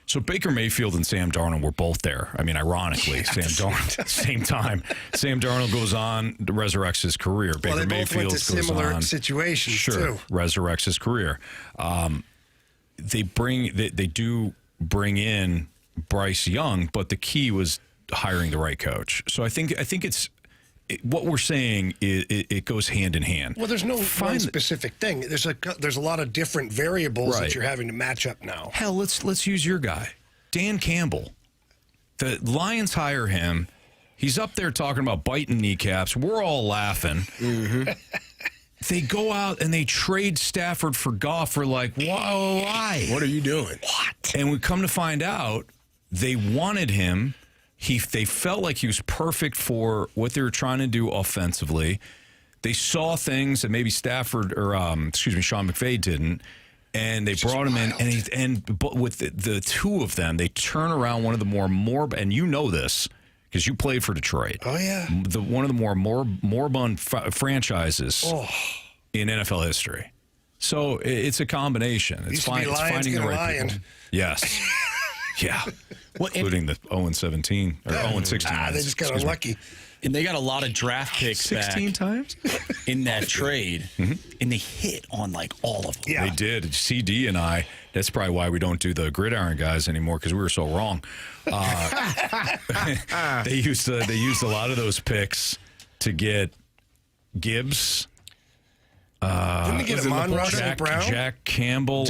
So Baker Mayfield and Sam Darnold were both there. I mean, ironically, Sam Darnold, same time. Sam Darnold goes on, resurrects his career. Baker Mayfield goes similar situations too. Resurrects his career. They do bring in Bryce Young, but the key was hiring the right coach. So I think what we're saying is it goes hand in hand. Well, there's no one specific thing. There's a lot of different variables that you're having to match up now. Hell, let's use your guy, Dan Campbell. The Lions hire him. He's up there talking about biting kneecaps. We're all laughing. Mm-hmm. They go out and they trade Stafford for Goff for like, why? What are you doing? What? And we come to find out they wanted him. They felt like he was perfect for what they were trying to do offensively. They saw things that maybe Stafford or Sean McVay didn't, and they brought him in. But with the two of them, they turn around one of the more and you know this because you played for Detroit. Oh yeah, one of the more moribund franchises in NFL history. So it's a combination. It's finding the right people. Yes. Yeah. Well, including the 0-17 or 0-16. They just got unlucky. And they got a lot of draft picks 16 times in that trade, and they hit on like all of them. Yeah. They did. CD and I, that's probably why we don't do the gridiron guys anymore because we were so wrong. They used a lot of those picks to get Gibbs. Didn't they get Amon-Ra St. Brown? Jack Campbell,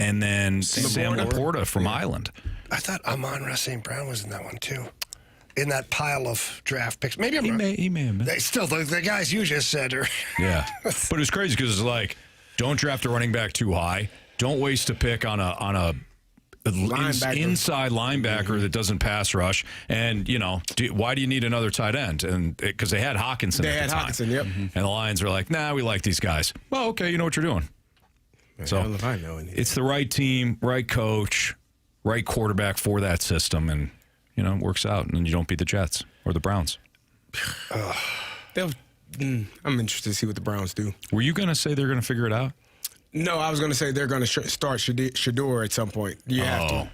and then Sam Laporta from Ireland. I thought Amon-Ra St. Brown was in that one too, in that pile of draft picks. Maybe he may have been. Still, the guys you just said are. Yeah, but it was crazy because it's like, don't draft a running back too high. Don't waste a pick on a inside linebacker that doesn't pass rush. And, why do you need another tight end? And because they had Hawkinson at the time. Yep. And the Lions were like, nah, we like these guys. Well, okay, you know what you're doing. So it's the right team, right coach, right quarterback for that system. And, it works out. And then you don't beat the Jets or the Browns. I'm interested to see what the Browns do. Were you going to say they're going to figure it out? No, I was going to say they're going to start Shador at some point. You have to.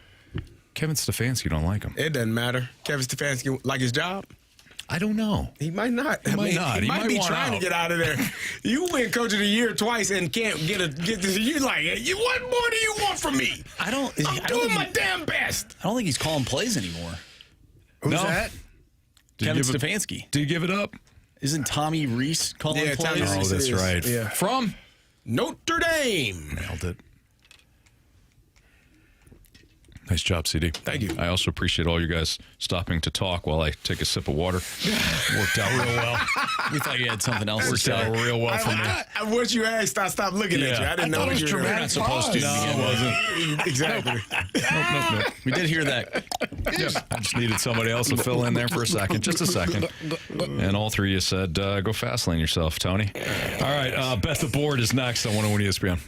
Kevin Stefanski don't like him. It doesn't matter. Kevin Stefanski like his job? I don't know. He might not. He might be trying to get out of there. You win Coach of the Year twice and can't get this. You're like, what more do you want from me? I'm doing my damn best. I don't think he's calling plays anymore. Who's that? Kevin Stefanski. Did you give it up? Isn't Tommy Reese calling plays? Oh, that's right. Yeah. From Notre Dame. Nailed it. Nice job, CD. Thank you. I also appreciate all you guys stopping to talk while I take a sip of water. Worked out real well. We thought you had something else. Worked out real well for me. Once you asked, I stopped looking at you. I didn't know what you were not supposed to. No, it wasn't. Exactly. Nope. We did hear that. Yeah, I just needed somebody else to fill in there for a second. Just a second. And all three of you said, go fast lane yourself, Tony. All right, Bet the Board is next on 101 ESPN.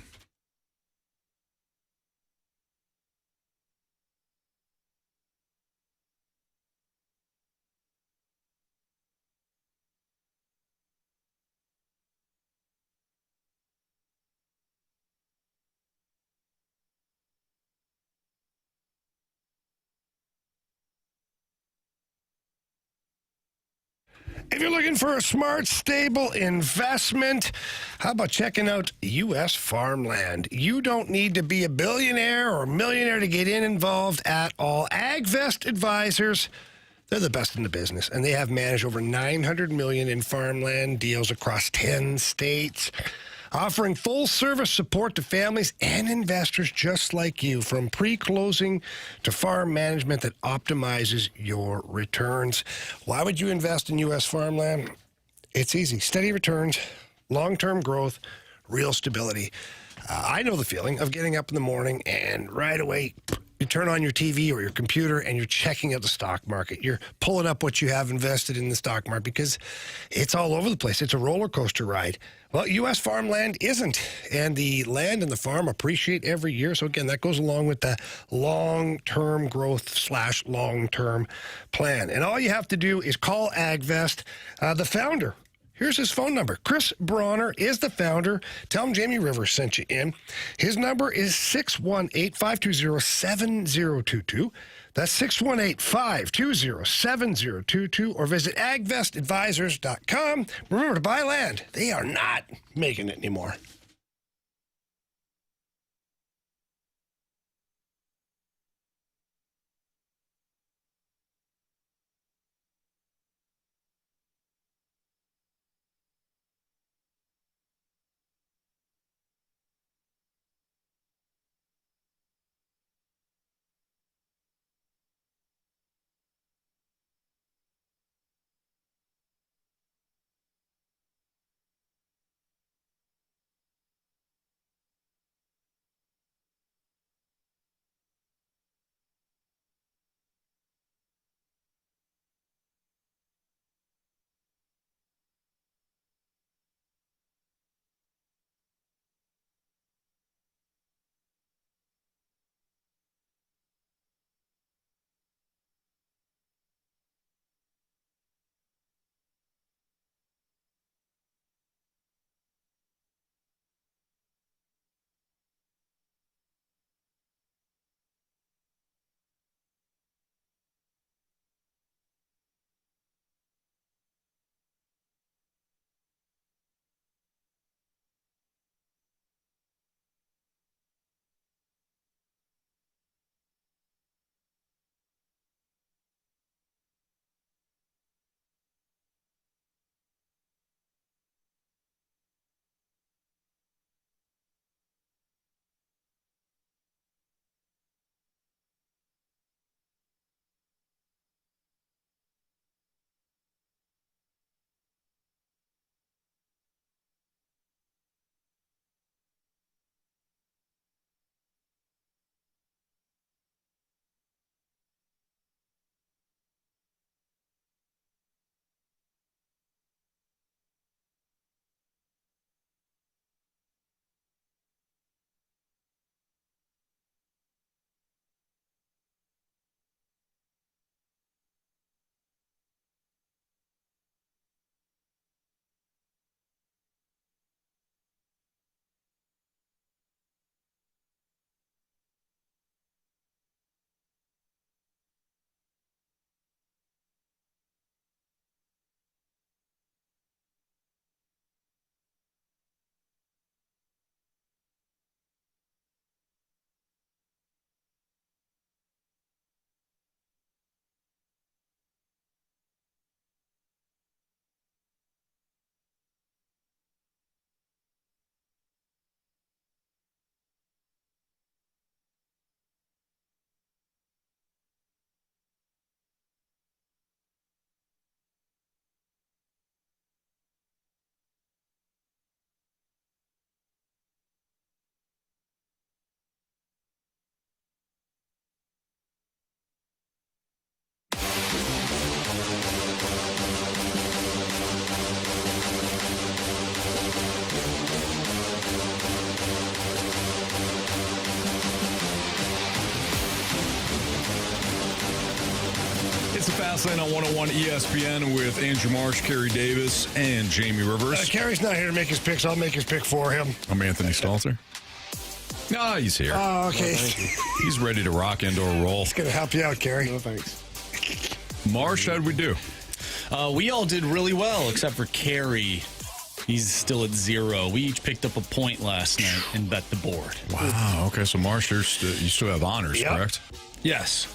If you're looking for a smart, stable investment, how about checking out U.S. farmland? You don't need to be a billionaire or millionaire to get involved at all. AgVest Advisors, they're the best in the business, and they have managed over $900 million in farmland deals across 10 states, offering full-service support to families and investors just like you, from pre-closing to farm management that optimizes your returns. Why would you invest in U.S. farmland? It's easy. Steady returns, long-term growth, real stability. I know the feeling of getting up in the morning and right away you turn on your TV or your computer and you're checking out the stock market. You're pulling up what you have invested in the stock market because it's all over the place. It's a roller coaster ride. Well, U.S. farmland isn't, and the land and the farm appreciate every year. So again, that goes along with the long-term growth / long-term plan. And all you have to do is call AgVest. The founder, here's his phone number. Chris Bronner is the founder. Tell him Jamie Rivers sent you in. His number is 618-520-7022. That's 618-520-7022. Or visit agvestadvisors.com. Remember to buy land. They are not making it anymore. It's the Fast Lane on 101 ESPN with Andrew Marsh, Carey Davis, and Jamie Rivers. Carey's not here to make his picks. I'll make his pick for him. I'm Anthony Stalter. No, he's here. Oh, okay. He's ready to rock and or roll. It's going to help you out, Carey. No, thanks. Marsh, how'd we do? We all did really well, except for Carey. He's still at 0. We each picked up a point last night and bet the board. Wow. Okay, so Marsh, you still have honors, correct? Yes.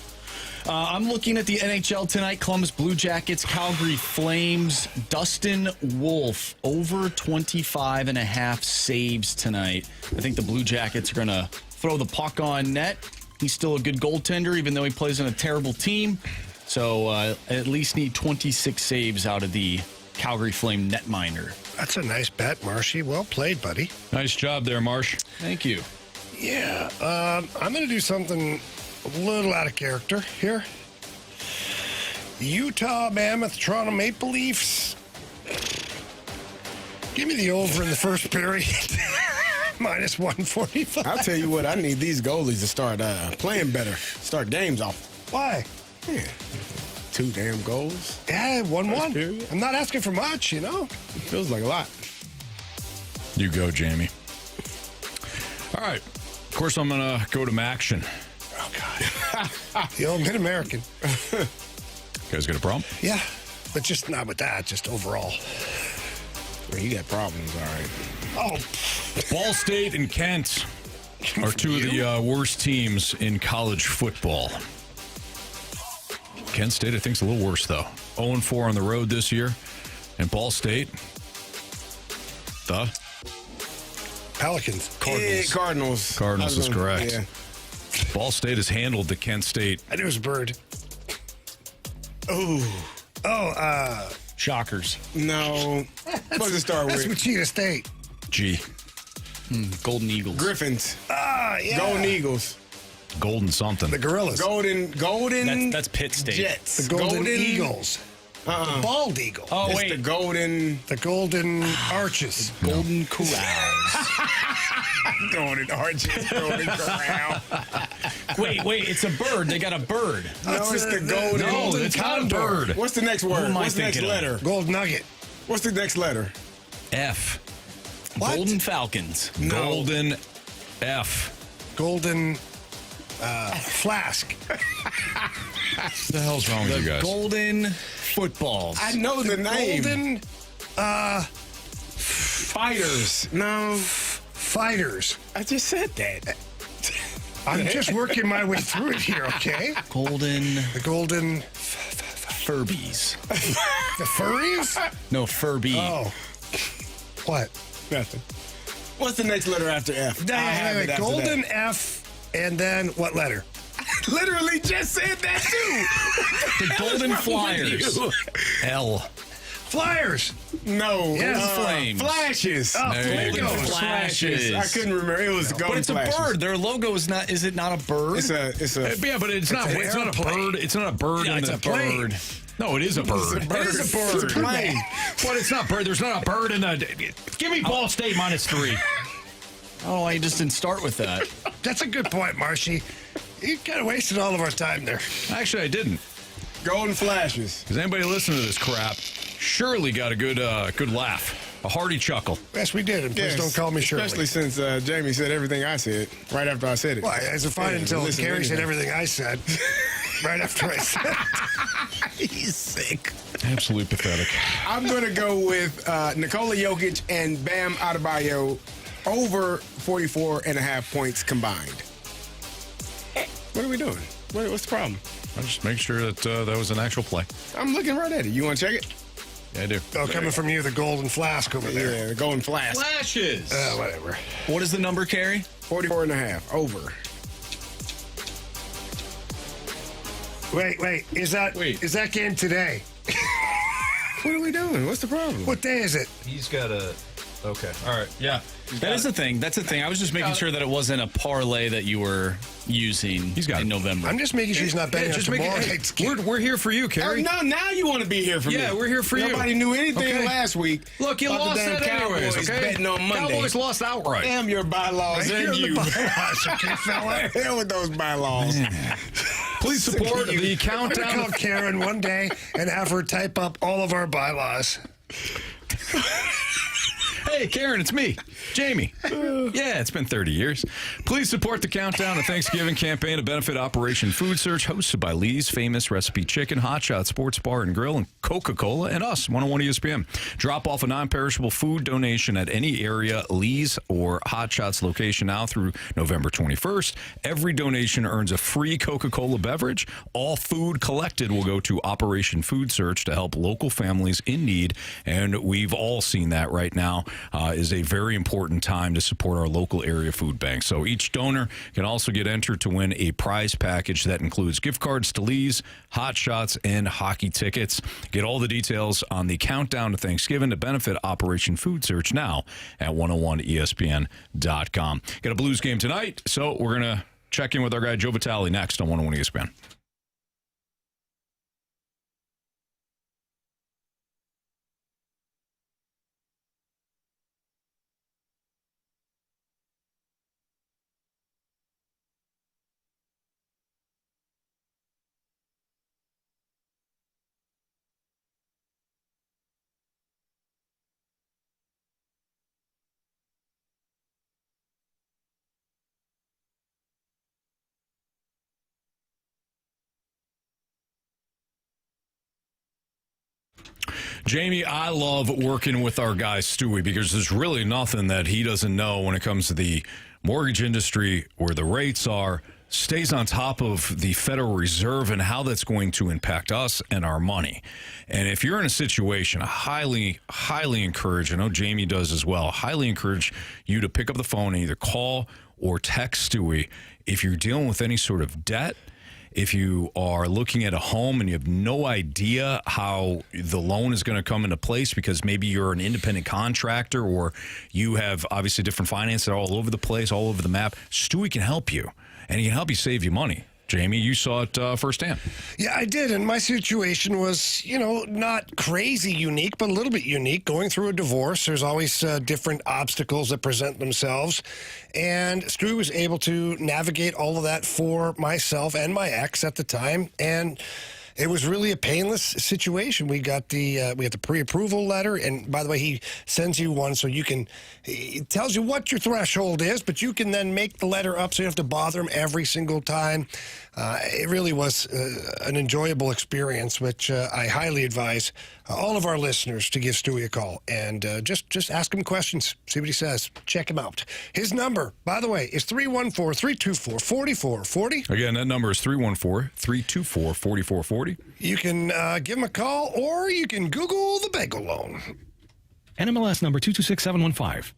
I'm looking at the NHL tonight. Columbus Blue Jackets, Calgary Flames, Dustin Wolf, over 25.5 saves tonight. I think the Blue Jackets are going to throw the puck on net. He's still a good goaltender, even though he plays on a terrible team. So at least need 26 saves out of the Calgary Flame netminder. That's a nice bet, Marshy. Well played, buddy. Nice job there, Marsh. Thank you. Yeah, I'm going to do something a little out of character here. Utah, Mammoth, Toronto Maple Leafs. Give me the over in the first period. Minus 145. I'll tell you what, I need these goalies to start playing better. Start games off. Why? Yeah. 2 damn goals. Yeah, 1-1. I'm not asking for much, you know? It feels like a lot. You go, Jamie. All right. Of course, I'm going to go to Maction. Oh, God. The old Mid-American. You guys got a problem? Yeah, but just not with that, just overall. Well, you got problems, all right. Oh. Ball State and Kent are 2 of the worst teams in college football. Kent State, I think, is a little worse, though. 0-4 on the road this year. And Ball State, the Pelicans. Cardinals. Cardinals is correct. Yeah. Ball State has handled the Kent State. I knew it was a bird. Shockers. No. What does it start That's with? Wichita State. G. Golden Eagles. Griffins. Yeah. Golden Eagles. Golden something. The Gorillas. Golden. That's Pitt State. Jets. The Golden Eagles. The Bald Eagle. Oh, It's wait. the Golden Arches. Golden Corrals. Golden Arches. Golden Corral. Wait, it's a bird. They got a bird. No, it's the Golden. No, it's not a bird. What's the next word? am I What's the next thinking of? letter? Gold Nugget. What's the next letter? F. What? Golden Falcons. No. Golden F. Golden Flask. What the hell's wrong with you guys? Golden Footballs. I know the name. Golden Fighters. No. Fighters. I just said that. I'm just working my way through it here, okay? Golden The Golden... Furbies. The Furries? No, Furby. Oh. What? Nothing. What's the next letter after F? I have it after Golden that. F, and then what letter? Literally just said that too. The Golden Flyers. L. Flyers. No. Yes. Flames. Flashes. There you go. Flashes. I couldn't remember. It was the Golden But it's a Flashes. bird. Their logo is not. Is it not a bird? It's a. Yeah, but it's not. an It's not a airplane. bird. It's not a bird. Yeah, in it's the a bird. No, it is a bird. It is a bird. It's a plane. But it's not bird. There's not a bird in the. Give me Ball State -3. Oh, I just didn't start with that. That's a good point, Marshy. You kind of wasted all of our time there. Actually, I didn't. Golden Flashes. Because anybody listening to this crap surely got a good laugh, a hearty chuckle. Yes, we did. And please Yes. don't call me Shirley. Especially since Jamie said everything I said right after I said it. Well, as a fine until listen to Carey said anything. everything I said right after I said it. He's sick. Absolutely pathetic. I'm going to go with Nikola Jokic and Bam Adebayo over 44.5 points combined. What are we doing? What's the problem? I'll just make sure that that was an actual play. I'm looking right at it. You want to check it? Yeah, I do. Oh, coming from you, the Golden Flask over there. Yeah, the Golden Flash. Flashes. Whatever. What is the number, Carey? 44.5 over. Wait. Is that game today? What are we doing? What's the problem? What day is it? He's got a. Okay. All right. Yeah. That is the thing. That's the thing. I was just making sure that it wasn't a parlay that you were using in November. I'm just making sure he's not betting on tomorrow night's game. We're here for you, Carey. Oh, no, now you want to be here for me. Yeah, we're here for you. Nobody knew anything Okay. last week. Look, you about lost the damn that anyways, Cowboys okay? betting on Monday. Cowboys lost outright. Damn your bylaws Right here and in the you. bylaws, okay, fella? Hell with those bylaws. Please support the I'm going to countdown. call Karen one day and have her type up all of our bylaws. Hey, Hey, Karen, it's me, Jamie. Yeah, it's been 30 years. Please support the Countdown to Thanksgiving campaign to benefit Operation Food Search, hosted by Lee's Famous Recipe Chicken, Hot Shot Sports Bar and Grill, and Coca-Cola, and us, 101 ESPN. Drop off a non-perishable food donation at any area Lee's or Hot Shot's location now through November 21st. Every donation earns a free Coca-Cola beverage. All food collected will go to Operation Food Search to help local families in need, and we've all seen that right now is a very important time to support our local area food bank. So each donor can also get entered to win a prize package that includes gift cards to Lee's, Hot Shots, and hockey tickets. Get all the details on the Countdown to Thanksgiving to benefit Operation Food Search now at 101ESPN.com. Got a Blues game tonight, so we're going to check in with our guy Joe Vitale next on 101 ESPN. Jamie, I love working with our guy Stewie because there's really nothing that he doesn't know when it comes to the mortgage industry, where the rates are, stays on top of the Federal Reserve and how that's going to impact us and our money. And if you're in a situation, I highly encourage, I know Jamie does as well, highly encourage you to pick up the phone and either call or text Stewie if you're dealing with any sort of debt. If you are looking at a home and you have no idea how the loan is going to come into place because maybe you're an independent contractor or you have obviously different finances all over the place, all over the map, Stewie can help you, and he can help you save you money. Jamie, you saw it firsthand. Yeah, I did. And my situation was, not crazy unique, but a little bit unique. Going through a divorce, there's always different obstacles that present themselves. And Stewie was able to navigate all of that for myself and my ex at the time. And it was really a painless situation. We got the pre-approval letter, and by the way, he sends you one so you can. It tells you what your threshold is, but you can then make the letter up so you don't have to bother him every single time. It really was an enjoyable experience, which I highly advise all of our listeners to give Stewie a call and just ask him questions, see what he says, check him out. His number, by the way, is 314-324-4440. Again, that number is 314-324-4440. You can give him a call, or you can Google the bagel loan. NMLS number 226715.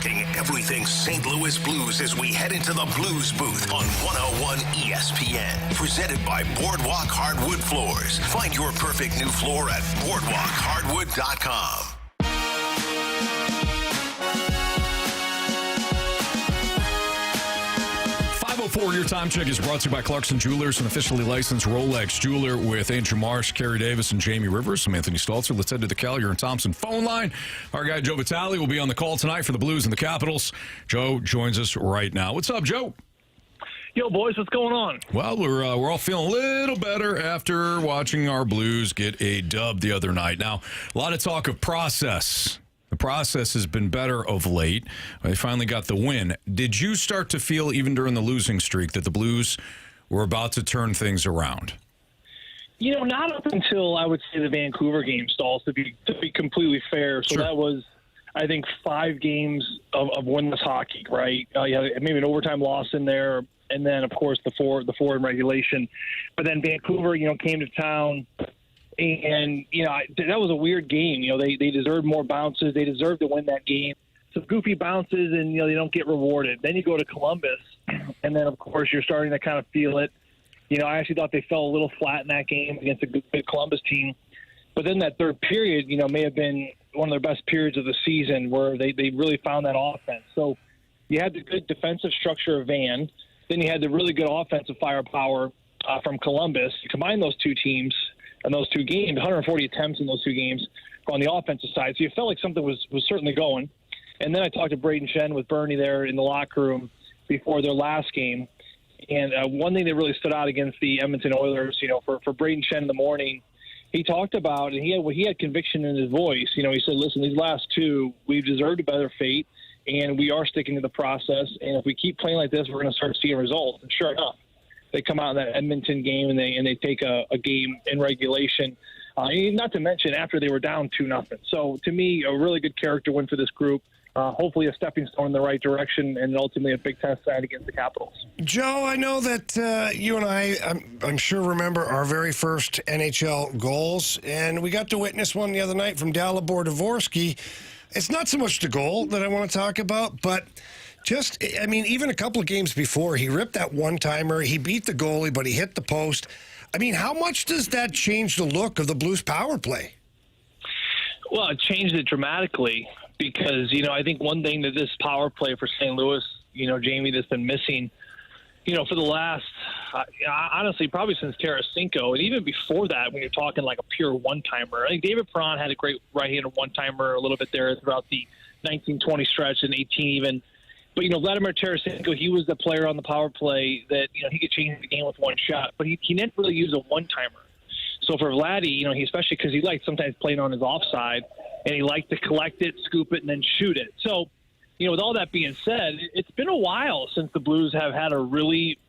talking everything St. Louis Blues as we head into the Blues booth on 101 ESPN. Presented by Boardwalk Hardwood Floors. Find your perfect new floor at boardwalkhardwood.com. 5:04, your time check is brought to you by Clarkson Jewelers, an officially licensed Rolex jeweler with Andrew Marsh, Carey Davis, and Jamie Rivers. I'm Anthony Stalter. Let's head to the Collier and Thompson phone line. Our guy Joe Vitale will be on the call tonight for the Blues and the Capitals. Joe joins us right now. What's up, Joe? Yo, boys, what's going on? Well, we're all feeling a little better after watching our Blues get a dub the other night. Now, a lot of talk of process. The process has been better of late. They finally got the win. Did you start to feel, even during the losing streak, that the Blues were about to turn things around? You know, not up until, I would say, the Vancouver game, Stalls, to be completely fair. So that was, I think, 5 games of winless hockey, right? You had maybe an overtime loss in there, and then, of course, the four in regulation. But then Vancouver, came to town. And, that was a weird game. They deserved more bounces. They deserved to win that game. Some goofy bounces, and, they don't get rewarded. Then you go to Columbus, and then, of course, you're starting to kind of feel it. I actually thought they fell a little flat in that game against a good Columbus team. But then that third period, may have been one of their best periods of the season where they really found that offense. So you had the good defensive structure of Van. Then you had the really good offensive firepower from Columbus. You combine those two teams in those two games, 140 attempts in those two games on the offensive side. So you felt like something was certainly going. And then I talked to Braden Shen with Bernie there in the locker room before their last game. And one thing that really stood out against the Edmonton Oilers, for Braden Shen in the morning, he talked about, and he had conviction in his voice. He said, listen, these last two, we've deserved a better fate, and we are sticking to the process. And if we keep playing like this, we're going to start seeing results. And sure enough, they come out in that Edmonton game and they take a game in regulation. Not to mention after they were down 2-0. So to me, a really good character win for this group. Hopefully a stepping stone in the right direction and ultimately a big test side against the Capitals. Joe, I know that you and I'm sure remember our very first NHL goals, and we got to witness one the other night from Dalibor Dvorsky. It's not so much the goal that I want to talk about, but even a couple of games before, he ripped that one-timer. He beat the goalie, but he hit the post. How much does that change the look of the Blues power play? Well, it changed it dramatically because, I think one thing that this power play for St. Louis, Jamie, that's been missing, for the last, honestly, probably since Tarasenko, and even before that, when you're talking like a pure one-timer. I think David Perron had a great right-handed one-timer a little bit there throughout the 19-20 stretch and 18 even. But, Vladimir Tarasenko, he was the player on the power play that, he could change the game with one shot. But he didn't really use a one-timer. So for Vladdy, he especially because he liked sometimes playing on his offside, and he liked to collect it, scoop it, and then shoot it. So, with all that being said, it's been a while since the Blues have had a really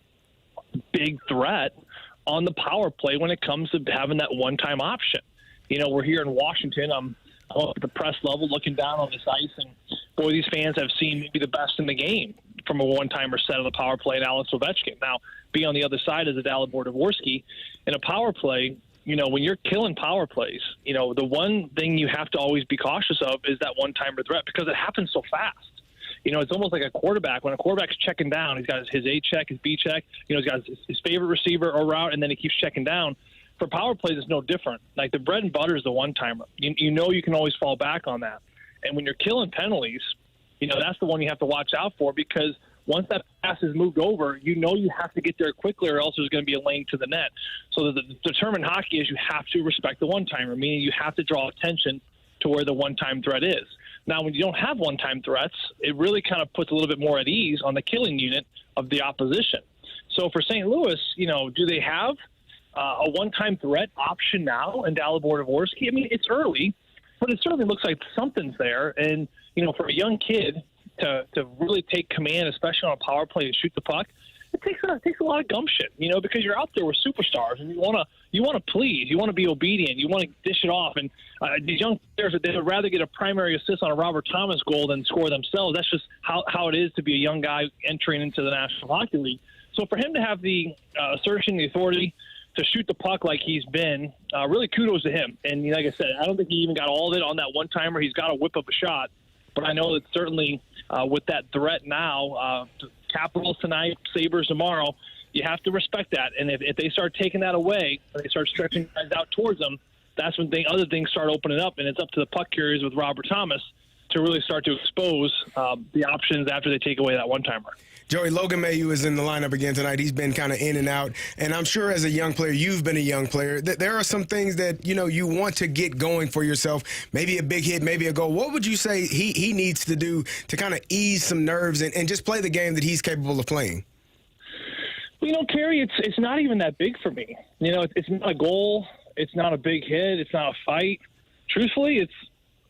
big threat on the power play when it comes to having that one-time option. We're here in Washington. I'm up at the press level looking down on this ice, and boy, these fans have seen maybe the best in the game from a one-timer set on the power play, and Alex Ovechkin. Now, being on the other side is a Dalibor Dvorsky. In a power play, when you're killing power plays, the one thing you have to always be cautious of is that one-timer threat because it happens so fast. It's almost like a quarterback. When a quarterback's checking down, he's got his A check, his B check. He's got his favorite receiver or route, and then he keeps checking down. For power plays, it's no different. Like the bread and butter is the one-timer. You can always fall back on that. And when you're killing penalties, that's the one you have to watch out for because once that pass is moved over, you have to get there quickly or else there's going to be a lane to the net. So the determined hockey is you have to respect the one-timer, meaning you have to draw attention to where the one-time threat is. Now, when you don't have one-time threats, it really kind of puts a little bit more at ease on the killing unit of the opposition. So for St. Louis, do they have a one-time threat option now in Dalibor Dvorsky? It's early, but it certainly looks like something's there. And, for a young kid to really take command, especially on a power play and shoot the puck, it takes a lot of gumption, because you're out there with superstars and you want to please, you want to be obedient, you want to dish it off. And these young players, they would rather get a primary assist on a Robert Thomas goal than score themselves. That's just how it is to be a young guy entering into the National Hockey League. So for him to have the assertion, the authority to shoot the puck like he's been, really kudos to him. And like I said, I don't think he even got all of it on that one-timer. He's got a whip of a shot. But I know that certainly with that threat now, Capitals tonight, Sabres tomorrow, you have to respect that. And if they start taking that away, and they start stretching guys out towards them, that's when other things start opening up, and it's up to the puck carriers with Robert Thomas to really start to expose the options after they take away that one-timer. Joey, Logan Mailloux is in the lineup again tonight. He's been kind of in and out. And I'm sure as a young player, you've been a young player, that there are some things that, you want to get going for yourself. Maybe a big hit, maybe a goal. What would you say he needs to do to kind of ease some nerves and just play the game that he's capable of playing? Well, Carey, it's not even that big for me. It's not a goal. It's not a big hit. It's not a fight. Truthfully,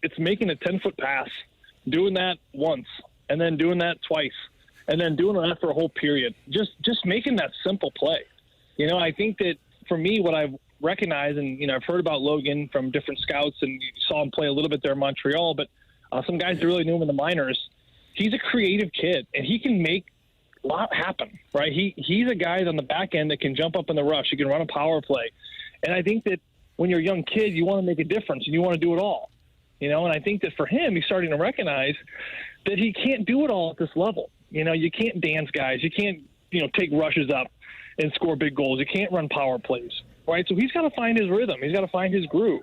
it's making a 10-foot pass, doing that once, and then doing that twice, and then doing that for a whole period. Just making that simple play. I think that for me, what I've recognized, and I've heard about Logan from different scouts, and you saw him play a little bit there in Montreal, but some guys that really knew him in the minors. He's a creative kid, and he can make a lot happen, right? He's a guy on the back end that can jump up in the rush. He can run a power play. And I think that when you're a young kid, you want to make a difference, and you want to do it all. And I think that for him, he's starting to recognize that he can't do it all at this level. You can't dance guys. You can't, take rushes up and score big goals. You can't run power plays, right? So he's got to find his rhythm. He's got to find his groove.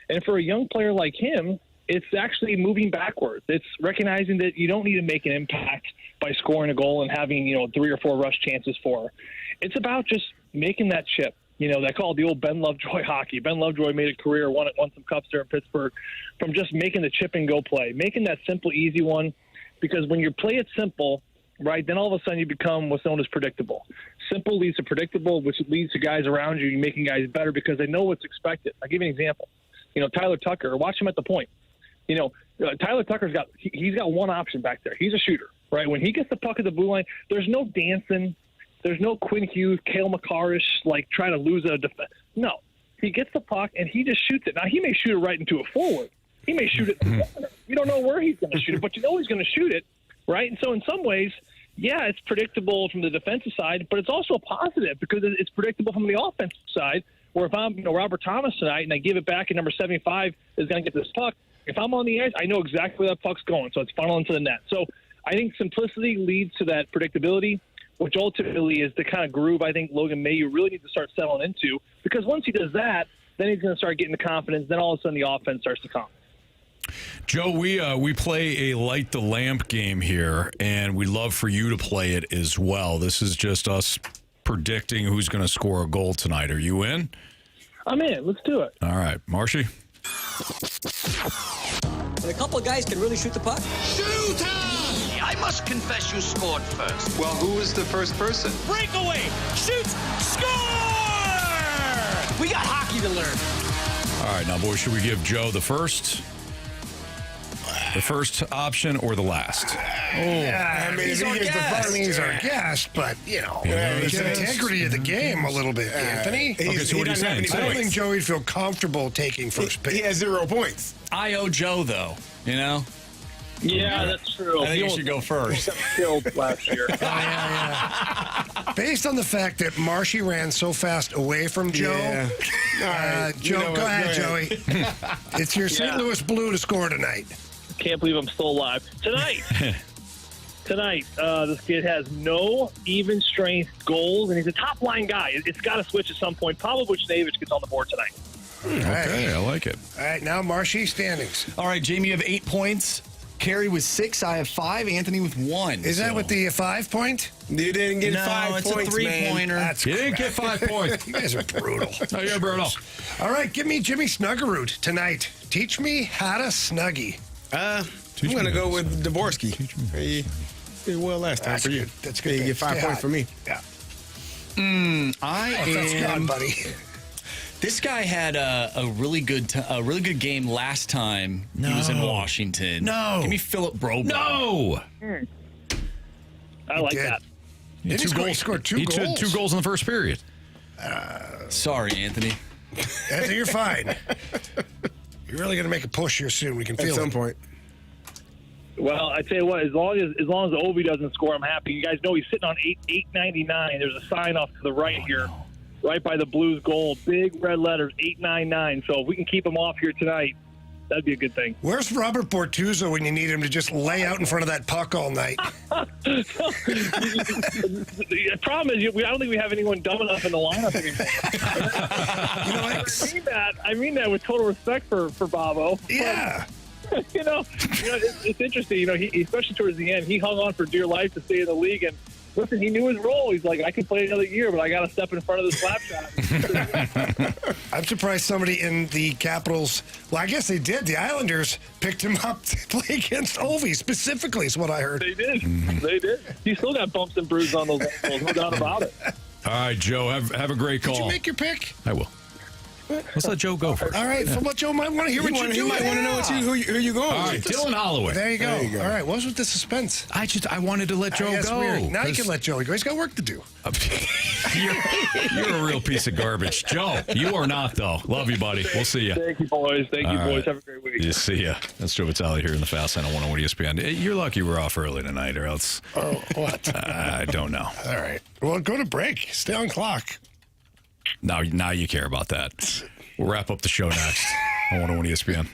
And for a young player like him, it's actually moving backwards. It's recognizing that you don't need to make an impact by scoring a goal and having, 3 or 4 rush chances for her. It's about just making that chip. They call it the old Ben Lovejoy hockey. Ben Lovejoy made a career, won some cups there in Pittsburgh, from just making the chip and go play, making that simple, easy one. Because when you play it simple, right, then all of a sudden you become what's known as predictable. Simple leads to predictable, which leads to guys around you making guys better because they know what's expected. I'll give you an example. Tyler Tucker, watch him at the point. Tyler Tucker's he's got one option back there. He's a shooter, right? When he gets the puck at the blue line, there's no dancing. There's no Quinn Hughes, Cale McCarrish, trying to lose a defense. No. He gets the puck, and he just shoots it. Now, he may shoot it right into a forward. He may shoot it. You don't know where he's going to shoot it, but you know he's going to shoot it, right? And so in some ways, yeah, it's predictable from the defensive side, but it's also a positive because it's predictable from the offensive side, where if I'm Robert Thomas tonight and I give it back and number 75 is going to get this puck, if I'm on the edge, I know exactly where that puck's going, so it's funneling to the net. So I think simplicity leads to that predictability, which ultimately is the kind of groove I think Logan Mailloux really needs to start settling into. Because once he does that, then he's going to start getting the confidence. Then all of a sudden the offense starts to come. Joe, we play a light the lamp game here, and we'd love for you to play it as well. This is just us predicting who's going to score a goal tonight. Are you in? I'm in. Let's do it. All right. Marshy? When a couple of guys can really shoot the puck. Shoot! I must confess you scored first. Well, who was the first person? Breakaway! Shoots! Score! We got hockey to learn. All right, now, boys, should we give Joe the first option or the last? Yeah, I mean, if he gets the first, he's our guest, but, it's the integrity of the game a little bit, Anthony. Okay, so what are you saying? I don't think Joey'd feel comfortable taking first pick. He has 0 points. I owe Joe, though, Yeah, that's true. I think you should go first. Killed last year. Based on the fact that Marshy ran so fast away from Joe, All right. Joe, go ahead, Joey. It's your St. Louis Blue to score tonight. Can't believe I'm still alive. Tonight, this kid has no even strength goals, and he's a top-line guy. It's got to switch at some point. Probably Buchnevich gets on the board tonight. Okay, I like it. All right, now Marshy standings. All right, Jamie, you have 8 points. Carey with 6. I have 5. Anthony with 1. Is that with the 5 point? You didn't get 5 points, it's a 3-pointer. You didn't get 5 points. You guys are brutal. Oh, you're brutal. All right, give me Jimmy Snuggerud tonight. Teach me how to snuggie. I'm going to go with Dvorsky. He did well last time for you. That's good. You get 5 points for me. Yeah. That's gone, buddy. This guy had a really good game last time he was in Washington. No. Give me Philip Broberg. No. I like that. He scored 2 goals. He had 2 goals in the first period. Sorry, Anthony. Anthony, you're fine. You're really going to make a push here soon. We can feel it. At some point. Well, I tell you what, as long as Ovi doesn't score, I'm happy. You guys know he's sitting on 899. There's a sign off to the right here, right by the Blues goal. Big red letters, 899. So if we can keep him off here tonight, That'd be a good thing. Where's Robert Bortuzzo when you need him to just lay out in front of that puck all night? The problem is, I don't think we have anyone dumb enough in the lineup anymore. You know what? I mean that with total respect for Bobo. Yeah. But, it's interesting. He, especially towards the end, he hung on for dear life to stay in the league. And listen, he knew his role. He's like, I can play another year, but I got to step in front of the slap shot. I'm surprised somebody in the Capitals, well, I guess they did. The Islanders picked him up to play against Ovi specifically, is what I heard. They did. They did. He still got bumps and bruises on those ankles, no doubt about it. All right, Joe, have a great call. Did you make your pick? I will. Let's let Joe go first. All right, well, Joe might want to hear what you're doing. He might want to know who you going All right, with. Dylan Holloway. There you go. All right, what's with the suspense? I wanted to let Joe go. Weird. Now you can let Joe go. He's got work to do. You're a real piece of garbage. Joe, you are not, though. Love you, buddy. We'll see you. Thank you, boys. Thank you, boys. Have a great week. You see ya. That's Joe Vitale here in the Fast Line on 101 ESPN. You're lucky we're off early tonight, or else. Oh, what? I don't know. All right. Well, go to break. Stay on clock. Now you care about that. We'll wrap up the show next on 101 ESPN.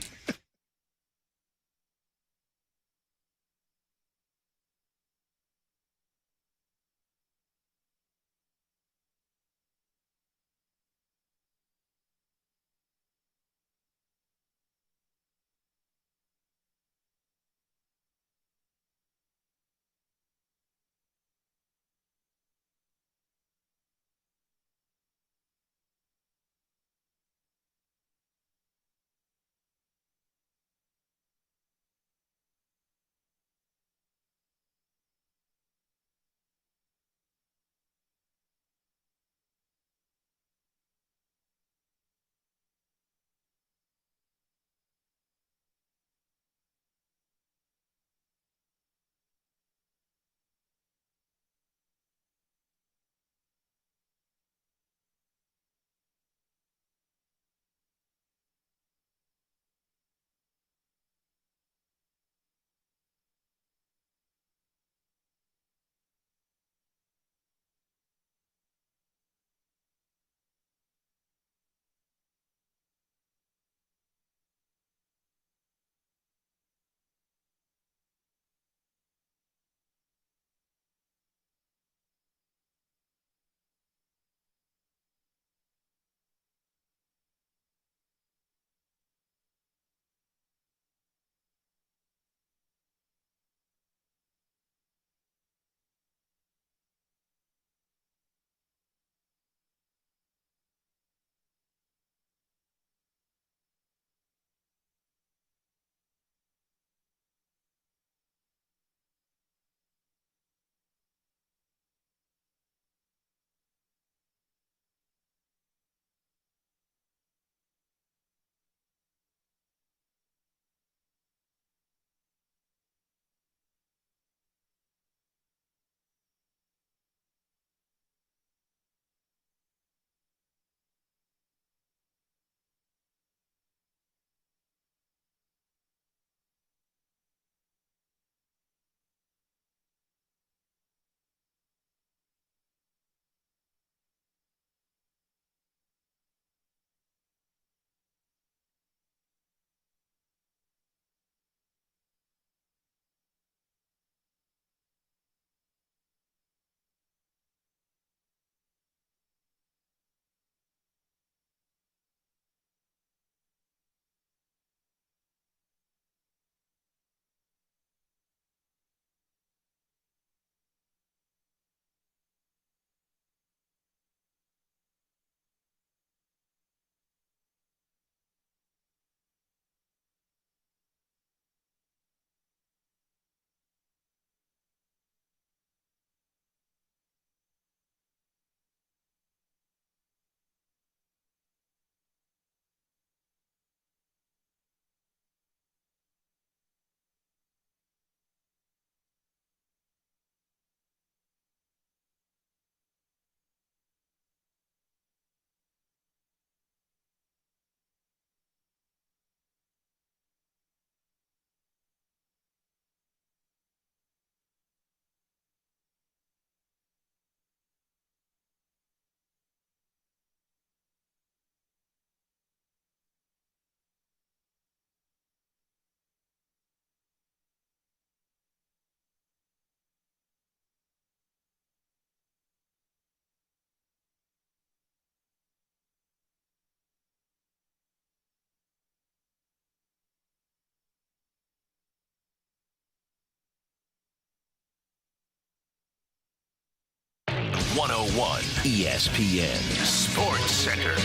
101 ESPN Sports Center.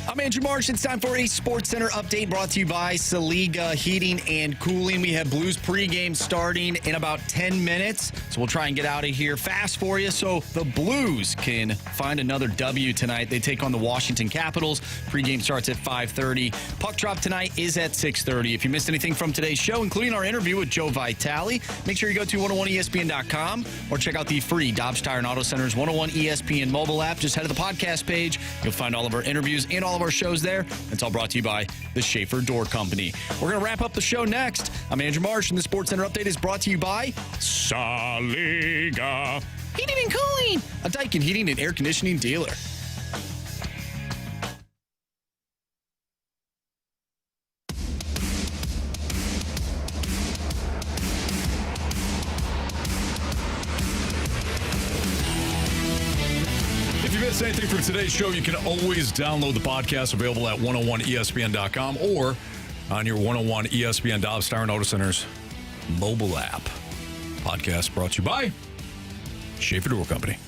I'm Andrew Marsh. It's time for a Sports Center update brought to you by Saliga Heating and Cooling. We have Blues pregame starting in about 10 minutes, so we'll try and get out of here fast for you so the Blues can find another W tonight. They take on the Washington Capitals. Pregame starts at 5:30. Puck drop tonight is at 6:30. If you missed anything from today's show, including our interview with Joe Vitale, make sure you go to 101ESPN.com or check out the free Dobbs Tire and Auto Center's 101 ESPN mobile app. Just head to the podcast page. You'll find all of our interviews and all of our shows there. It's all brought to you by the Schaefer Door Company. We're going to wrap up the show next. I'm Andrew Marsh, and the Sports Center update is brought to you by Saliga Heating and Cooling, a Daikin heating and air conditioning dealer. Anything from today's show, you can always download the podcast available at 101ESPN.com or on your 101 ESPN Dobbs Tire and Auto Center's mobile app. Podcast brought to you by Schaefer Door Company.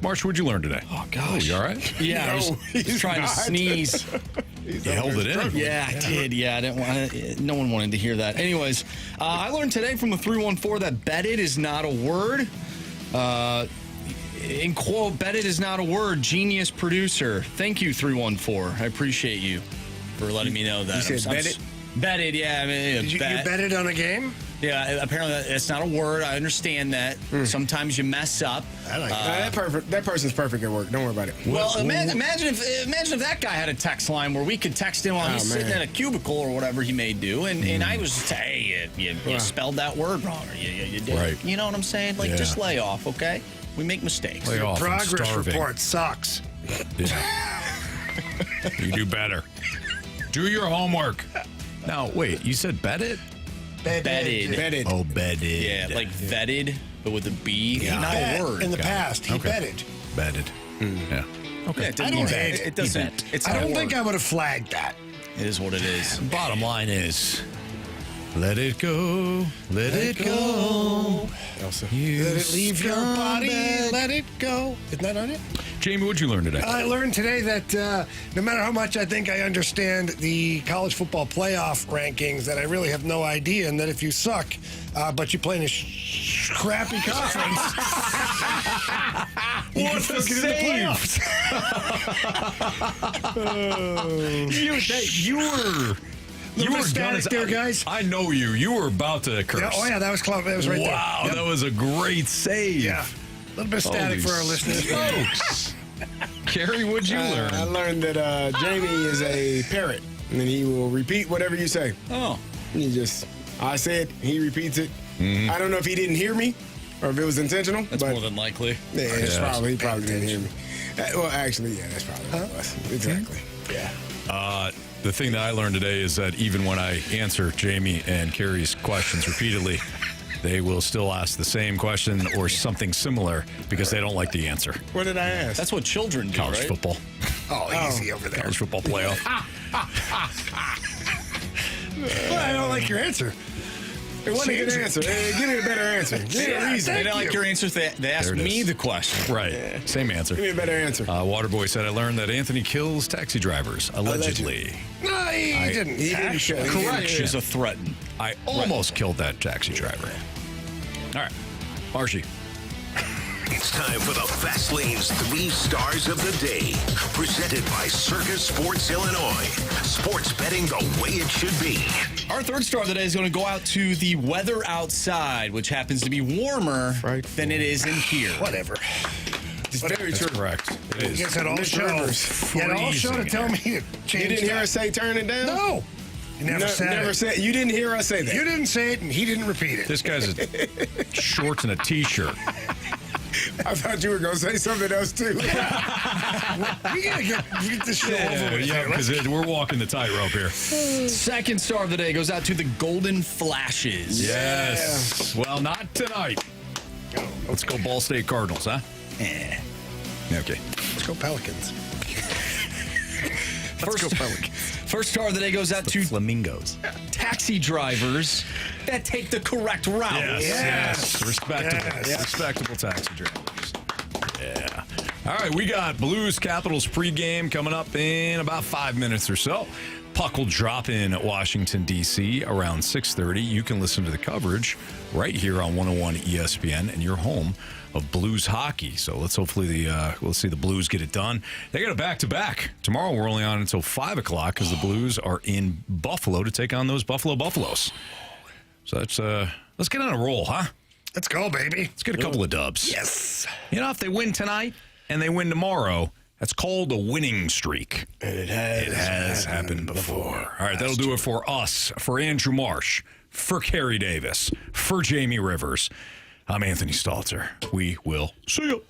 Marsh, what'd you learn today? Oh, gosh. You all right? Yeah, I was trying to sneeze. You held it in. Yeah, I did. Yeah, I didn't want to. No one wanted to hear that. Anyways, I learned today from the 314 that betted is not a word. In quote, betted is not a word. Genius producer. Thank you, 314. I appreciate you for letting me know that. You said betted? Betted, yeah. I mean, you betted on a game? Yeah, apparently that's not a word. I understand that. Sometimes you mess up. I like that. That person's perfect at work. Don't worry about it. Well, imagine if that guy had a text line where we could text him while he's sitting in a cubicle or whatever he may do, and I was just, hey, you spelled that word wrong, or you did. Right. You know what I'm saying? Like, just lay off, okay? We make mistakes. Lay off. Progress report sucks. Yeah. You do better. Do your homework. Now, wait, you said betted? Betted. Oh, betted. Yeah, like vetted, but with a B. Yeah. Not a word. In the past, he betted. Betted. Yeah. Okay. Yeah, I don't hate it. It doesn't. It's I not don't a think word. I would have flagged that. It is what it is. Bottom line is, let it go, let it go. Let it leave your body, let it go. Isn't that on it? Jamie, what'd you learn today? I learned today that no matter how much I think I understand the college football playoff rankings, that I really have no idea, and that if you suck, but you play in a crappy conference, What's the save? You were static there, guys. I know you. You were about to curse. Yeah, oh, yeah, that was close. That was right there. Wow, Yep. that was a great save. Yeah. A little bit of static for our listeners. Folks. Carey, what'd you learn? I learned that Jamie is a parrot, and then he will repeat whatever you say. Oh. I said, he repeats it. I don't know if he didn't hear me or if it was intentional. That's but more than likely. Yeah, he probably didn't hear me. Well, actually, yeah, that's probably what it was. Exactly. Yeah. The thing that I learned today is that even when I answer Jamie and Carey's questions repeatedly, they will still ask the same question or something similar because they don't like the answer. What did I ask? That's what children do, College right? football. Oh, easy over there. College football playoff. Well, I don't like your answer. It wasn't a good answer. Give me a better answer. Give me a reason. They don't like your answers. They asked me the question. Right. Same answer. Give me a better answer. Waterboy said, I learned that Anthony kills taxi drivers, allegedly. No, he didn't. He didn't show. Correction. It was a threaten. I almost killed that taxi driver. All right. Marshy. It's time for the Fast Lane's 3 Stars of the Day. Presented by Circus Sports Illinois. Sports betting the way it should be. Our third star of the day is going to go out to the weather outside, which happens to be warmer than it is in here. Whatever. It's very true. Correct. It is. You guys had all show. You had all show to tell me to change. You didn't hear us say turn it down? No. You never said it. You didn't hear us say that. You didn't say it, and he didn't repeat it. This guy's shorts and a T-shirt. I thought you were going to say something else, too. We got to get this show over with. Yeah, because we're walking the tightrope here. Second star of the day goes out to the Golden Flashes. Yes. Yeah. Well, not tonight. Let's go Ball State Cardinals, huh? Okay. Let's go Pelicans. First star of the day goes out to flamingos. Taxi drivers that take the correct route. Yes. Respectable. Yes. Respectable taxi drivers. Yeah. All right, we got Blues Capitals pregame coming up in about 5 minutes or so. Puck will drop in at Washington, D.C. around 6:30. You can listen to the coverage right here on 101 ESPN and your home of Blues hockey. So let's hopefully we'll see the Blues get it done. They got a back-to-back. Tomorrow we're only on until 5 o'clock because the Blues are in Buffalo to take on those Buffalo Buffaloes. So let's get on a roll, huh? Let's go, baby. Let's get a couple of dubs. Yes. You know, if they win tonight and they win tomorrow, that's called a winning streak. And it has happened before. All right, that'll do it for us, for Andrew Marsh, for Carey Davis, for Jamie Rivers. I'm Anthony Stalter. We will see you.